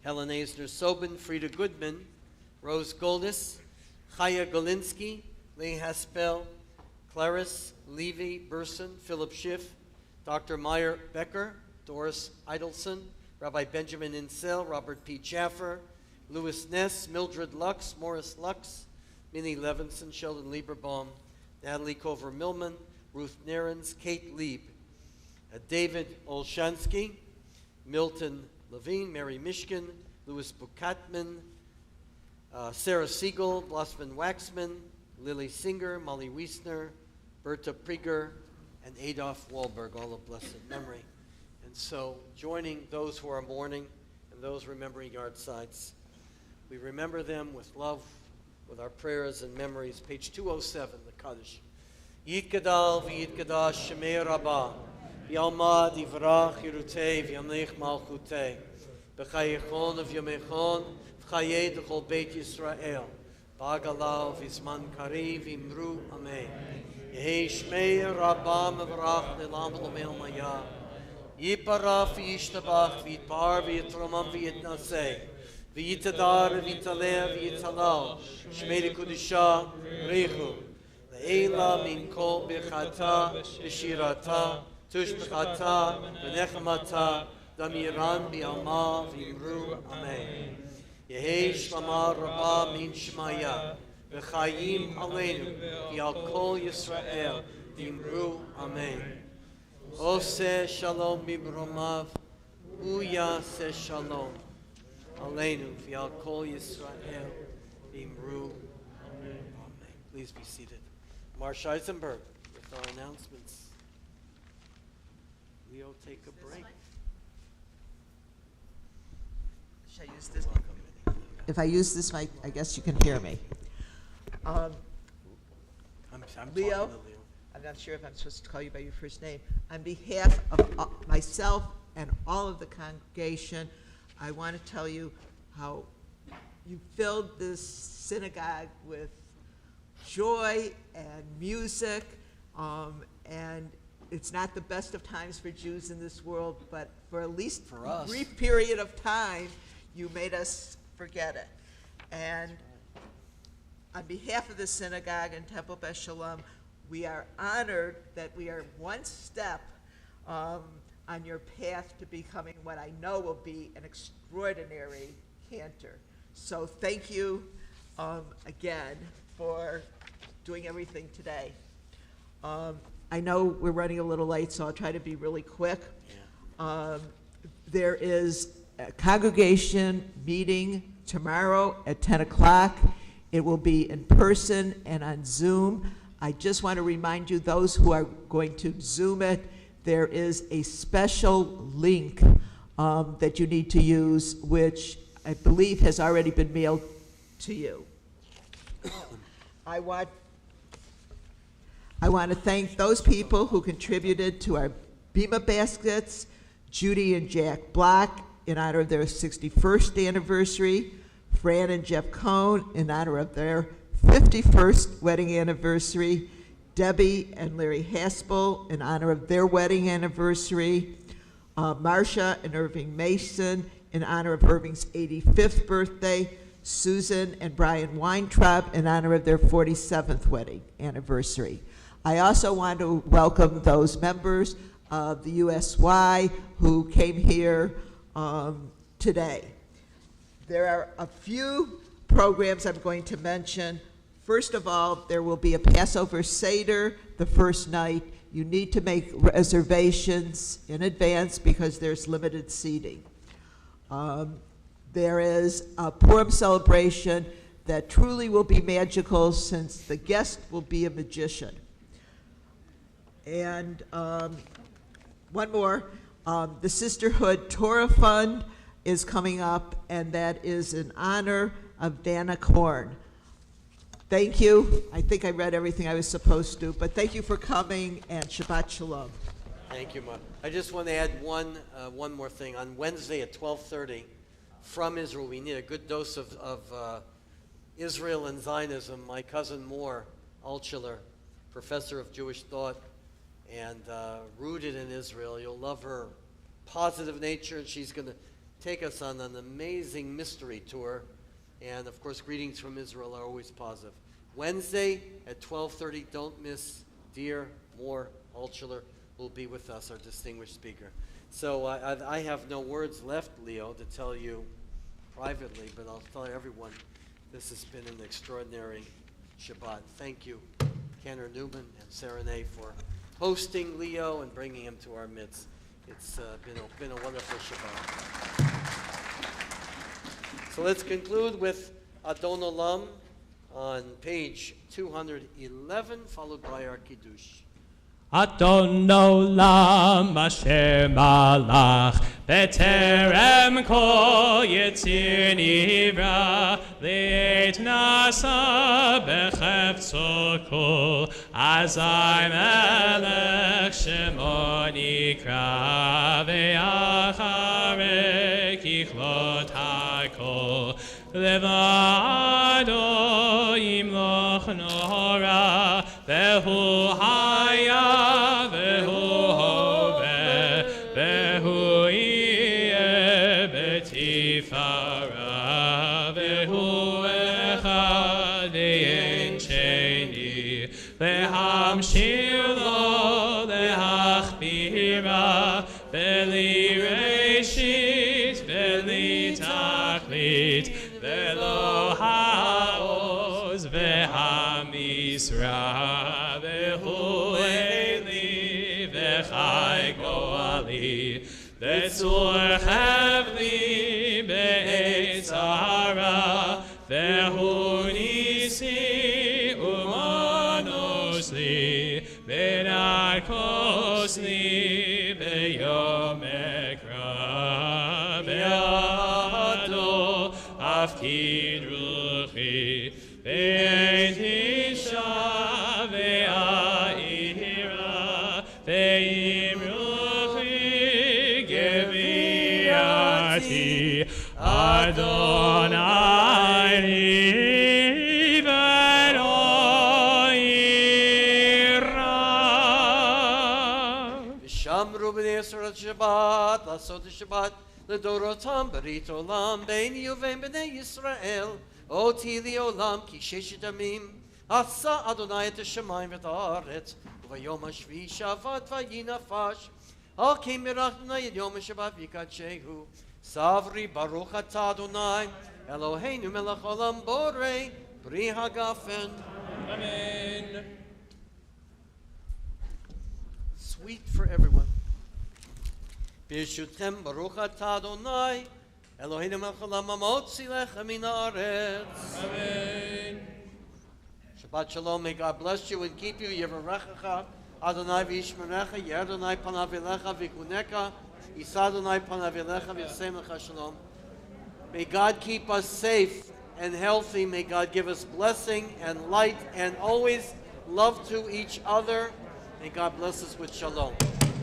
Helen Eisner-Sobin, Frida Goodman, Rose Goldis, Chaya Golinsky, Lee Haspel, Clarice Levy Burson, Philip Schiff, Dr. Meyer Becker, Doris Idelson, Rabbi Benjamin Insel, Robert P. Jaffer, Louis Ness, Mildred Lux, Morris Lux, Minnie Levinson, Sheldon Lieberbaum, Natalie Kover-Millman, Ruth Narens, Kate Lieb, David Olshansky, Milton Levine, Mary Mishkin, Louis Bukatman, Sarah Siegel, Blossman Waxman, Lily Singer, Molly Wiesner, Berta Prieger, and Adolf Wahlberg, all of blessed memory. And so, joining those who are mourning and those remembering yard sites, we remember them with love, with our prayers and memories. Page 207, the Kaddish. Yitgadal v'yitgadash Shemei Rabbah, v'yalmad yivrach yirutei v'yamnech malchutei, v'chayichon v'yamechon v'chayei d'chol Beit Yisrael, v'agalau v'zman kari v'imru amen. Yehi Shmei Rabbah mevrach le'lam v'lomel maya, yiparaf v'yishtabach v'yitbar v'yitromam v'yitnaseh, v'yitadar v'yitaleh v'yitalal, Shmei Kudisha Rechu, Le'ela min kol birchata v'shirata, tushbechata v'nechamata, damiran bi'alma v'imru amen. Yehi shlama rabba min shmaya, v'chayim aleinu, v'al kol Yisrael v'imru amen. Oseh shalom bibromav, uyaseh shalom aleinu, v'al kol Yisrael v'imru amen. Please be seated. Marsh Eisenberg with our announcements. Leo, take a break. Should I use this? If I use this mic, I guess you can hear me. I'm Leo, talking to Leo. I'm not sure if I'm supposed to call you by your first name. On behalf of myself and all of the congregation, I want to tell you how you filled this synagogue with joy and music, and it's not the best of times for Jews in this world, but for at least For us. a brief period of time, you made us forget it. And on behalf of the synagogue and Temple Beth Sholom, we are honored that we are one step on your path to becoming what I know will be an extraordinary cantor. So thank you again for doing everything today. I know we're running a little late, so I'll try to be really quick. There is a congregation meeting tomorrow at 10 o'clock. It will be in person and on Zoom. I just want to remind you, those who are going to Zoom it, there is a special link that you need to use, which I believe has already been mailed to you. I want to thank those people who contributed to our Bima baskets, Judy and Jack Block in honor of their 61st anniversary, Fran and Jeff Cohn in honor of their 51st wedding anniversary, Debbie and Larry Haspel in honor of their wedding anniversary, Marcia and Irving Mason in honor of Irving's 85th birthday, Susan and Brian Weintraub in honor of their 47th wedding anniversary. I also want to welcome those members of the USY who came here today. There are a few programs I'm going to mention. First of all, there will be a Passover Seder the first night. You need to make reservations in advance because there's limited seating. There is a Purim celebration that truly will be magical since the guest will be a magician. And one more, the Sisterhood Torah Fund is coming up, and that is in honor of Dana Korn. Thank you. I think I read everything I was supposed to, but thank you for coming, and Shabbat Shalom. Thank you, Mark. I just want to add one more thing. On Wednesday at 12:30, from Israel, we need a good dose of Israel and Zionism. My cousin Moore Altshuler, professor of Jewish thought and rooted in Israel. You'll love her positive nature, and she's going to take us on an amazing mystery tour. And, of course, greetings from Israel are always positive. Wednesday at 12:30, don't miss. Dear Moore Altshuler will be with us, our distinguished speaker. So I have no words left, Leo, to tell you privately, but I'll tell everyone this has been an extraordinary Shabbat. Thank you, Kenner Newman and Serenay, for hosting Leo and bringing him to our midst. It's been a wonderful Shabbat. So let's conclude with Adon Olam, on page 211, followed by our Kiddush. Adon olam asher malach beterem kol yitzir nivra leit nasa bechefzo kol azai melech shemo nikra ve'acharei kichlot hakol levado yimloch nora vehu haya Shilo lehachbira beli reishit beli tachlit velo haoz vehamisra vehu eli vechai goali vetzur chavli be'etz hara vehu nisi Kosli beyom ekra be'ado afkid ruchi be'et isha ve'a'ira ve'im ruchi geviati Adonai Shabbat, לעשות השבת לדורותם ברית עולם ביני ובין בני ישראל אותי לעולם כי ששת ימים עשה אדוני את השמיים ואת הארץ וביום השביעי שבת ויהי נפש על כן ברכנו את יום השבת ויקדשהו סברי ברוך אתה אדוני אלוהינו מלך העולם בורא פרי הגפן. Amen. Sweet for everyone. ברשותכם ברוך אתה אדוני אלוהינו מלך העולם המוציא לחם מן הארץ. Amen. Shabbat Shalom. May God bless you and keep you. Yevarechecha Adonai v'yishmerecha Yer Adonai panav elecha v'yikuneka Yisa Adonai panav elecha v'yasem lecha shalom. May God keep us safe and healthy. May God give us blessing and light and always love to each other. May God bless us with shalom.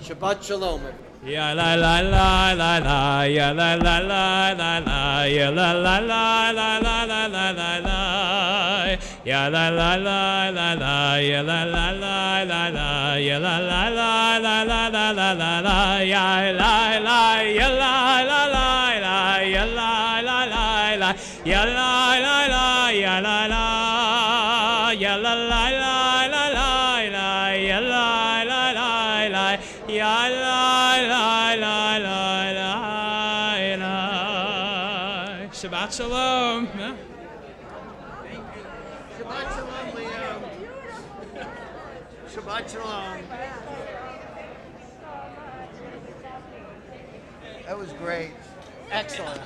Shabbat Shalom. Ya la la la la la, ya la la la la la, ya la la la la la la la la la, ya la la la la la, ya la la la la la, ya la la la la la la la la la, ya la la, ya la la la la, ya la la la la, ya la la la, ya la la, ya la la la la la, ya la la la la, ya la. Shabbat Shalom. Thank you. Shabbat Shalom, Leo. Shabbat Shalom. That was great. Excellent.